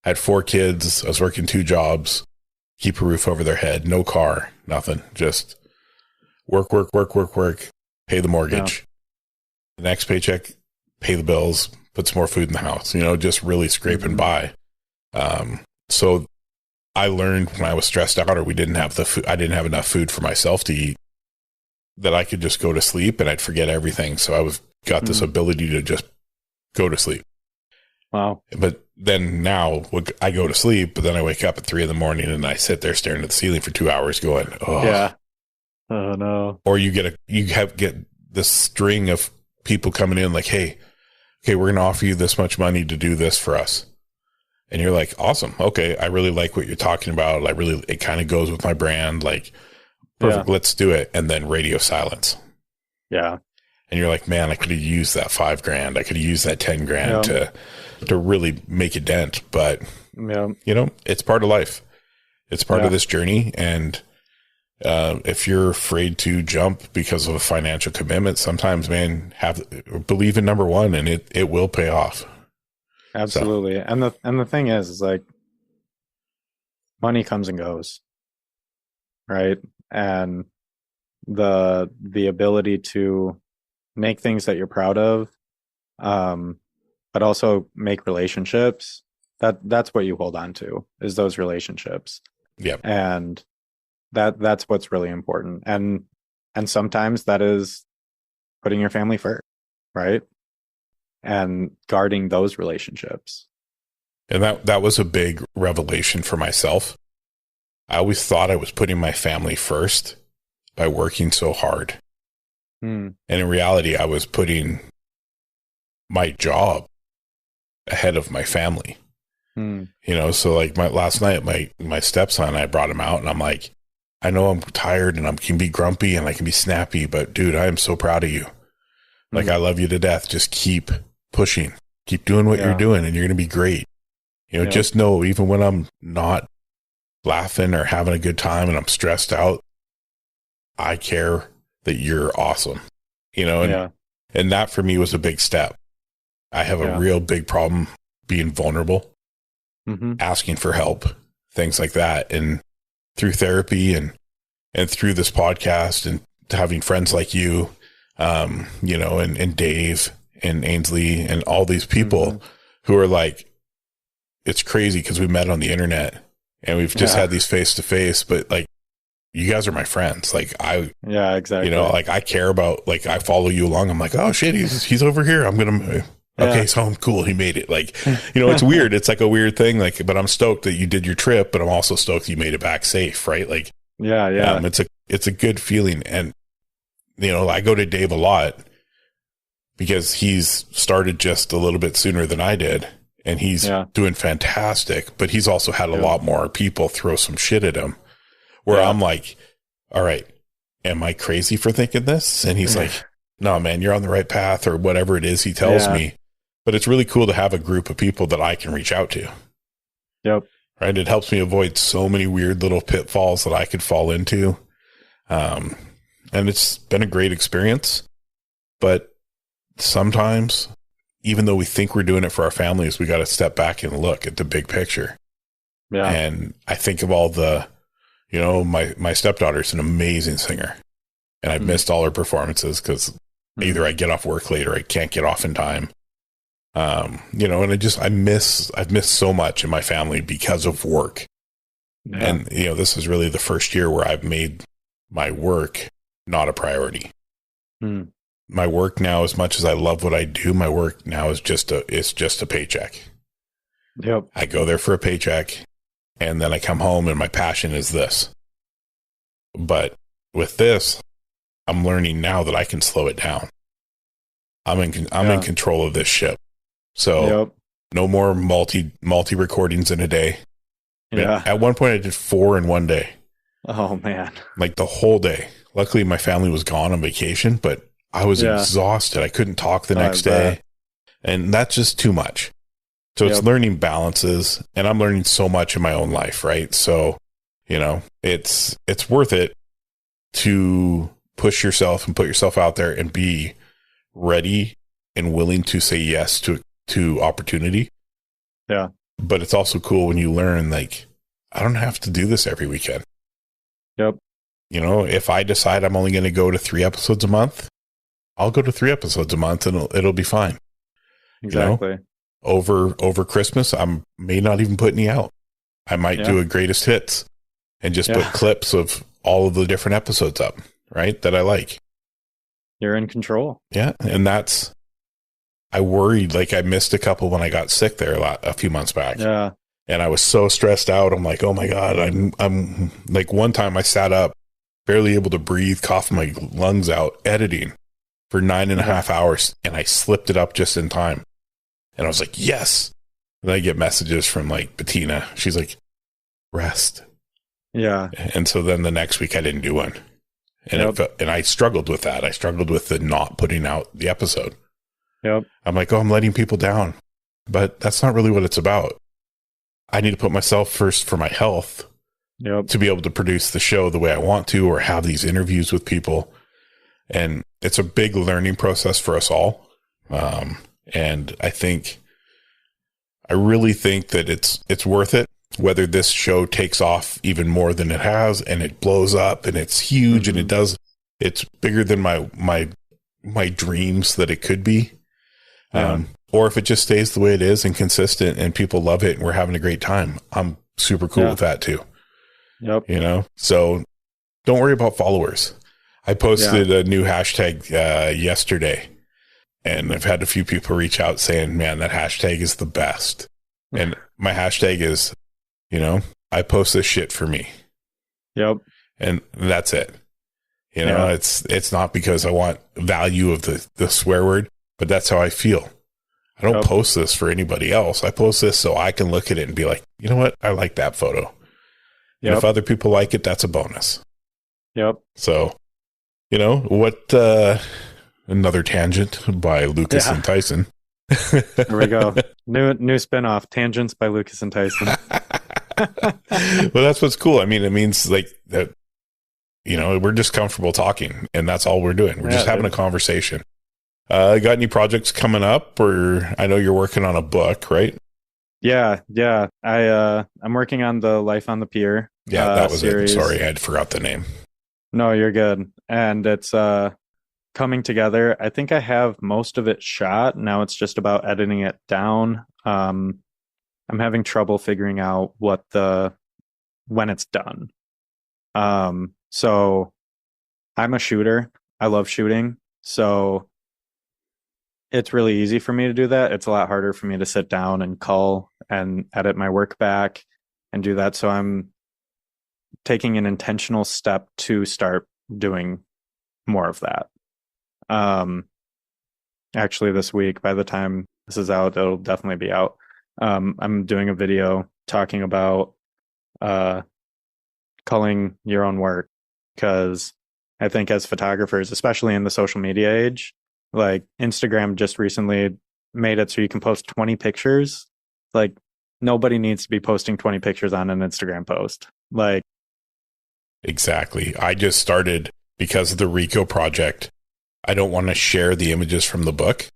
had 4 kids. I was working 2 jobs, keep a roof over their head, no car, nothing. Just work, pay the mortgage. The next paycheck, pay the bills, put some more food in the house, just really scraping by. So I learned when I was stressed out or we didn't have I didn't have enough food for myself to eat, that I could just go to sleep and I'd forget everything. So I got this ability to just go to sleep. Wow. But then now I go to sleep, but then I wake up at 3 a.m. and I sit there staring at the ceiling for 2 hours going, oh yeah. Oh no. Or you get this string of people coming in like, hey, okay, we're going to offer you this much money to do this for us. And you're like, awesome. Okay. I really like what you're talking about. It kind of goes with my brand. Like, perfect. Yeah. Let's do it. And then radio silence. Yeah. And you're like, man, I could have used that $5,000. I could have used that $10,000 to really make a dent. But, it's part of life. It's part of this journey. And if you're afraid to jump because of a financial commitment, sometimes, man, believe in number one, and it will pay off. Absolutely. So. And the thing is like money comes and goes, right? And the ability to make things that you're proud of, but also make relationships, that's what you hold on to, is those relationships. Yep. And that's what's really important. And sometimes that is putting your family first, right? And guarding those relationships. And that was a big revelation for myself. I always thought I was putting my family first by working so hard. And in reality, I was putting my job ahead of my family. You know, so like last night, my stepson, I brought him out and I'm like, I know I'm tired and I can be grumpy and I can be snappy, but dude, I am so proud of you. Like, I love you to death. Just keep pushing, keep doing what you're doing, and you're going to be great. You know, just know, even when I'm not laughing or having a good time and I'm stressed out, I care that you're awesome, you know, and that for me was a big step. I have a real big problem being vulnerable, asking for help, things like that. And through therapy and through this podcast and having friends like you, you know, and Dave and Ainsley and all these people who are like, it's crazy because we met on the internet and we've just had these face to face, but like, you guys are my friends. Like exactly. You know, like I care about, like I follow you along. I'm like, oh shit, he's over here. I'm going to, okay, so I'm cool. He made it. Like, you know, it's weird. It's like a weird thing. Like, but I'm stoked that you did your trip, but I'm also stoked you made it back safe. Right. Like, it's a good feeling. And, you know, I go to Dave a lot because he's started just a little bit sooner than I did. And he's doing fantastic, but he's also had a lot more people throw some shit at him where I'm like, all right, am I crazy for thinking this? And he's like, no, man, you're on the right path, or whatever it is he tells me. But it's really cool to have a group of people that I can reach out to. Yep. Right. It helps me avoid so many weird little pitfalls that I could fall into. And it's been a great experience, but sometimes, even though we think we're doing it for our families, we got to step back and look at the big picture. Yeah. And I think of all the, you know, my stepdaughter's an amazing singer, and I've missed all her performances because either I get off work late or I can't get off in time. You know, and I've missed so much in my family because of work. Yeah. And, you know, this is really the first year where I've made my work not a priority. My work now, as much as I love what I do, my work now is just a paycheck. Yep. I go there for a paycheck, and then I come home and my passion is this. But with this, I'm learning now that I can slow it down. I'm in control of this ship. So no more multi recordings in a day. Yeah. At one point I did 4 in one day. Oh man. Like the whole day. Luckily my family was gone on vacation, but I was exhausted. I couldn't talk the next day. And that's just too much. So it's learning balances, and I'm learning so much in my own life, right? So, you know, it's worth it to push yourself and put yourself out there and be ready and willing to say yes to opportunity. Yeah. But it's also cool when you learn, like, I don't have to do this every weekend. Yep. You know, if I decide I'm only going to go to 3 episodes a month, I'll go to 3 episodes a month and it'll be fine. Exactly. You know? Over Christmas, I may not even put any out. I might do a greatest hits and just put clips of all of the different episodes up, right? That I like. You're in control. Yeah. And I worried, like I missed a couple when I got sick there a few months back. Yeah. And I was so stressed out. I'm like, oh my God, I'm like, one time I sat up, barely able to breathe, coughing my lungs out, editing for 9.5 hours. And I slipped it up just in time. And I was like, yes. And I get messages from like Bettina. She's like, rest. Yeah. And so then the next week I didn't do one. And and I struggled with that. I struggled with the not putting out the episode. Yep. I'm like, oh, I'm letting people down. But that's not really what it's about. I need to put myself first for my health to be able to produce the show the way I want to, or have these interviews with people. And it's a big learning process for us all. And I really think that it's worth it, whether this show takes off even more than it has and it blows up and it's huge and it's bigger than my dreams that it could be. Or if it just stays the way it is and consistent and people love it and we're having a great time, I'm super cool with that too. Yep. So don't worry about followers. I posted a new hashtag yesterday, and I've had a few people reach out saying, man, that hashtag is the best. And my hashtag is, I post this shit for me. Yep. And that's it. It's not because I want value of the swear word, but that's how I feel. I don't post this for anybody else. I post this so I can look at it and be like, you know what? I like that photo. And if other people like it, that's a bonus. Yep. So, what, another tangent by Lukas and Tyson. There we go. New spinoff, Tangents by Lukas and Tyson. Well, that's what's cool. I mean, it means like that, we're just comfortable talking, and that's all we're doing. We're just having a conversation. Got any projects coming up? Or I know you're working on a book, right? Yeah. I'm working on the Life on the Pier. Yeah, that was series. it. Sorry, I had forgot the name. No, you're good. And it's coming together. I think I have most of it shot. Now it's just about editing it down. I'm having trouble figuring out when it's done. So I'm a shooter. I love shooting. So it's really easy for me to do that. It's a lot harder for me to sit down and cull and edit my work back and do that. So I'm taking an intentional step to start doing more of that. Actually this week, by the time this is out, it'll definitely be out. I'm doing a video talking about culling your own work, because I think as photographers, especially in the social media age, like Instagram just recently made it so you can post 20 pictures. Like nobody needs to be posting 20 pictures on an Instagram post. Like, exactly. I just started because of the Rico project. I don't want to share the images from the book.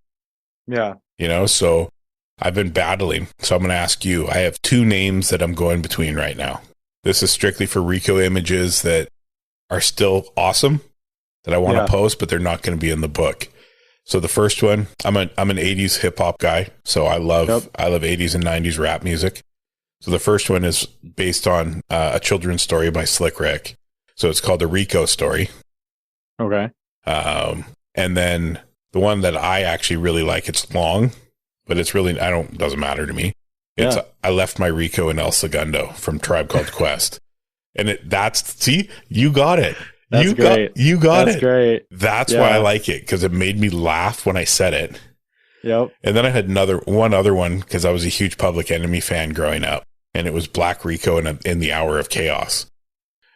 Yeah. So I've been battling. So I'm going to ask you, I have 2 names that I'm going between right now. This is strictly for Rico images that are still awesome that I want to post, but they're not going to be in the book. So the first one, I'm an 80s hip hop guy. So I love 80s and 90s rap music. So the first one is based on a children's story by Slick Rick. So it's called The Rico Story. Okay. And then the one that I actually really like, it's long, but it's really, doesn't matter to me. It's, I left my Rico in El Segundo from Tribe Called Quest. And you got it. That's great. You got That's it. Great. That's why I like it, because it made me laugh when I said it. Yep. And then I had one other one, because I was a huge Public Enemy fan growing up, and it was Black Rico in the Hour of Chaos.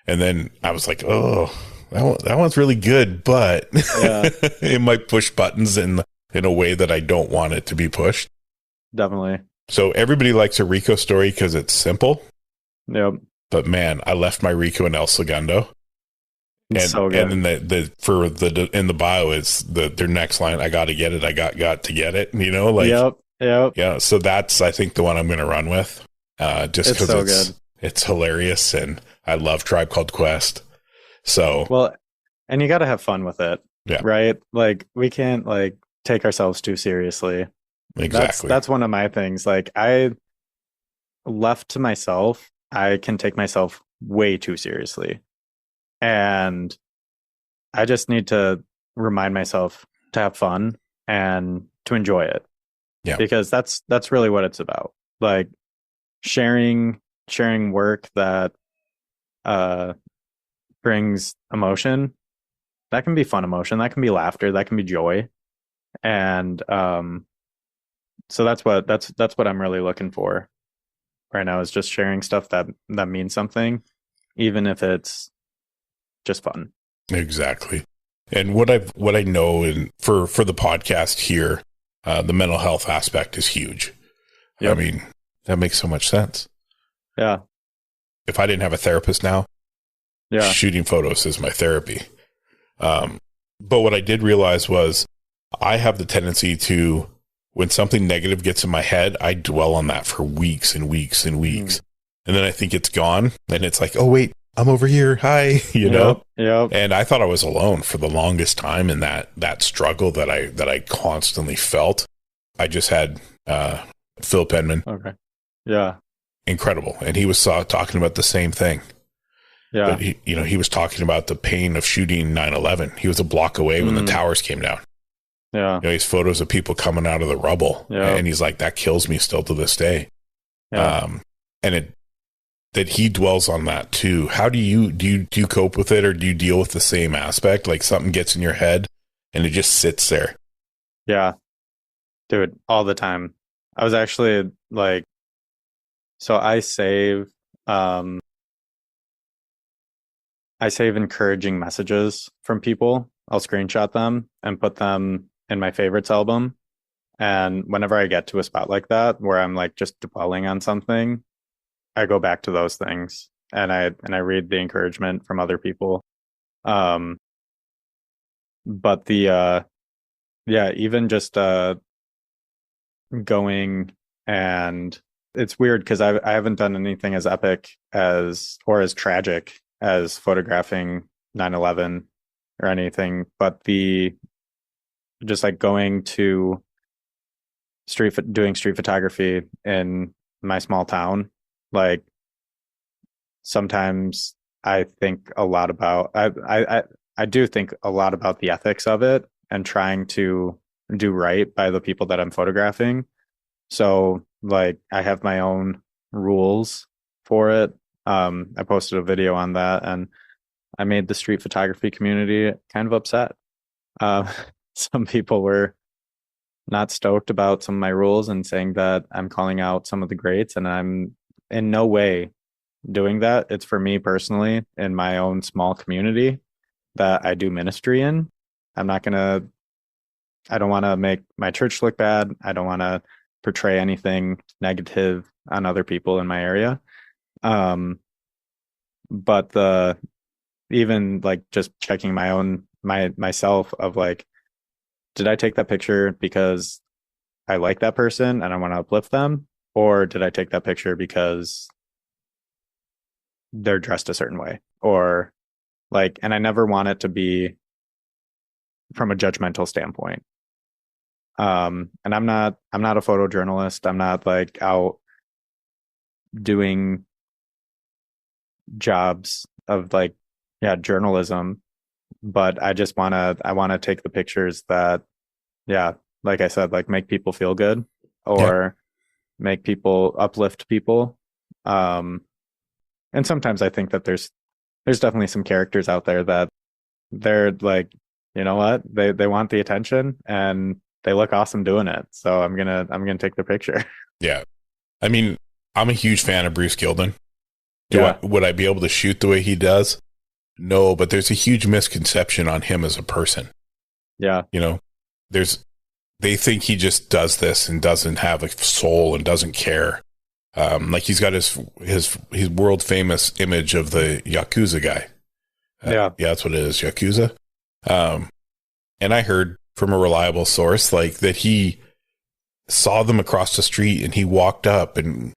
And then I was like, oh, that one's really good, but it might push buttons in a way that I don't want it to be pushed. Definitely. So everybody likes a Rico story because it's simple. Yep. But man, I left my Rico in El Segundo. And so good. And then in the bio is their next line, I got to get it. I got to get it. Yep. Yeah. So that's, I think, the one I'm going to run with. Just because it's hilarious, and I love Tribe Called Quest. So well, and you got to have fun with it. Yeah. Right. Like we can't take ourselves too seriously. Exactly. That's one of my things. Like I left to myself, I can take myself way too seriously. And I just need to remind myself to have fun and to enjoy it. Yeah. Because that's really what it's about. Like sharing work that brings emotion. That can be fun emotion, that can be laughter, that can be joy. And so that's what I'm really looking for right now, is just sharing stuff that means something, even if it's just fun. Exactly. And what I know, and for the podcast here, the mental health aspect is huge. Yep. I mean, that makes so much sense. Yeah. if I didn't have a therapist now, shooting photos is my therapy. But what I did realize was I have the tendency to, when something negative gets in my head, I dwell on that for weeks and weeks and weeks. And then I think it's gone. And it's like, oh, wait, I'm over here. Hi, you know? Yep. And I thought I was alone for the longest time in that struggle that I constantly felt. I just had Phil Penman. Okay. Yeah. Incredible. And he was talking about the same thing. Yeah. But he was talking about the pain of shooting 9/11. He was a block away when the towers came down. Yeah. You know, he's photos of people coming out of the rubble. Yeah. And he's like, that kills me still to this day. Yeah. And that he dwells on that too. How do you cope with it, or do you deal with the same aspect? Like something gets in your head and it just sits there. Yeah. Dude, all the time. I was actually like, so I save encouraging messages from people. I'll screenshot them and put them in my favorites album. And whenever I get to a spot like that where I'm like just dwelling on something, I go back to those things and I read the encouragement from other people. But even just going, and it's weird because I haven't done anything as epic as tragic as photographing 9/11 or anything, but just like going to doing street photography in my small town, like sometimes I think a lot about I do think a lot about the ethics of it and trying to do right by the people that I'm photographing. So like I have my own rules for it. I posted a video on that and I made the street photography community kind of upset. Some people were not stoked about some of my rules and saying that I'm calling out some of the greats, and I'm in no way doing that. It's for me personally in my own small community that I do ministry in. I don't want to make my church look bad. I don't want to portray anything negative on other people in my area. But even like just checking myself of like, did I take that picture because I like that person and I want to uplift them? Or did I take that picture because they're dressed a certain way? Or like, and I never want it to be from a judgmental standpoint. And I'm not a photojournalist. I'm not like out doing jobs of like, journalism, but I want to take the pictures that, like I said, like make people feel good or make people uplift people. And sometimes I think that there's definitely some characters out there that they're like, you know what, they want the attention and they look awesome doing it. So I'm gonna take the picture. Yeah. I mean, I'm a huge fan of Bruce Gilden. Would I be able to shoot the way he does? No, but there's a huge misconception on him as a person. Yeah. You know, they think he just does this and doesn't have a soul and doesn't care. Like he's got his world famous image of the Yakuza guy. Yeah, that's what it is. Yakuza. And I heard from a reliable source, like that he saw them across the street and he walked up and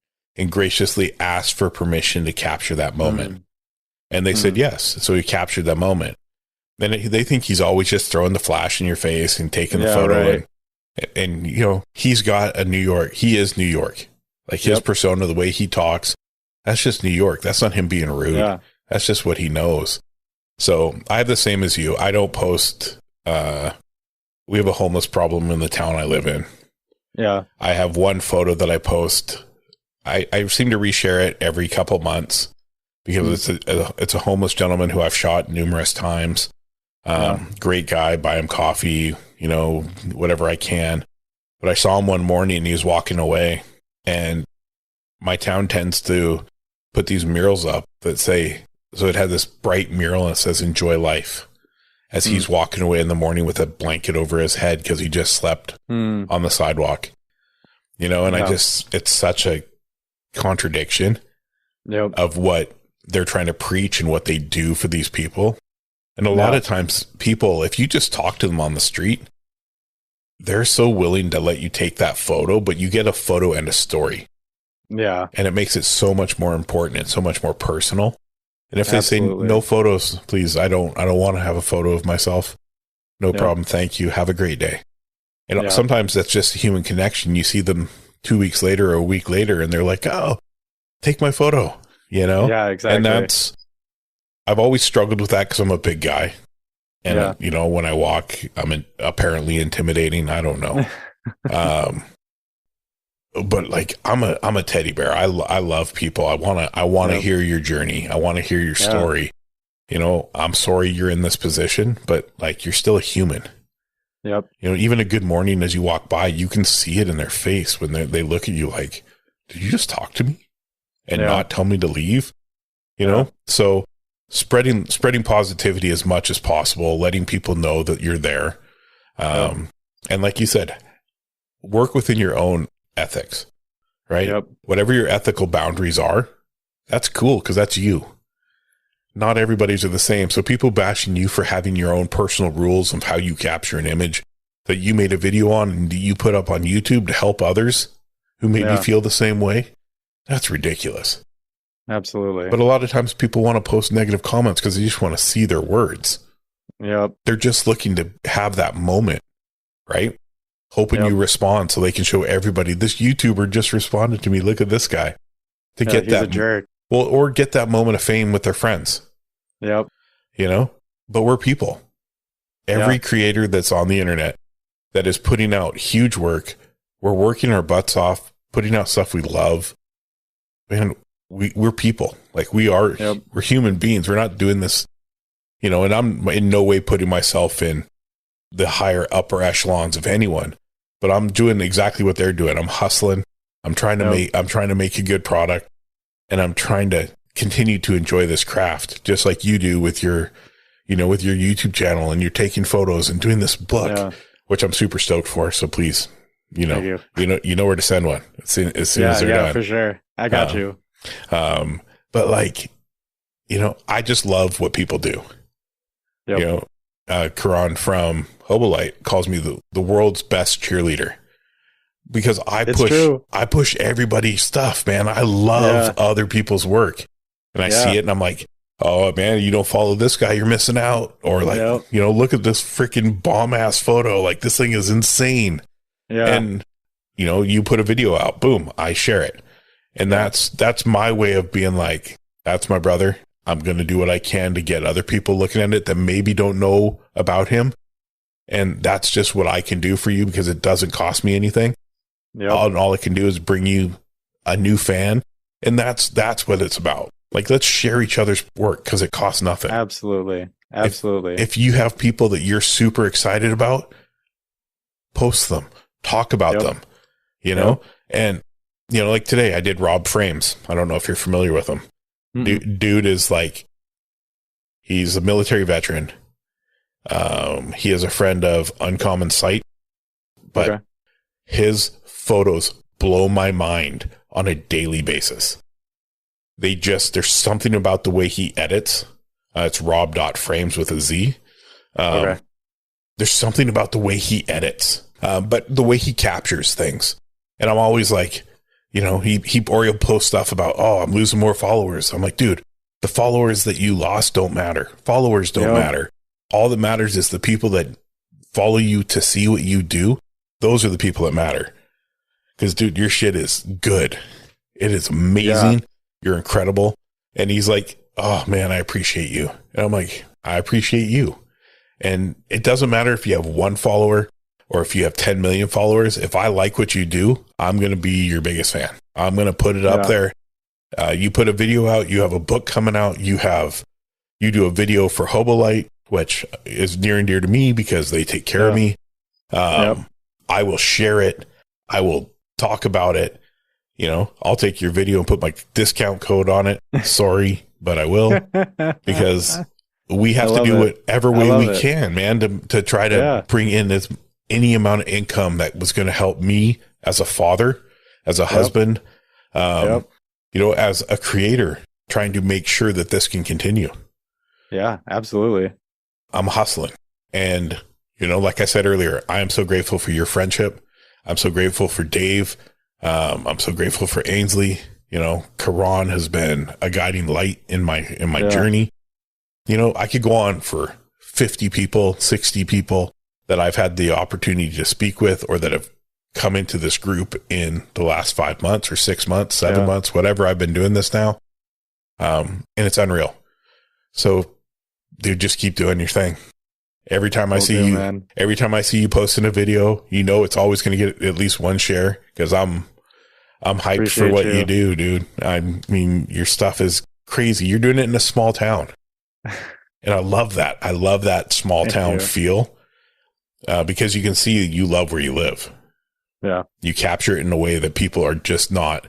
graciously asked for permission to capture that moment. And they said yes. So he captured that moment. Then they think he's always just throwing the flash in your face and taking the photo. Right. And, you know, he's got he is New York. Like his persona, the way he talks, that's just New York. That's not him being rude. Yeah. That's just what he knows. So I have the same as you. I don't post. We have a homeless problem in the town I live in. Yeah. I have one photo that I post. I seem to reshare it every couple months because it's a homeless gentleman who I've shot numerous times. Great guy, buy him coffee, you know, whatever I can. But I saw him one morning and he was walking away, and my town tends to put these murals up that say, so it had this bright mural and it says enjoy life as he's walking away in the morning with a blanket over his head because he just slept on the sidewalk, you know, and it's such a contradiction of what they're trying to preach and what they do for these people. And a lot of times people, if you just talk to them on the street, they're so willing to let you take that photo, but you get a photo and a story. Yeah. And it makes it so much more important and so much more personal. And if they say no photos, please, I don't want to have a photo of myself. No problem. Thank you. Have a great day. And sometimes that's just a human connection. You see them 2 weeks later or a week later and they're like, oh, take my photo, you know? Yeah, exactly. And I've always struggled with that because I'm a big guy. And, you know, when I walk, I'm apparently intimidating. I don't know. But like, I'm a teddy bear. I love people. I want to hear your journey. I want to hear your story. You know, I'm sorry you're in this position, but like, you're still a human. Yep. You know, even a good morning as you walk by, you can see it in their face when they look at you like, did you just talk to me and not tell me to leave? You know? So spreading positivity as much as possible, letting people know that you're there. And like you said, work within your own ethics, right? Yep. Whatever your ethical boundaries are, that's cool because that's you. Not everybody's are the same. So people bashing you for having your own personal rules of how you capture an image that you made a video on and you put up on YouTube to help others who maybe feel the same way, that's ridiculous. Absolutely. But a lot of times people want to post negative comments because they just want to see their words. Yep. They're just looking to have that moment, right? Hoping you respond so they can show everybody, this YouTuber just responded to me. Look at this guy. To get he's that a jerk. Well, or get that moment of fame with their friends. Yep. You know, but we're people. Every creator that's on the internet that is putting out huge work, we're working our butts off, putting out stuff we love. Man, we're people. Like we're human beings. We're not doing this, you know, and I'm in no way putting myself in the higher upper echelons of anyone, but I'm doing exactly what they're doing. I'm hustling. I'm trying to make a good product, and I'm trying to continue to enjoy this craft just like you do with your, you know, with your YouTube channel, and you're taking photos and doing this book, which I'm super stoked for. So please, you know where to send one as soon as they're done. Yeah, for sure. I got you. But like, you know, I just love what people do. Yep. You know, Karan from Hobolite calls me the world's best cheerleader because I push everybody's stuff, man. I love other people's work, and I see it and I'm like, oh man, you don't follow this guy, you're missing out. Or like, you know, look at this freaking bomb ass photo. Like this thing is insane. Yeah. And you know, you put a video out, boom, I share it. And that's my way of being like, that's my brother. I'm going to do what I can to get other people looking at it that maybe don't know about him. And that's just what I can do for you because it doesn't cost me anything. Yep. All I can do is bring you a new fan. And that's what it's about. Like, let's share each other's work because it costs nothing. Absolutely. If you have people that you're super excited about, post them, talk about them, you know? And, you know, like today I did Rob Frames. I don't know if you're familiar with him. Dude is like, he's a military veteran. He is a friend of Uncommon Sight, but his photos blow my mind on a daily basis. There's something about the way he edits. It's rob.frames with a Z. There's something about the way he edits, but the way he captures things. And I'm always like, you know, he'll post stuff about, oh, I'm losing more followers. I'm like, dude, the followers that you lost don't matter. Followers don't matter. All that matters is the people that follow you to see what you do. Those are the people that matter. Because, dude, your shit is good. It is amazing. Yeah. You're incredible. And he's like, oh, man, I appreciate you. And I'm like, I appreciate you. And it doesn't matter if you have one follower or if you have 10 million followers. If I like what you do, I'm going to be your biggest fan. I'm going to put it up there. You put a video out, you have a book coming out, you do a video for Hobolite, which is near and dear to me because they take care of me. I will share it. I will talk about it. You know, I'll take your video and put my discount code on it. Sorry, but I will because we have to do whatever way we can, man, to try to bring in any amount of income that was going to help me as a father, as a husband, you know, as a creator. trying to make sure that this can continue. Yeah, absolutely. I'm hustling. And, like I said earlier, I am so grateful for your friendship. I'm so grateful for Dave. I'm so grateful for Ainsley. Karan has been a guiding light in my journey. I could go on for 50 people, 60 people that I've had the opportunity to speak with, or that have come into this group in the last 5 months or 6 months, 7 months, whatever. I've been doing this now. And it's unreal. So dude, just keep doing your thing. Every time I see you posting a video, it's always going to get at least one share, because I'm hyped Appreciate for what you. you do, dude. I mean, your stuff is crazy. You're doing it in a small town. And I love that. I love that small town feel, because you can see you love where you live. Yeah. You capture it in a way that people are just not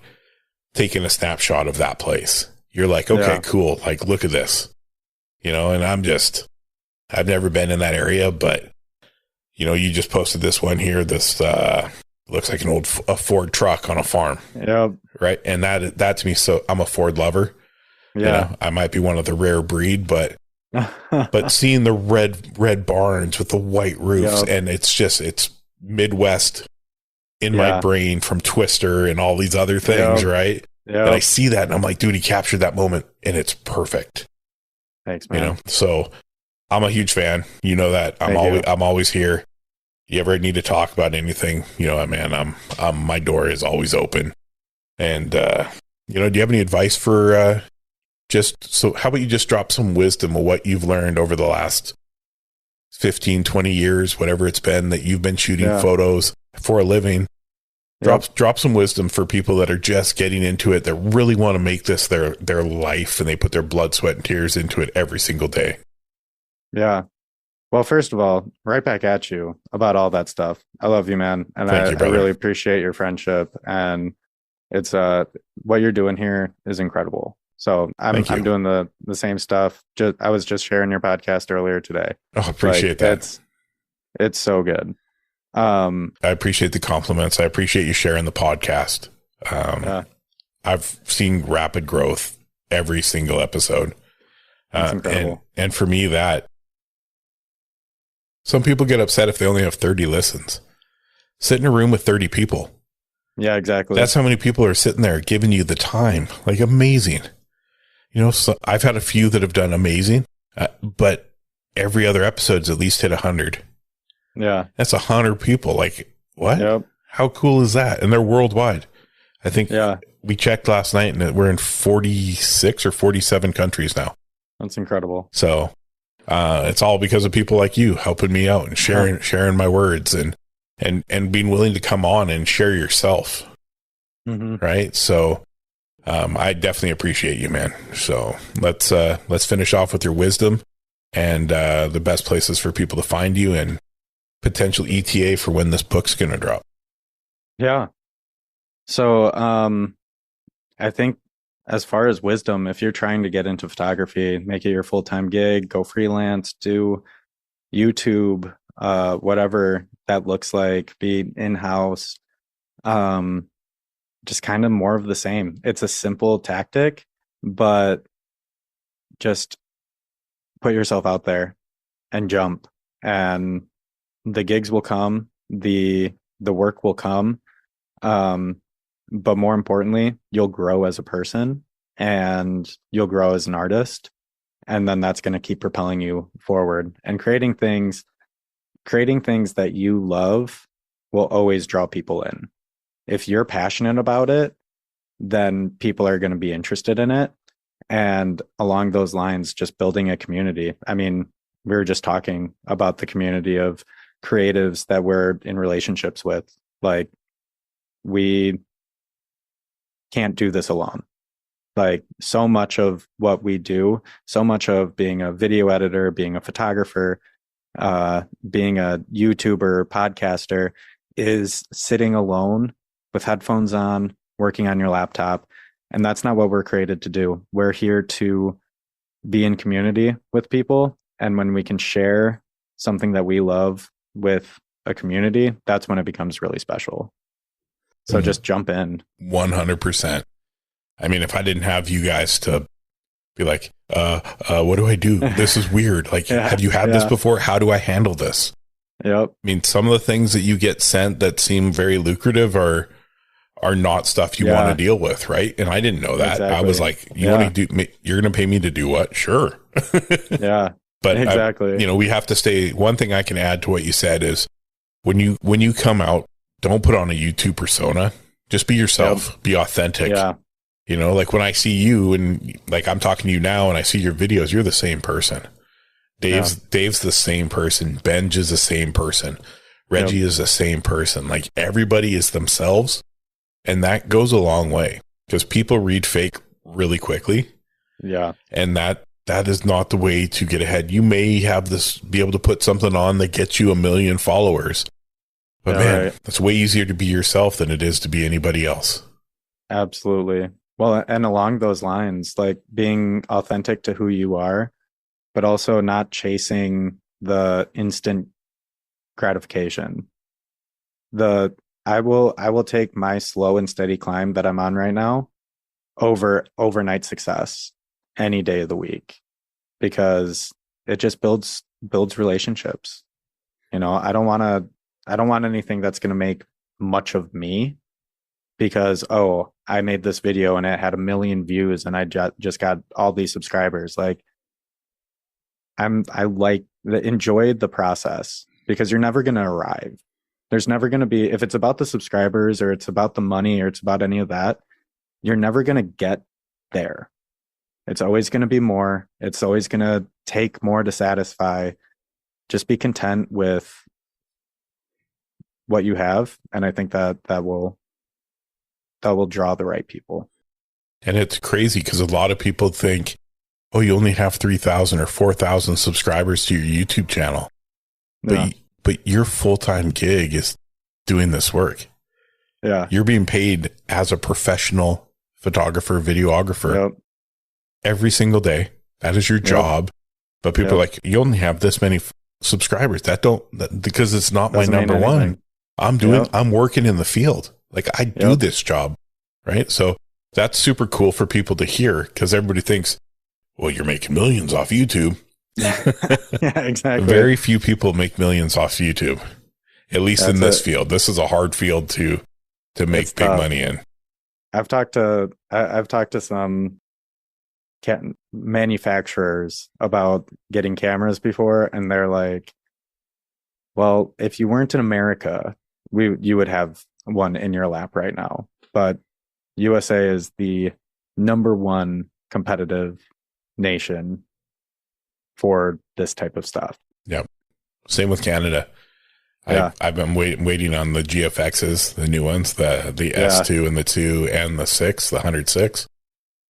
taking a snapshot of that place. You're like, okay, cool. Like, look at this, and I've never been in that area, but you just posted this one here. This, looks like a Ford truck on a farm. Yep. Right. And that to me, so I'm a Ford lover. Yeah. I might be one of the rare breed, but seeing the red barns with the white roofs, and it's Midwest in my brain from Twister and all these other things. Right. Yeah. And I see that and I'm like, dude, he captured that moment and it's perfect. Thanks, man. So I'm a huge fan. That I'm always here. You ever need to talk about anything, man, my door is always open. And, do you have any advice for, how about you just drop some wisdom of what you've learned over the last 15, 20 years, whatever it's been that you've been shooting photos for a living. Drop some wisdom for people that are just getting into it, that really want to make this their life, and they put their blood, sweat, and tears into it every single day. Yeah. Well, first of all, right back at you about all that stuff. I love you, man. And I really appreciate your friendship. And it's what you're doing here is incredible. So I'm doing the same stuff. I was just sharing your podcast earlier today. Oh, appreciate that. It's so good. I appreciate the compliments. I appreciate you sharing the podcast. I've seen rapid growth every single episode. That's incredible. And for me, that some people get upset if they only have 30 listens. Sit in a room with 30 people. Yeah, exactly. That's how many people are sitting there giving you the time. Like, amazing. So I've had a few that have done amazing, but every other episode's at least hit 100. Yeah. That's 100 people. Like, what? Yep. How cool is that? And they're worldwide. I think we checked last night and we're in 46 or 47 countries now. That's incredible. So, it's all because of people like you helping me out and sharing my words and being willing to come on and share yourself. Mm-hmm. Right. So, I definitely appreciate you, man. So let's finish off with your wisdom and, the best places for people to find you and potential ETA for when this book's going to drop. Yeah. So, I think as far as wisdom, if you're trying to get into photography, make it your full-time gig, go freelance, do YouTube, whatever that looks like, be in-house, just kind of more of the same. It's a simple tactic, but just put yourself out there and jump, and the gigs will come, the work will come. But more importantly, you'll grow as a person and you'll grow as an artist. And then that's going to keep propelling you forward, and creating things that you love will always draw people in. If you're passionate about it, then people are going to be interested in it. And along those lines, just building a community. I mean, we were just talking about the community of creatives that we're in relationships with. Like, we can't do this alone. Like, so much of what we do, so much of being a video editor, being a photographer, being a YouTuber, podcaster, is sitting alone with headphones on, working on your laptop. And that's not what we're created to do. We're here to be in community with people. And when we can share something that we love with a community, that's when it becomes really special. So just jump in. 100%. I mean, if I didn't have you guys to be like, what do I do? This is weird. Like, Yeah, have you had this before? How do I handle this? Yep. I mean, some of the things that you get sent that seem very lucrative are not stuff you want to deal with, right? And I didn't know that. Exactly. I was like, want to do? You're going to pay me to do what? Sure. Yeah. But exactly. we have to stay. One thing I can add to what you said is when you come out, don't put on a YouTube persona. Just be yourself. Be authentic. Yeah. Like when I see you and like I'm talking to you now and I see your videos, you're the same person. Dave's the same person. Benj is the same person. Reggie is the same person. Like everybody is themselves. And that goes a long way because people read fake really quickly. Yeah. And that is not the way to get ahead. You may be able to put something on that gets you 1 million followers. But man, it's way easier to be yourself than it is to be anybody else. Absolutely. Well, and along those lines, like being authentic to who you are, but also not chasing the instant gratification. I will take my slow and steady climb that I'm on right now over overnight success any day of the week, because it just builds relationships. I don't want anything that's going to make much of me because, I made this video and it had 1 million views and I just got all these subscribers. Like enjoy the process, because you're never going to arrive. There's never going to be, if it's about the subscribers or it's about the money or it's about any of that, you're never going to get there. It's always going to be more. It's always going to take more to satisfy. Just be content with what you have. And I think that will draw the right people. And it's crazy because a lot of people think, oh, you only have 3,000 or 4,000 subscribers to your YouTube channel. But your full-time gig is doing this work. Yeah. You're being paid as a professional photographer, videographer every single day. That is your job. But people are like, you only have this many subscribers. Because it's not my number one. I'm working in the field. Like I do this job. Right. So that's super cool for people to hear, because everybody thinks, well, you're making millions off YouTube. Yeah, exactly. Very few people make millions off YouTube, at least in this field. This is a hard field to make big money in. I've talked to some manufacturers about getting cameras before, and they're like, well, if you weren't in America, you would have one in your lap right now. But USA is the #1 competitive nation for this type of stuff. Yep. Same with Canada. Yeah. I've been waiting on the GFXs, the new ones, the S2 and the 2 and the 6, the 106.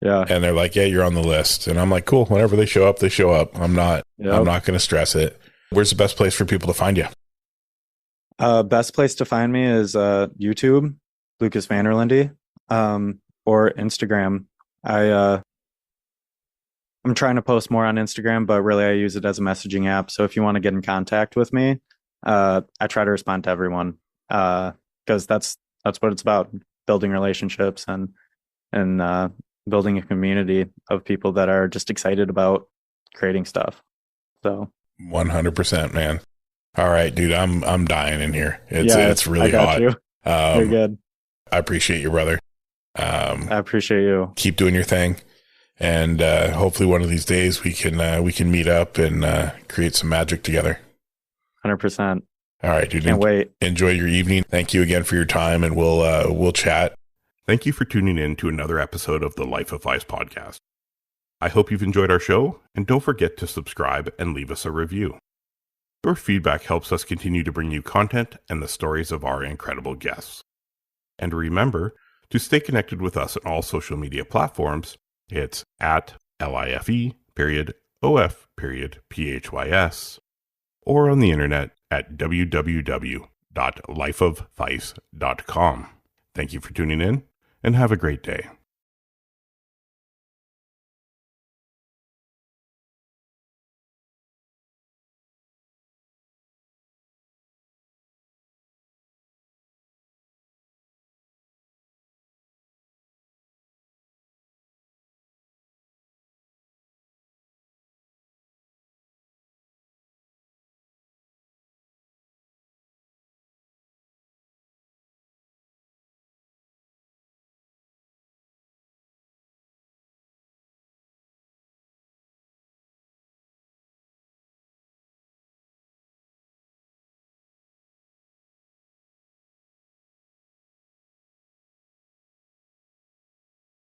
Yeah. And they're like, yeah, you're on the list. And I'm like, cool. Whenever they show up, they show up. I'm not going to stress it. Where's the best place for people to find you? Best place to find me is YouTube, Lukas Van Der Lende, or Instagram. I'm trying to post more on Instagram, but really I use it as a messaging app. So if you want to get in contact with me, I try to respond to everyone, because that's what it's about: building relationships and building a community of people that are just excited about creating stuff. So 100%, man. All right, dude, I'm dying in here. It's really hot. You're good. I appreciate you, brother. I appreciate you. Keep doing your thing. And hopefully one of these days we can meet up and create some magic together. 100%. All right, dude. Can't wait. Enjoy your evening. Thank you again for your time, and we'll chat. Thank you for tuning in to another episode of the Life of Phys Podcast. I hope you've enjoyed our show, and don't forget to subscribe and leave us a review. Your feedback helps us continue to bring you content and the stories of our incredible guests. And remember to stay connected with us on all social media platforms. It's at LIFE_OF_PHYS, or on the internet at www.lifeofphys.com. Thank you for tuning in, and have a great day.